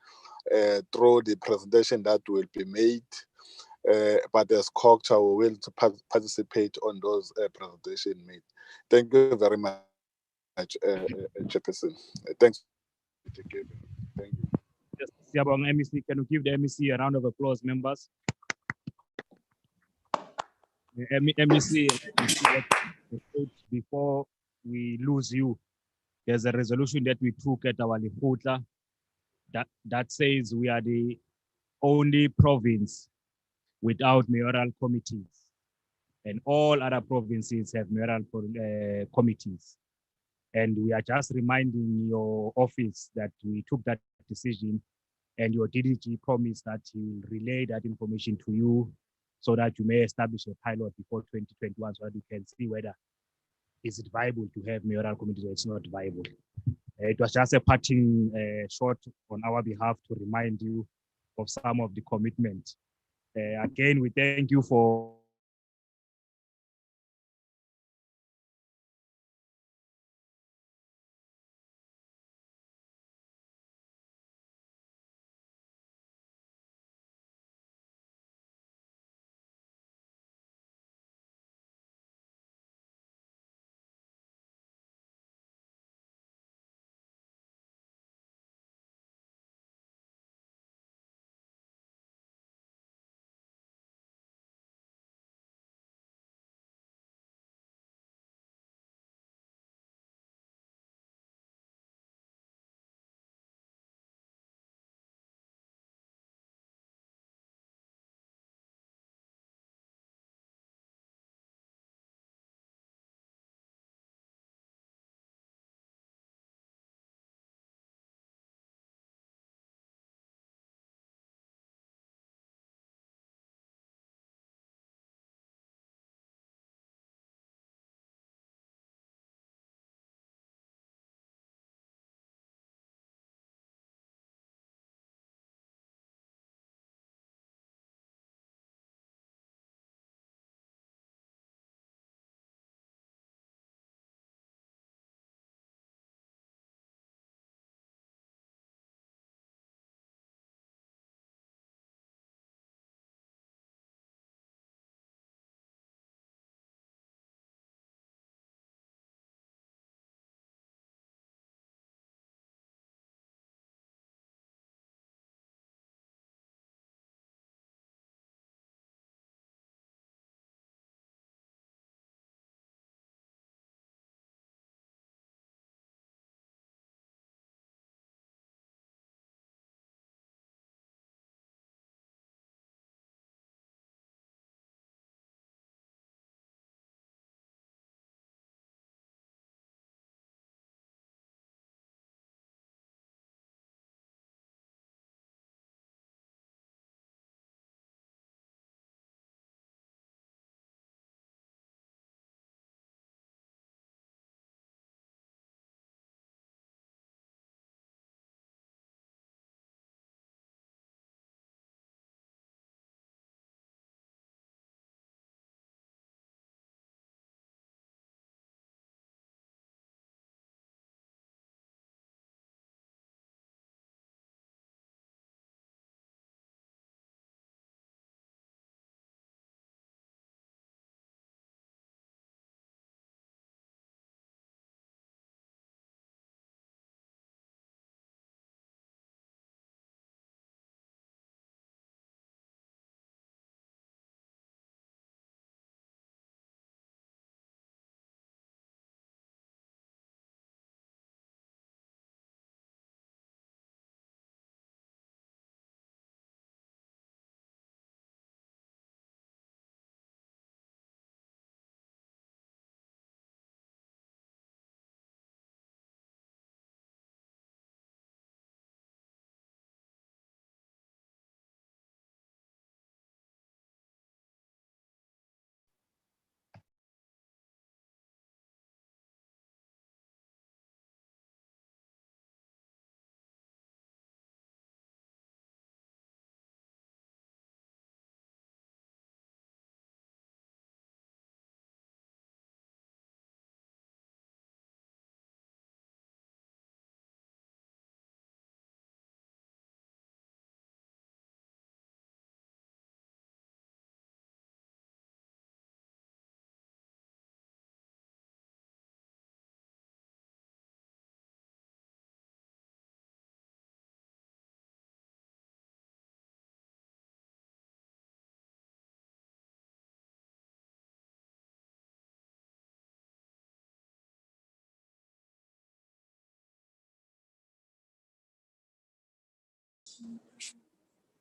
through the presentation that will be made. But as COGTA, we will participate on those presentations made. Thank you very much, Chairperson. Thanks. Thank you. Yes, Siyabonga, MEC. Can you give the MEC a round of applause, members? MEC, before we lose you, there's a resolution that we took at our Lihutla that says we are the only province without mayoral committees, and all other provinces have mayoral committees. And we are just reminding your office that we took that decision, and your DDG promised that he will relay that information to you so that you may establish a pilot before 2021 so that you can see whether is it viable to have mayoral committees or it's not viable. It was just a parting shot on our behalf to remind you of some of the commitment. Again, we thank you for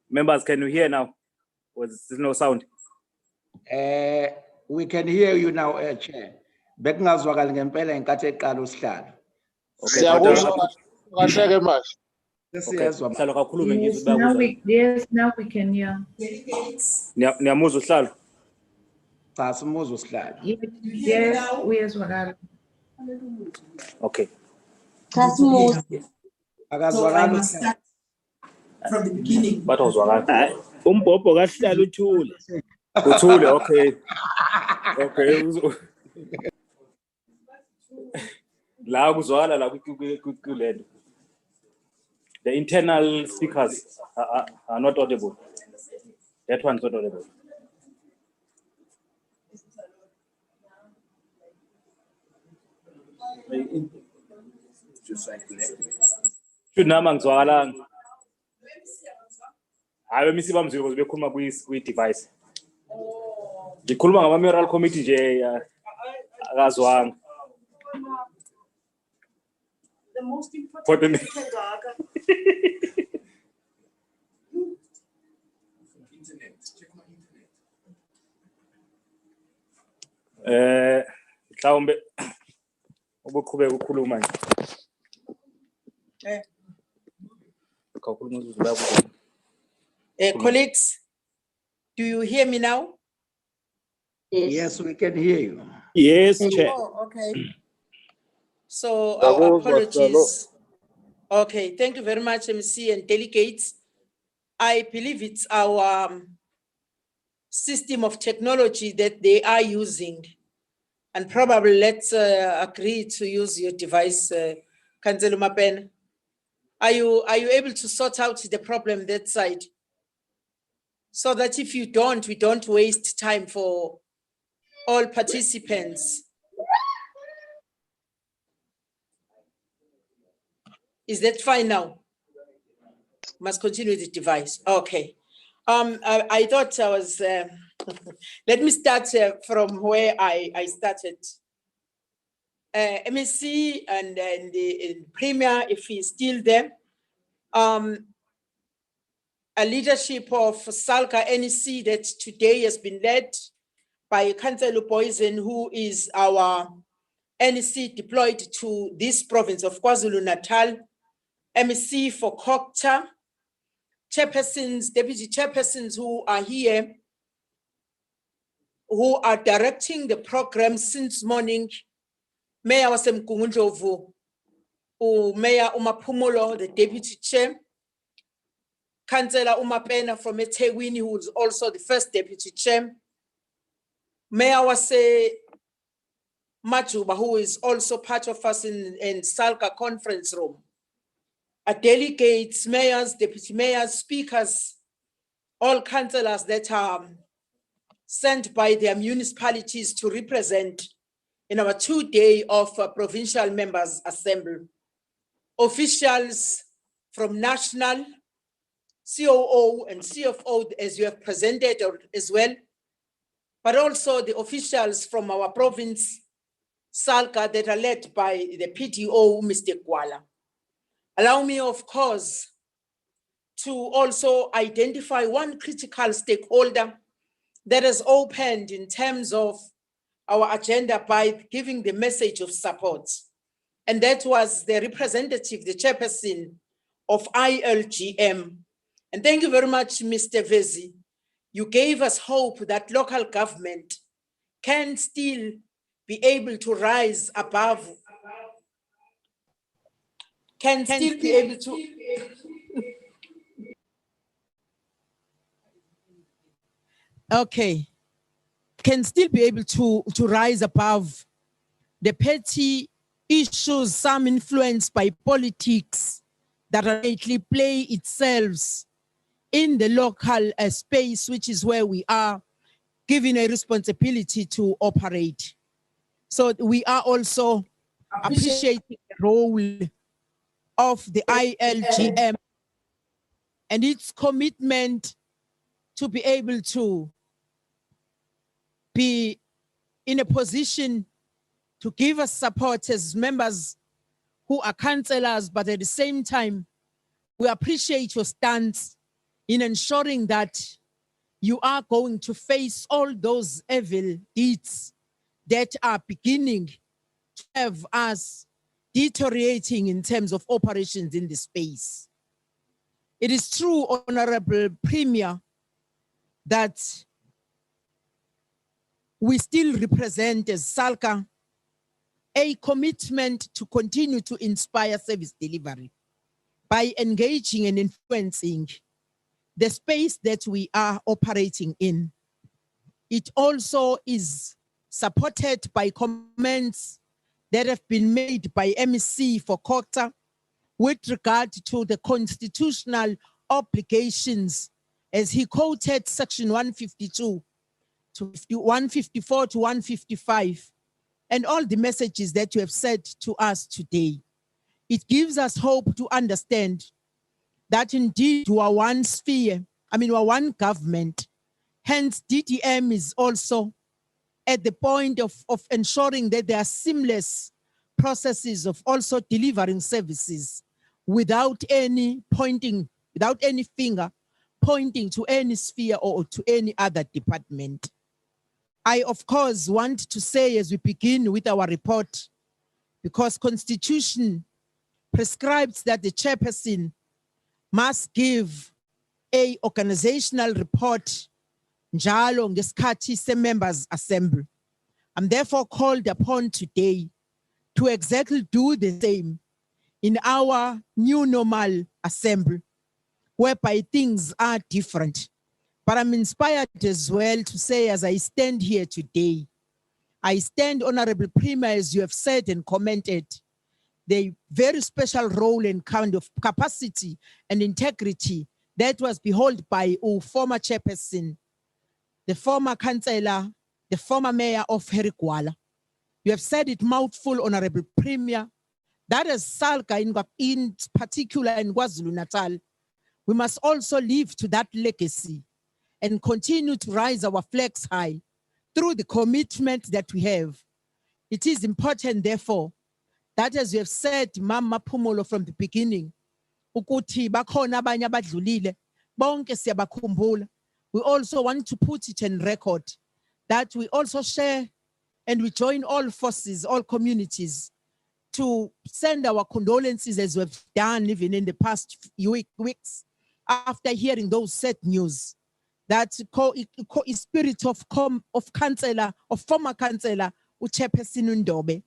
Members, can you hear now? Was there no sound? We can hear you now, Chair. Bekungazwakali ngempela ngenkathi eqala usihlalo. Okay, Siyakuzwa kahle manje. Sesiyezwa Sihlalo kakhulume ngizwe Yes, now we can hear. Niyamuzwa usihlalo? Cha simuzwa usihlalo. Yes, uyezwakala. Okay. Akazwakali usihlalo. From the beginning. But uzwakala. Umbhobho kaSihlalo uthule. Uthule, okay. Okay. La kuzwakala la kulento. The internal speakers are not audible. That one's not audible. Should nama ngizwakala. Hayi bemisi bamzwe because bekhuluma kwi device. Ngikhuluma ngama mayoral committee nje akazwanga. The most important thing Internet. Check my internet. Mhlawumbe ubuqhubeka ukukhuluma nje. Colleagues, do you hear me now? Yes, we can hear you. Yes, Chair. Oh, okay. So our apologies. Okay, thank you very much, MC and delegates. I believe it's our system of technology that they are using. And probably let's agree to use your device, Councillor Mapen. Are you able to sort out the problem that side? So that if you don't, we don't waste time for all participants. Is that fine now? Must continue the device. Okay. I thought I was, let me start from where I started. MSc and the Premier, if he's still there, a leadership of SALGA NEC that today has been led by Councillor Poison, who is our NEC deployed to this province of KwaZulu-Natal, MEC for COCTA, chairpersons, deputy chairpersons who are here, who are directing the program since morning. Mayor Wasemkungundlovu, Mayor Umapumulo, the deputy chair, Councillor Umapena from eThekwini, who is also the first deputy chair, Mayor Wase Majuba, who is also part of us in SALGA conference room, delegates, mayors, deputy mayors, speakers, all councillors that are sent by their municipalities to represent in our 2-day of provincial members assembly. Officials from national, COO and CFO, as you have presented as well, but also the officials from our province, SALGA, that are led by the PTO, Mr. Kwala. Allow me, of course, to also identify one critical stakeholder that has opened in terms of our agenda by giving the message of support. And that was the representative, the chairperson of ILGM. And thank you very much, Mr. Vezi. You gave us hope that local government can still be able to rise above, can still be able to. Okay, can still be able to rise above the petty issues, some influenced by politics that currently play itself in the local space, which is where we are given a responsibility to operate. So we are also appreciating the role of the ILGM and its commitment to be able to be in a position to give us support as members who are councillors, but at the same time We appreciate your stance in ensuring that you are going to face all those evil deeds that are beginning to have us deteriorating in terms of operations in the space. It is true, Honorable Premier, that we still represent as SALGA a commitment to continue to inspire service delivery by engaging and influencing the space that we are operating in. It also is supported by comments that have been made by MEC for Kota with regard to the constitutional obligations, as he quoted section 152 to 154 to 155, and all the messages that you have said to us today. It gives us hope to understand that indeed we are one sphere, we are one government. Hence, DDM is also at the point of ensuring that there are seamless processes of also delivering services without any finger pointing to any sphere or to any other department. I, of course, want to say as we begin with our report, because Constitution prescribes that the chairperson must give a organizational report njalo ngesikhathi se-members assembly. I'm therefore called upon today to exactly do the same in our new normal assembly, whereby things are different. But I'm inspired as well to say, as I stand here today, I stand, Honorable Premier, as you have said and commented, the very special role and kind of capacity and integrity that was beheld by our former chairperson, the former councillor, the former mayor of Herigwala. You have said it mouthful, Honorable Premier, that as SALGA in particular in KwaZulu-Natal, we must also live to that legacy and continue to rise our flags high through the commitment that we have. It is important, therefore, that as you have said, Mama Pumulo, from the beginning, ukuthi bakhona abanye abadlulile, bonke siyabakhumbula. We also want to put it in record that we also share and we join all forces, all communities, to send our condolences, as we've done even in the past few weeks after hearing those sad news, that spirit of councillor, of former councillor uChairperson Ndobe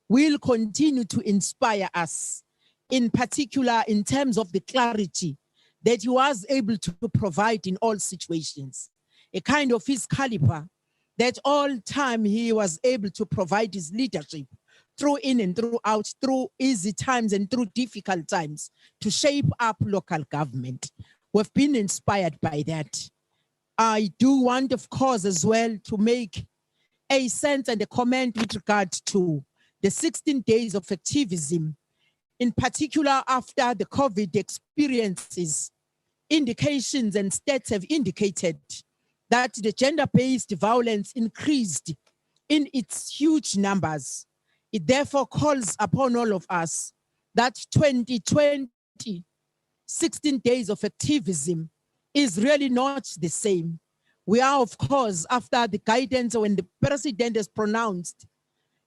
will continue to inspire us, in particular in terms of the clarity that he was able to provide in all situations, a kind of his caliber that all time he was able to provide his leadership through in and throughout, through easy times and through difficult times, to shape up local government. We've been inspired by that. I do want, of course, as well to make a sense and a comment with regard to the 16 days of activism, in particular after the COVID experiences. Indications and stats have indicated that the gender-based violence increased in its huge numbers. It therefore calls upon all of us that 2020, 16 days of activism is really not the same. We are, of course, after the guidance when the president has pronounced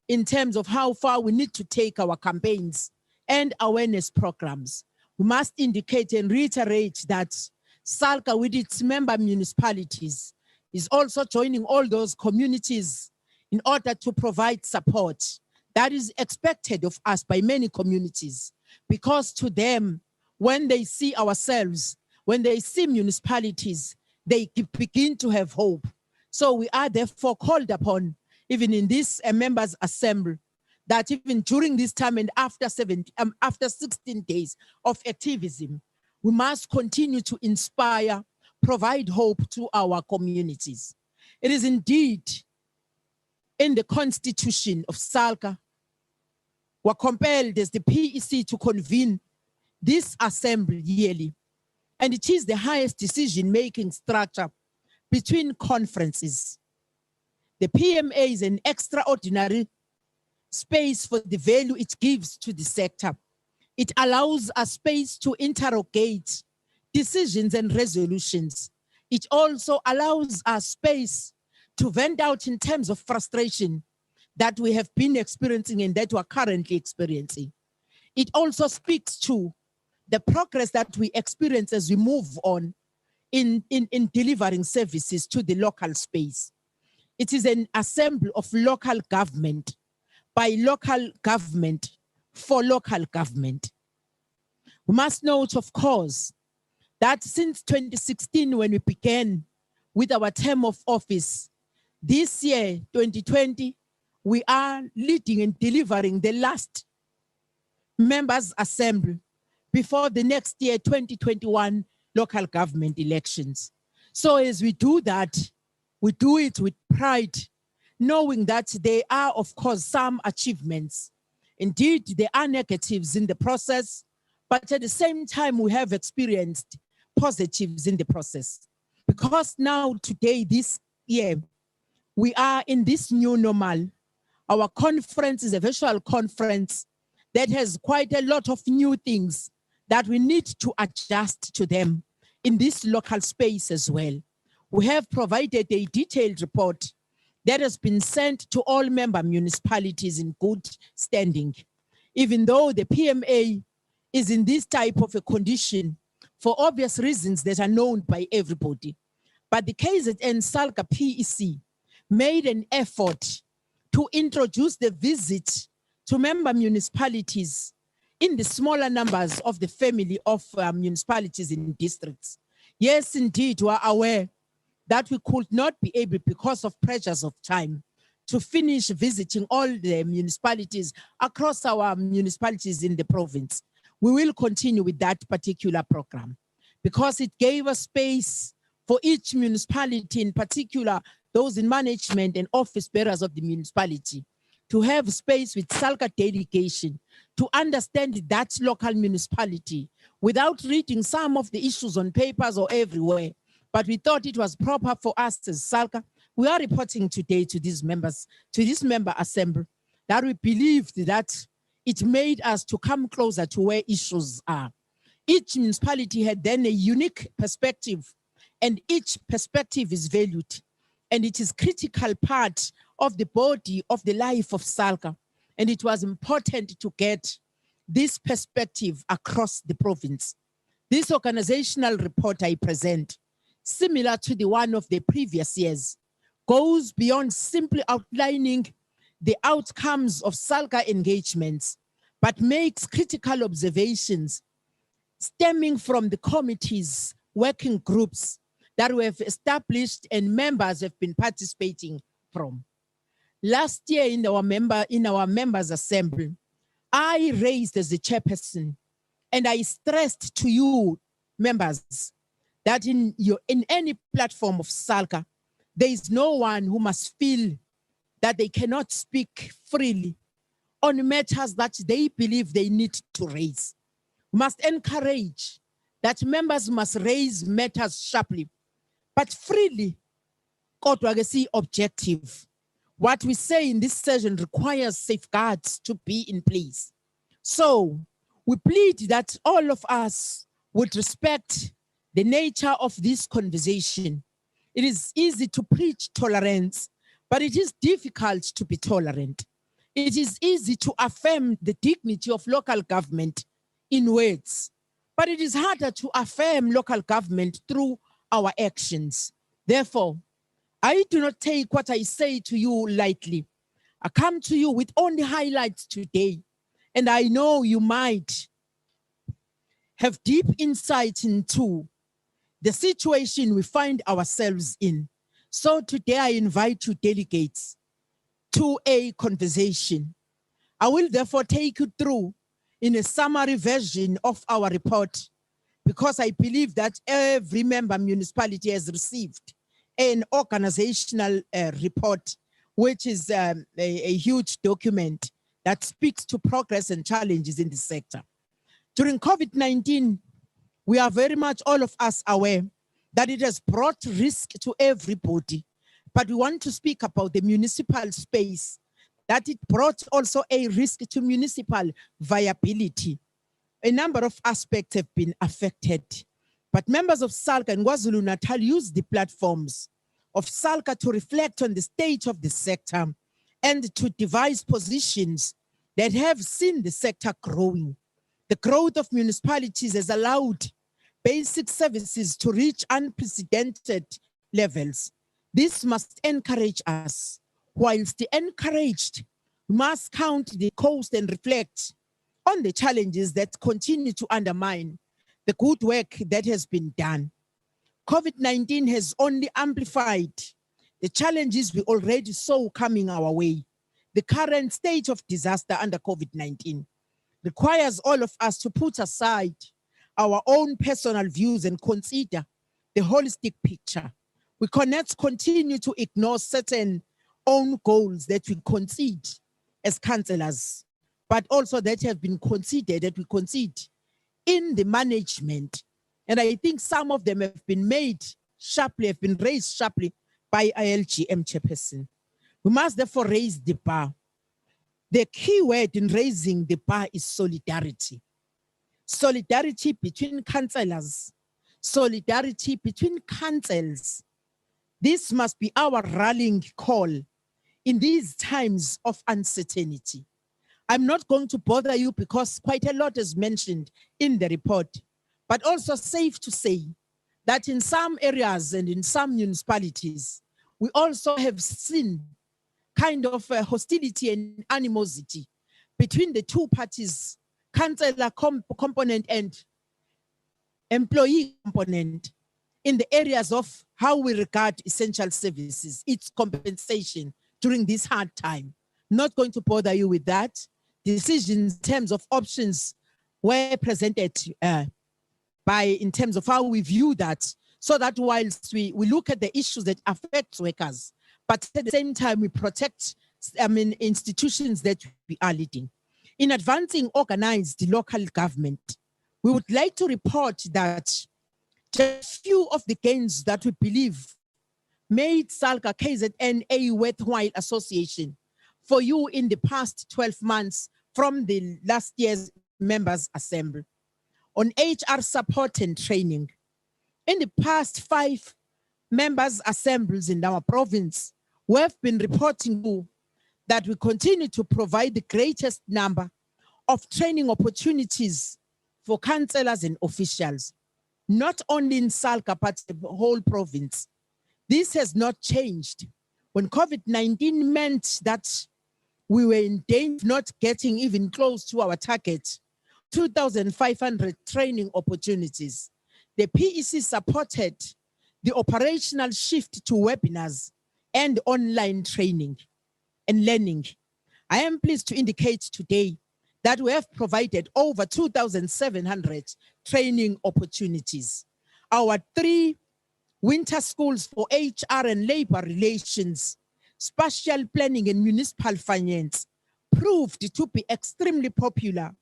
in terms of how far we need to take our campaigns and awareness programs. We must indicate and reiterate that SALGA, with its member municipalities, is also joining all those communities in order to provide support that is expected of us by many communities, because to them, when they see ourselves, when they see municipalities, they begin to have hope. So we are therefore called upon, even in this members' assembly, that even during this time and after 16 days of activism, we must continue to inspire, provide hope to our communities. It is indeed in the constitution of SALGA, we're compelled as the PEC to convene this assembly yearly, and it is the highest decision-making structure between conferences. The PMA is an extraordinary space for the value it gives to the sector. It allows a space to interrogate decisions and resolutions. It also allows us space to vent out in terms of frustration that we have been experiencing and that we are currently experiencing. It also speaks to the progress that we experience as we move on in delivering services to the local space. It is an assembly of local government, by local government, for local government. We must note, of course, that since 2016, when we began with our term of office, this year, 2020, we are leading and delivering the last members' assembly before the next year, 2021, local government elections. So as we do that, we do it with pride, knowing that there are, of course, some achievements. Indeed, there are negatives in the process, but at the same time, we have experienced positives in the process. Because now, today, this year, we are in this new normal. Our conference is a virtual conference that has quite a lot of new things that we need to adjust to them in this local space as well. We have provided a detailed report that has been sent to all member municipalities in good standing. Even though the PMA is in this type of a condition for obvious reasons that are known by everybody. But the KZN SALGA PEC made an effort to introduce the visit to member municipalities in the smaller numbers of the family of municipalities in districts. Yes, indeed, we are aware that we could not be able, because of pressures of time, to finish visiting all the municipalities across our municipalities in the province. We will continue with that particular program because it gave us space for each municipality, in particular, those in management and office bearers of the municipality, to have space with SALGA delegation to understand that local municipality without reading some of the issues on papers or everywhere. But we thought it was proper for us as SALGA. We are reporting today to these members, to this member assembly, that we believed that it made us to come closer to where issues are. Each municipality had then a unique perspective, and each perspective is valued. And it is critical part of the body of the life of SALGA. And it was important to get this perspective across the province. This organizational report I present, similar to the one of the previous years, goes beyond simply outlining the outcomes of SALGA engagements, but makes critical observations stemming from the committees, working groups that we have established and members have been participating from. Last year in our members assembly, I raised as the chairperson, and I stressed to you members that in any platform of SALGA, there is no one who must feel that they cannot speak freely on matters that they believe they need to raise. We must encourage that members must raise matters sharply, but freely, kodwa ke si objective. What we say in this session requires safeguards to be in place. So we plead that all of us would respect the nature of this conversation. It is easy to preach tolerance, but it is difficult to be tolerant. It is easy to affirm the dignity of local government in words, but it is harder to affirm local government through our actions. Therefore, I do not take what I say to you lightly. I come to you with only highlights today, and I know you might have deep insight into the situation we find ourselves in. So today I invite you delegates to a conversation. I will therefore take you through in a summary version of our report, because I believe that every member municipality has received an organizational report, which is a huge document that speaks to progress and challenges in the sector. During COVID-19, we are very much, all of us, aware that it has brought risk to everybody. But we want to speak about the municipal space, that it brought also a risk to municipal viability. a number of aspects have been affected. But members of SALGA and KwaZulu-Natal use the platforms of SALGA to reflect on the state of the sector and to devise positions that have seen the sector growing. The growth of municipalities has allowed basic services to reach unprecedented levels. This must encourage us. Whilst encouraged, we must count the cost and reflect on the challenges that continue to undermine the good work that has been done. COVID-19 has only amplified the challenges we already saw coming our way. The current state of disaster under COVID-19 requires all of us to put aside our own personal views and consider the holistic picture. We cannot continue to ignore certain own goals that we concede as councillors, but also that have been considered, that we concede in the management. And I think some of them have been made sharply, have been raised sharply by ILGM chairperson. We must therefore raise the bar. The key word in raising the bar is solidarity. Solidarity between councillors, solidarity between councils. This must be our rallying call in these times of uncertainty. I'm not going to bother you because quite a lot is mentioned in the report, but also safe to say that in some areas and in some municipalities, we also have seen kind of hostility and animosity between the two parties, councillor component and employee component, in the areas of how we regard essential services, its compensation during this hard time. Not going to bother you with that. Decisions in terms of options were presented in terms of how we view that, so that whilst we look at the issues that affect workers, but at the same time we protect institutions that we are leading. In advancing organized local government, we would like to report that just few of the gains that we believe made SALGA KZN a worthwhile association for you in the past 12 months from the last year's members assembly. On HR support and training, in the past 5 members assemblies in our province, we have been reporting to that we continue to provide the greatest number of training opportunities for councillors and officials, not only in SALGA, but the whole province. This has not changed. When COVID-19 meant that we were in danger of not getting even close to our target, 2,500 training opportunities. The PEC supported the operational shift to webinars and online training and learning. I am pleased to indicate today that we have provided over 2,700 training opportunities. Our 3 winter schools for HR and labor relations, spatial planning and municipal finance proved to be extremely popular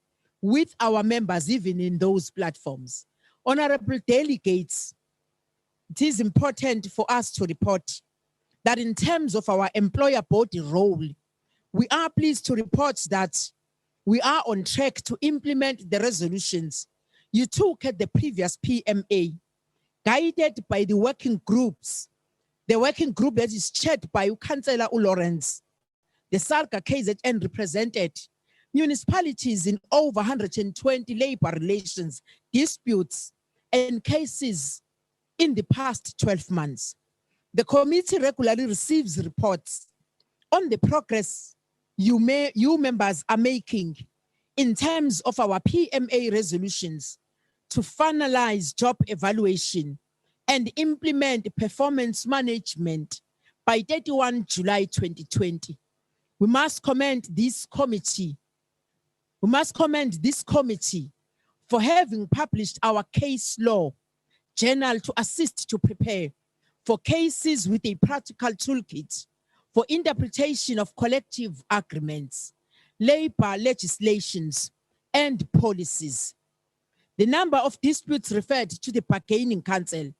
with our members, even in those platforms. Honorable delegates, it is important for us to report that in terms of our employer body role, we are pleased to report that we are on track to implement the resolutions you took at the previous PMA, guided by the working groups, the working group that is chaired by Councillor Lawrence. The SALGA KZN represented municipalities in over 120 labor relations, disputes, and cases in the past 12 months. The committee regularly receives reports on the progress you members are making in terms of our PMA resolutions to finalize job evaluation and implement performance management by 31 July 2020. We must commend this committee. We must commend this committee for having published our case law journal to assist to prepare for cases with a practical toolkit for interpretation of collective agreements, labor legislations, and policies. The number of disputes referred to the bargaining council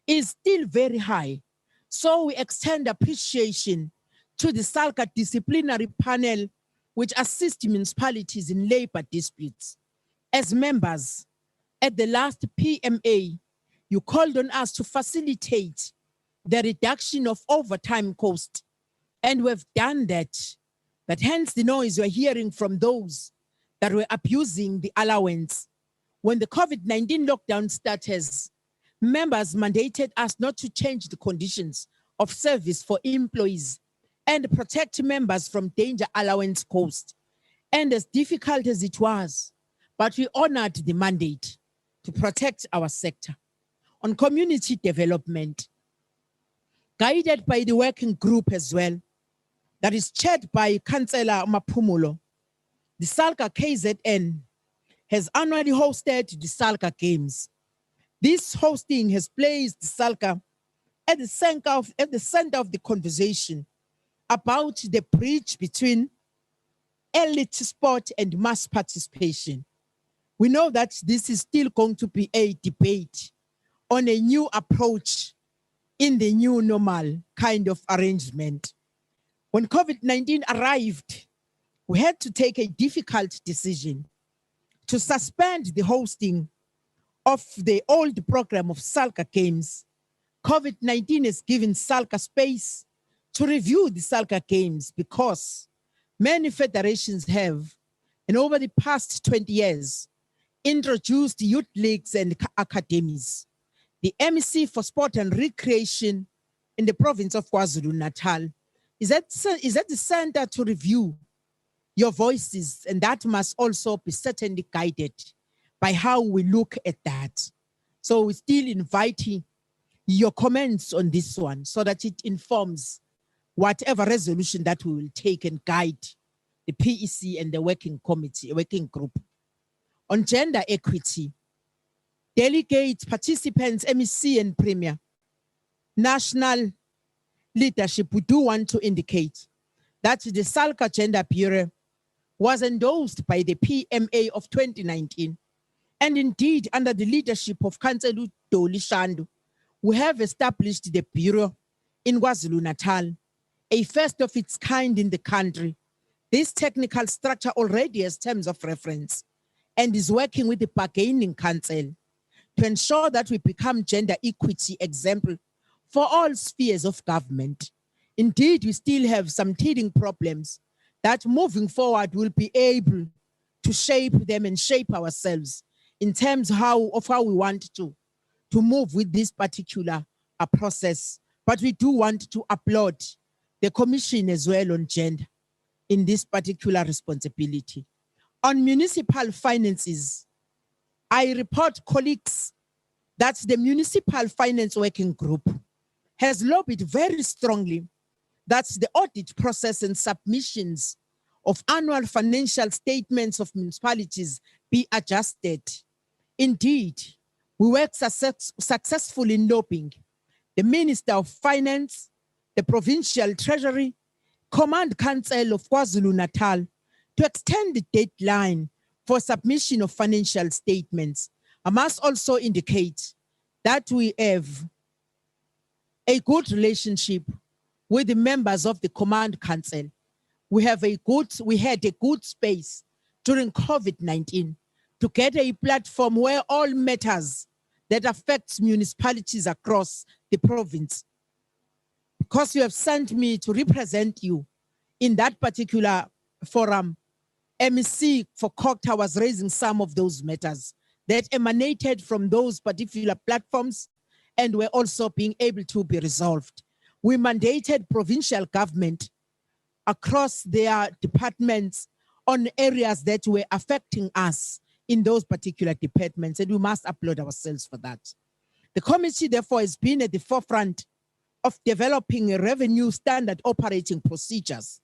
is still very high, so we extend appreciation to the SALGA disciplinary panel which assists municipalities in labor disputes As members, at the last PMA, you called on us to facilitate the reduction of overtime cost, and we've done that. But hence the noise we're hearing from those that were abusing the allowance. When the COVID-19 lockdown started, members mandated us not to change the conditions of service for employees and protect members from danger allowance cost. And as difficult as it was, but we honored the mandate to protect our sector. On community development, guided by the working group as well, that is chaired by Councillor Mapumulo, the SALGA KZN has annually hosted the SALGA Games. This hosting has placed the SALGA at the center of the conversation about the bridge between elite sport and mass participation. We know that this is still going to be a debate on a new approach in the new normal kind of arrangement. When COVID-19 arrived, we had to take a difficult decision to suspend the hosting of the old program of SALGA Games. COVID-19 has given SALGA space to review the SALGA Games because many federations have, and over the past 20 years, introduced youth leagues and academies. The MEC for Sport and Recreation in the province of KwaZulu-Natal is at the center to review your voices, and that must also be certainly guided by how we look at that. So we're still inviting your comments on this one so that it informs whatever resolution that we will take and guide the PEC and the working committee, working group. On gender equity, delegates, participants, MEC and Premier, national leadership, we do want to indicate that the SALGA Gender Bureau was endorsed by the PMA of 2019. And indeed, under the leadership of Councillor Doli Shandu, we have established the Bureau in KwaZulu-Natal, a first of its kind in the country. This technical structure already has terms of reference and is working with the bargaining council to ensure that we become gender equity example for all spheres of government. Indeed, we still have some teething problems that moving forward we'll be able to shape them and shape ourselves in terms of how we want to move with this particular process. But we do want to applaud the Commission as well on gender in this particular responsibility. On municipal finances, I report, colleagues, that the Municipal Finance Working Group has lobbied very strongly that the audit process and submissions of annual financial statements of municipalities be adjusted. Indeed, we worked successfully in lobbying the Minister of Finance, the Provincial Treasury, Command Council of KwaZulu-Natal to extend the deadline for submission of financial statements. I must also indicate that we have a good relationship with the members of the Command Council. We had a good space during COVID-19 to get a platform where all matters that affects municipalities across the province, because you have sent me to represent you in that particular forum, MEC for Kokta was raising some of those matters that emanated from those particular platforms and were also being able to be resolved. We mandated provincial government across their departments on areas that were affecting us in those particular departments, and we must applaud ourselves for that. The committee, therefore, has been at the forefront of developing a revenue standard operating procedures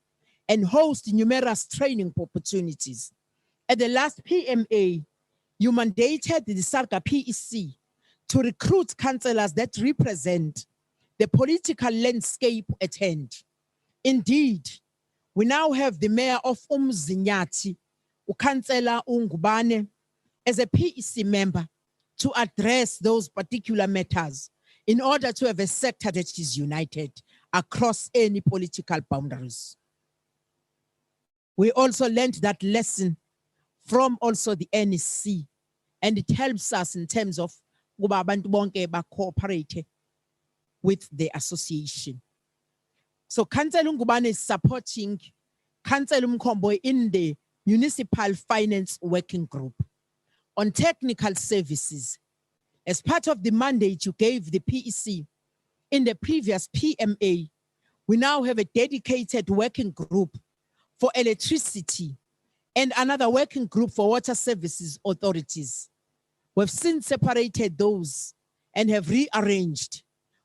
and host numerous training opportunities. At the last PMA, you mandated the SALGA PEC to recruit councillors that represent the political landscape at hand. Indeed, we now have the mayor of Umzinyati, Councillor Ungubane, as a PEC member to address those particular matters in order to have a sector that is united across any political boundaries. We also learned that lesson from also the NEC, and it helps us in terms of ukuba abantu bonke cooperate with the association. So Councillor Ngubane is supporting Councillor Mkhombo in the Municipal Finance Working Group on technical services. As part of the mandate you gave the PEC in the previous PMA, we now have a dedicated working group for electricity and another working group for water services authorities. We've since separated those and have rearranged.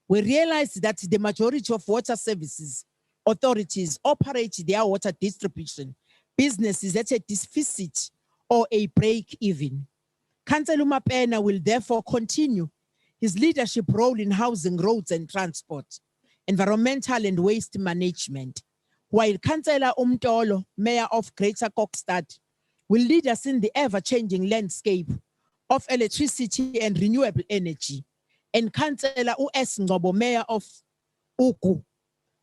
We realized that the majority of water services authorities operate their water distribution businesses at a deficit or a break even. Councillor Mapena will therefore continue his leadership role in housing, roads and transport, environmental and waste management, while Councillor Umtolo, Mayor of Greater Kokstad, will lead us in the ever-changing landscape of electricity and renewable energy, and Councillor U.S. Ngobo, Mayor of Uku,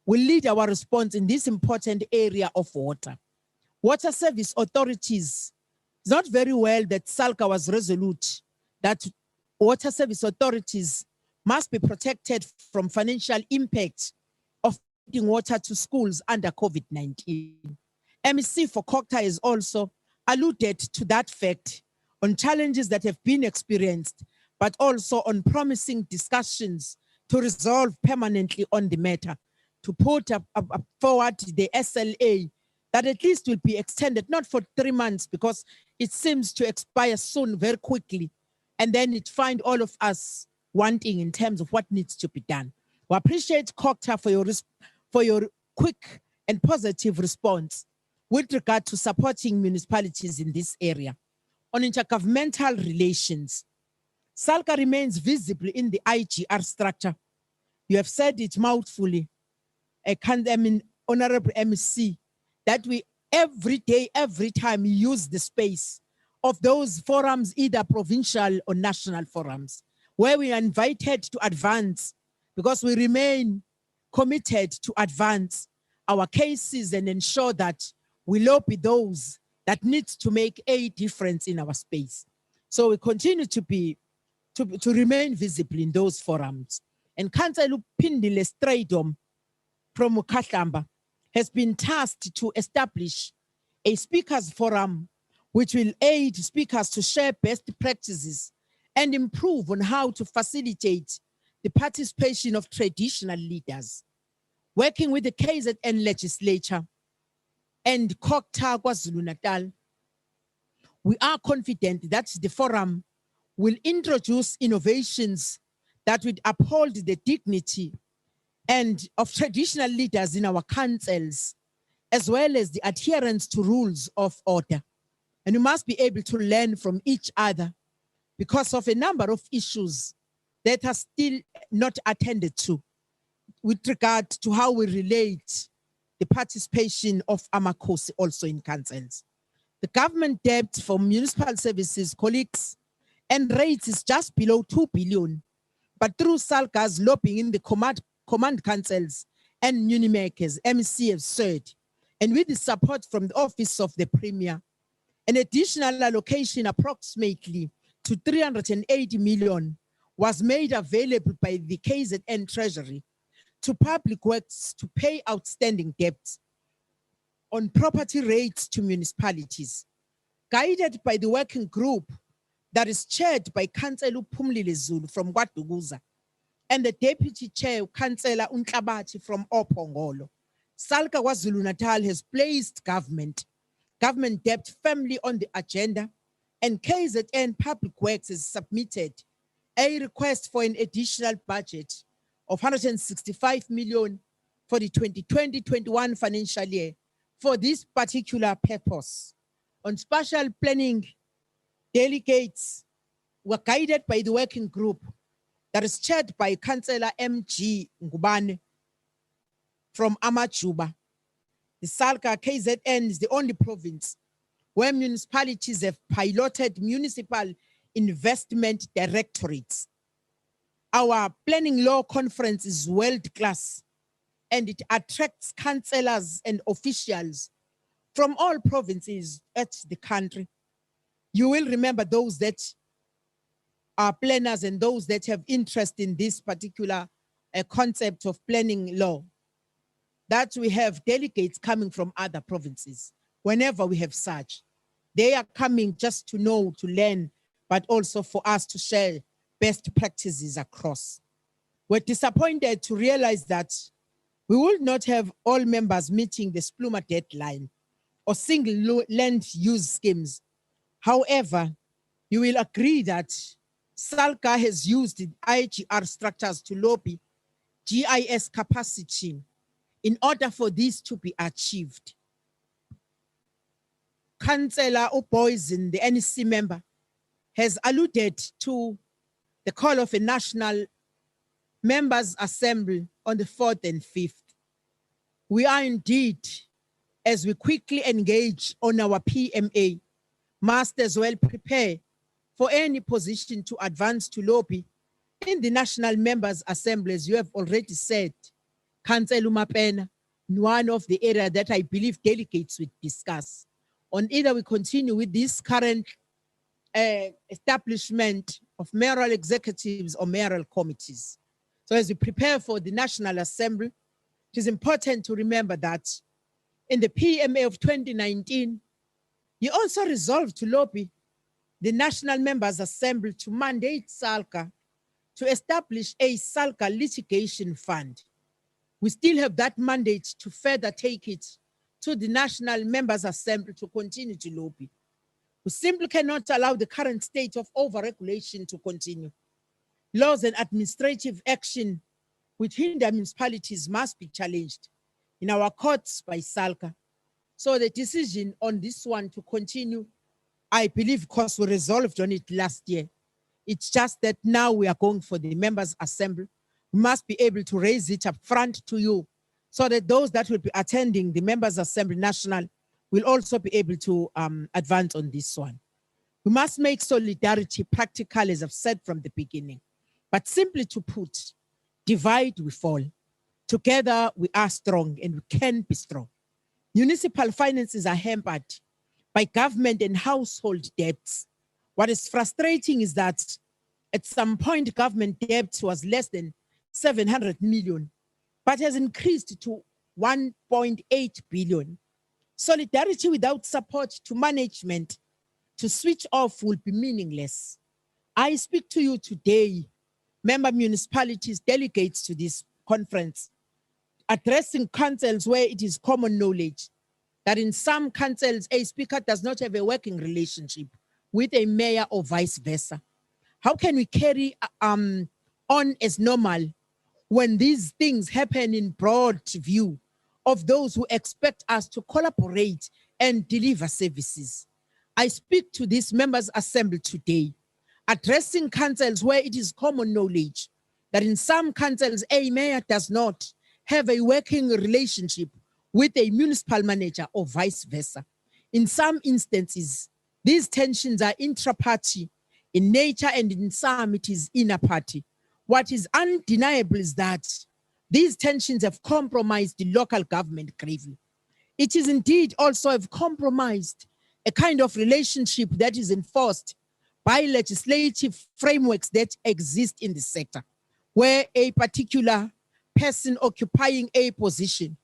will lead our response in this important area of water. Water service authorities, it's not very well that SALGA was resolute that water service authorities must be protected from financial impact of feeding water to schools under COVID-19. MEC for Kokta has also alluded to that fact on challenges that have been experienced, but also on promising discussions to resolve permanently on the matter, to put forward the SLA that at least will be extended, not for 3 months, because it seems to expire soon, very quickly, and then it find all of us wanting in terms of what needs to be done. We appreciate Kokta for your quick and positive response with regard to supporting municipalities in this area. On intergovernmental relations, SALGA remains visible in the IGR structure. You have said it mouthfully, Honorable MC, that we every day, every time use the space of those forums, either provincial or national forums, where we are invited to advance, because we remain committed to advance our cases and ensure that we lobby those that need to make a difference in our space. So we continue to remain visible in those forums. And Councillor Pindile Stradom from Mukatamba has been tasked to establish a speakers forum which will aid speakers to share best practices and improve on how to facilitate the participation of traditional leaders. Working with the KZN legislature and Kokta KwaZulu-Natal, we are confident that the forum will introduce innovations that would uphold the dignity and of traditional leaders in our councils, as well as the adherence to rules of order. And we must be able to learn from each other because of a number of issues that are still not attended to with regard to how we relate the participation of Amakosi also in councils. The government debt for municipal services, colleagues, and rates is just below 2 billion, but through SALGA's lobbying in the command councils and unimakers, MEC have said, and with the support from the Office of the Premier, an additional allocation approximately to 380 million was made available by the KZN Treasury to public works to pay outstanding debts on property rates to municipalities. Guided by the working group that is chaired by Councillor Phumlile Zulu from Kwadukuza and the Deputy Chair, Councillor Untlabati from Opongolo, SALGA KwaZulu-Natal has placed government debt firmly on the agenda, and KZN Public Works has submitted a request for an additional budget of 165 million for the 2020-21 financial year for this particular purpose. On spatial planning, delegates were guided by the working group that is chaired by Councillor M.G. Ngubane from Amajuba. The SALGA KZN is the only province where municipalities have piloted municipal investment directorates. Our planning law conference is world-class, and it attracts councillors and officials from all provinces at the country. you will remember those that are planners and those that have interest in this particular concept of planning law, that we have delegates coming from other provinces. Whenever we have such, they are coming just to know, to learn, but also for us to share best practices across. We're disappointed to realize that we will not have all members meeting the SPLUMA deadline or single land use schemes. However, you will agree that SALGA has used the IGR structures to lobby GIS capacity in order for this to be achieved. Councillor Uboyzin, the NEC member, has alluded to the call of a national members assembly on the 4th and 5th. We are indeed, as we quickly engage on our PMA, must as well prepare for any position to advance to lobby in the national members assemblies. You have already said, Councillor Mapena, one of the areas that I believe delegates will discuss on either we continue with this current establishment of mayoral executives or mayoral committees. So as we prepare for the National Assembly, it is important to remember that in the PMA of 2019, you also resolved to lobby the National Members Assembly to mandate SALGA to establish a SALGA litigation fund. We still have that mandate to further take it to the National Members Assembly to continue to lobby. We simply cannot allow the current state of overregulation to continue. Laws and administrative action within the municipalities must be challenged in our courts by SALGA. So the decision on this one to continue, I believe, because we resolved on it last year. It's just that now we are going for the members' assembly. We must be able to raise it up front to you so that those that will be attending the members' assembly national will also be able to advance on this one. We must make solidarity practical, as I've said from the beginning, but simply to put, divide we fall. Together we are strong and we can be strong. Municipal finances are hampered by government and household debts. What is frustrating is that at some point government debt was less than 700 million, but has increased to 1.8 billion. Solidarity without support to management to switch off will be meaningless. I speak to you today, member municipalities, delegates to this conference, addressing councils where it is common knowledge that in some councils, a speaker does not have a working relationship with a mayor or vice versa. How can we carry on as normal when these things happen in broad view of those who expect us to collaborate and deliver services? I speak to this members' assembly today, addressing councils where it is common knowledge that in some councils, a mayor does not have a working relationship with a municipal manager or vice versa. In some instances, these tensions are intra-party in nature, and in some it is inner-party. What is undeniable is that these tensions have compromised the local government gravely. It is indeed also have compromised a kind of relationship that is enforced by legislative frameworks that exist in the sector, where a particular person occupying a position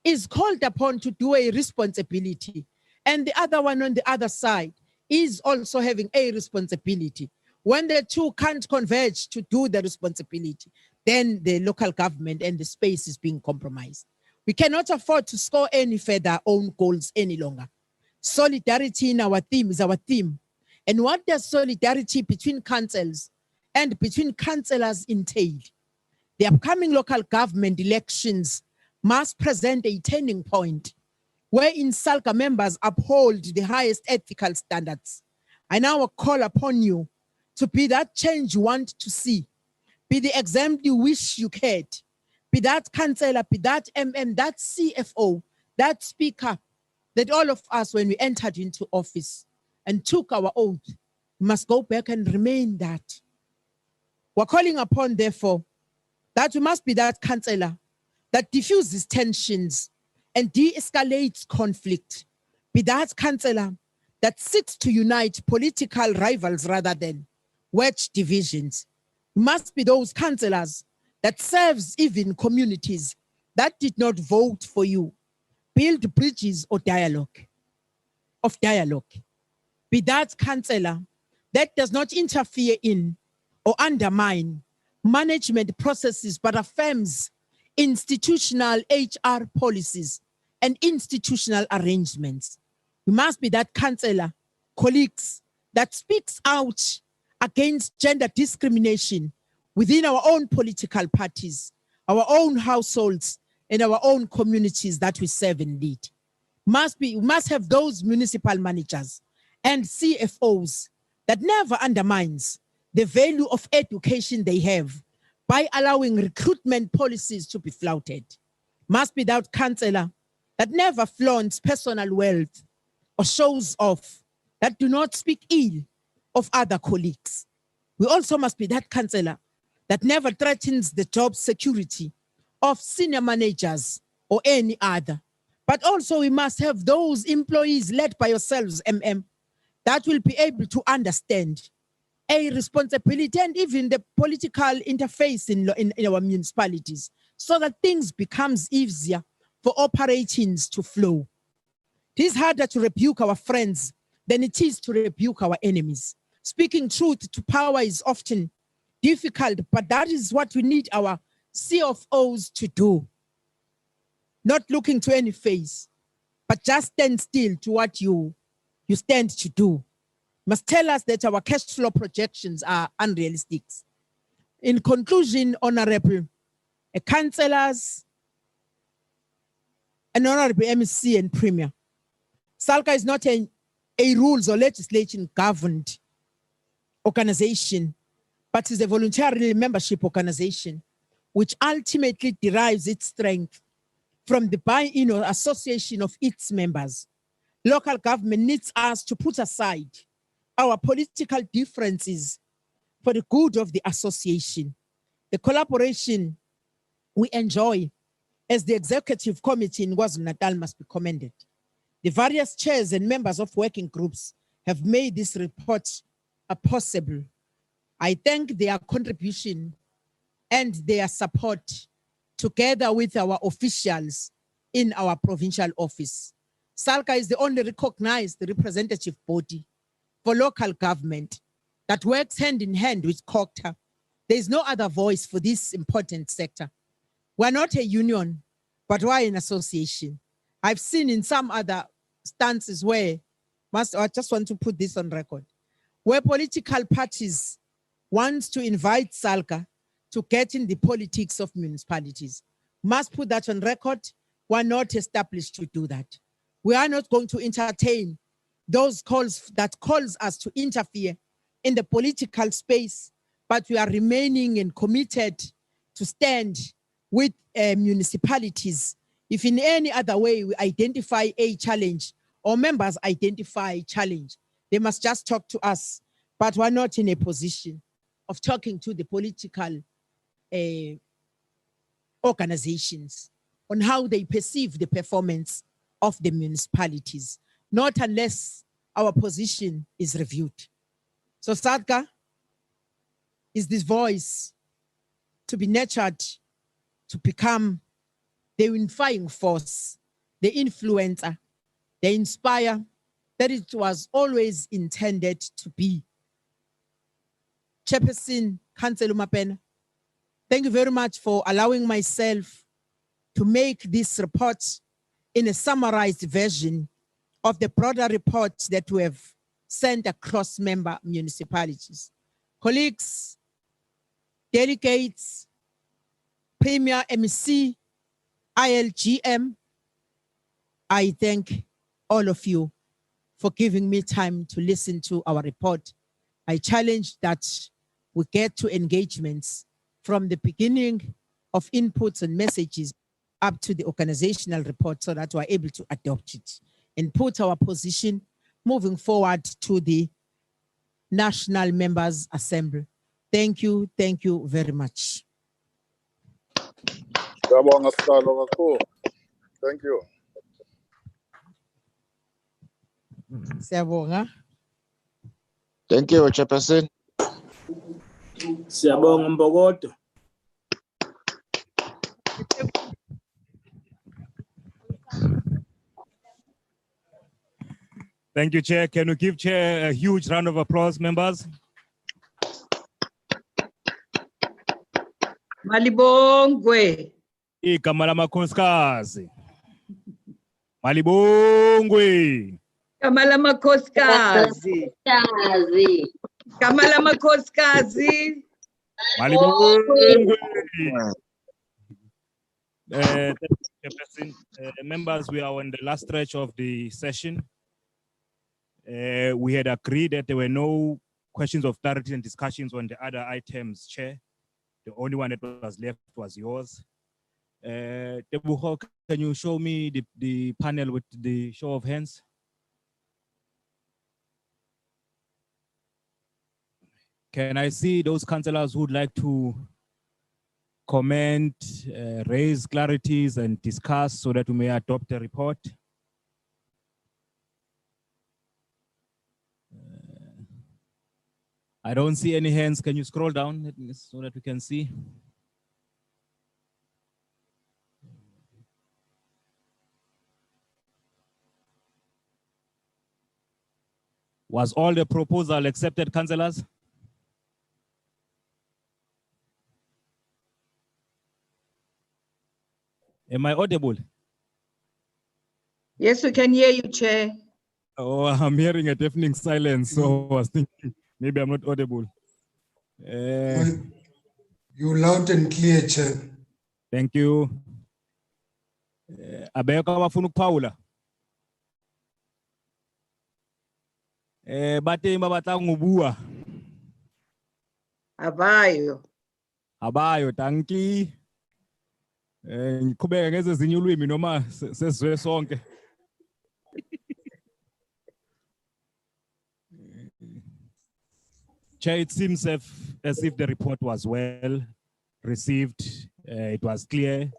is called upon to do a responsibility, and the other one on the other side is also having a responsibility. When the two can't converge to do the responsibility, then the local government and the space is being compromised. We cannot afford to score any further own goals any longer. Solidarity in our theme is our theme. And what does solidarity between councils and between councillors entail? The upcoming local government elections must present a turning point wherein SALGA members uphold the highest ethical standards. I now call upon you to be that change you want to see, be the example you wish you had, be that councillor, be that MM, that CFO, that speaker, that all of us, when we entered into office and took our oath, must go back and remain that. We're calling upon, therefore, that we must be that councillor that diffuses tensions and de-escalates conflict. Be that councillor that seeks to unite political rivals rather than wedge divisions. We must be those councillors that serves even communities that did not vote for you. Build bridges of dialogue. Be that councillor that does not interfere in or undermine management processes, but affirms institutional HR policies and institutional arrangements. We must be that councillor, colleagues, that speaks out against gender discrimination within our own political parties, our own households, and our own communities that we serve and lead. We must have those municipal managers and CFOs that never undermines the value of education they have by allowing recruitment policies to be flouted. Must be that councillor that never flaunts personal wealth or shows off, that do not speak ill of other colleagues. We also must be that councillor that never threatens the job security of senior managers or any other. But also we must have those employees led by yourselves, that will be able to understand a responsibility and even the political interface in our municipalities, so that things becomes easier for operations to flow. It is harder to rebuke our friends than it is to rebuke our enemies. Speaking truth to power is often difficult, but that is what we need our CFOs to do. Not looking to any face, but just stand still to what you stand to do. Must tell us that our cash flow projections are unrealistic. In conclusion, Honorable councillors, and Honorable MC and Premier, SALGA is not a rules or legislation governed organization, but is a voluntary membership organization, which ultimately derives its strength from the buy-in or association of its members. Local government needs us to put aside our political differences for the good of the association. The collaboration we enjoy as the executive committee in KwaZulu-Natal must be commended. The various chairs and members of working groups have made this report possible. I thank their contribution and their support together with our officials in our provincial office. SALGA is the only recognized representative body for local government that works hand in hand with COGTA. There is no other voice for this important sector. We're not a union, but we're an association. I've seen in some other stances where, I just want to put this on record, where political parties want to invite SALGA to get in the politics of municipalities. Must put that on record. We're not established to do that. We are not going to entertain those calls that calls us to interfere in the political space, but we are remaining and committed to stand with municipalities. If in any other way we identify a challenge or members identify a challenge, they must just talk to us, but we're not in a position of talking to the political organizations on how they perceive the performance of the municipalities, not unless our position is reviewed. So SALGA is this voice to be nurtured, to become the unifying force, the influencer, the inspire that it was always intended to be. Chairperson, Councillor Mapena, thank you very much for allowing myself to make this report in a summarized version of the broader report that we have sent across member municipalities. Colleagues, delegates, Premier MC, ILGM, I thank all of you for giving me time to listen to our report. I challenge that we get to engagements from the beginning of inputs and messages up to the organizational report so that we're able to adopt it and put our position moving forward to the National Members Assembly. Thank you very much. Thank you. Siyabonga. Thank you, Chairperson. Siyabonga Mbokodo. Thank you, Chair. Can we give Chair a huge round of applause, members? Malibongwe. Igama lamakhosikazi. Malibongwe. Kamala Makoskazi. Kamala Makoskazi. Malibongwe. Thank you, Chairperson. Members, we are on the last stretch of the session. We had agreed that there were no questions of clarity and discussions on the other items, Chair. The only one that was left was yours. Tebuho, can you show me the panel with the show of hands? Can I see those councillors who would like to comment, raise clarities and discuss so that we may adopt the report? I don't see any hands. Can you scroll down so that we can see? Was all the proposal accepted, councillors? Am I audible? Yes, we can hear you, Chair. Oh, I'm hearing a deafening silence, so I was thinking maybe I'm not audible. You loud and clear, Chair. Thank you. Abeka bafuna ukuphawula. Bate mabatla ngubua. Abayo. Abayo, tanki. Ngiqhubeke ngeze ezinye ulwimi noma sesizwe sonke. Chair, it seems as if the report was well received. It was clear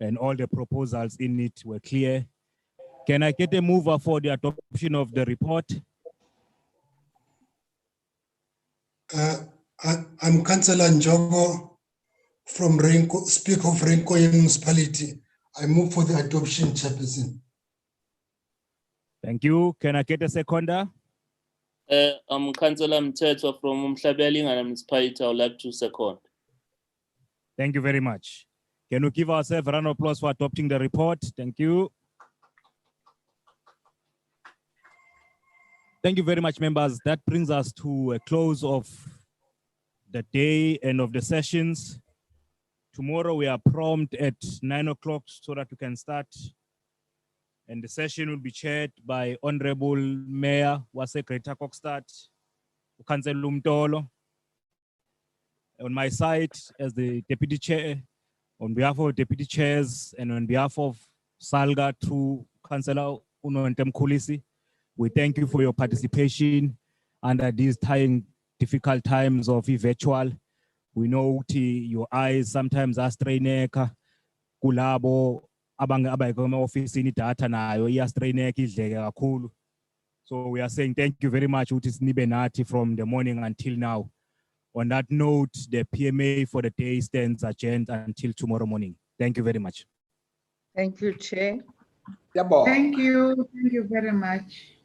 and all the proposals in it were clear. Can I get a mover for the adoption of the report? I'm Councillor Njogo from Renko, Speaker of Renko Municipality. I move for the adoption, Chairperson. Thank you. Can I get a seconder? I'm Councillor Mtetwa from Mhlabeling Municipality. I would like to second. Thank you very much. Can we give ourselves a round of applause for adopting the report? Thank you. Thank you very much, members. That brings us to a close of the day and of the sessions. Tomorrow we are prompt at 9 o'clock so that we can start. And the session will be chaired by Honorable Mayor Wase Greater Kokstad, Councillor Lumtolo. On my side, as the Deputy Chair, on behalf of Deputy Chairs and on behalf of SALGA through Councillor Unontem Kulisi, we thank you for your participation under these difficult times of virtual. We know your eyes sometimes are straining. Kulabo office data nayo iyastraineka idleke kakhulu. So we are saying thank you very much Utis from the morning until now. On that note, the PMA for the day stands adjourned until tomorrow morning. Thank you very much. Thank you, Chair. Thank you very much.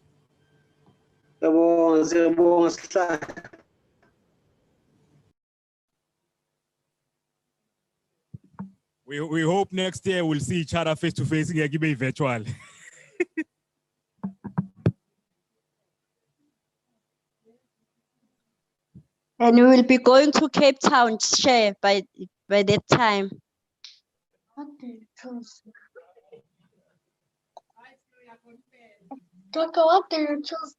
We hope next year we'll see each other face to face in virtual. And we will be going to Cape Town, Chair, by that time. What do you choose? What do you choose?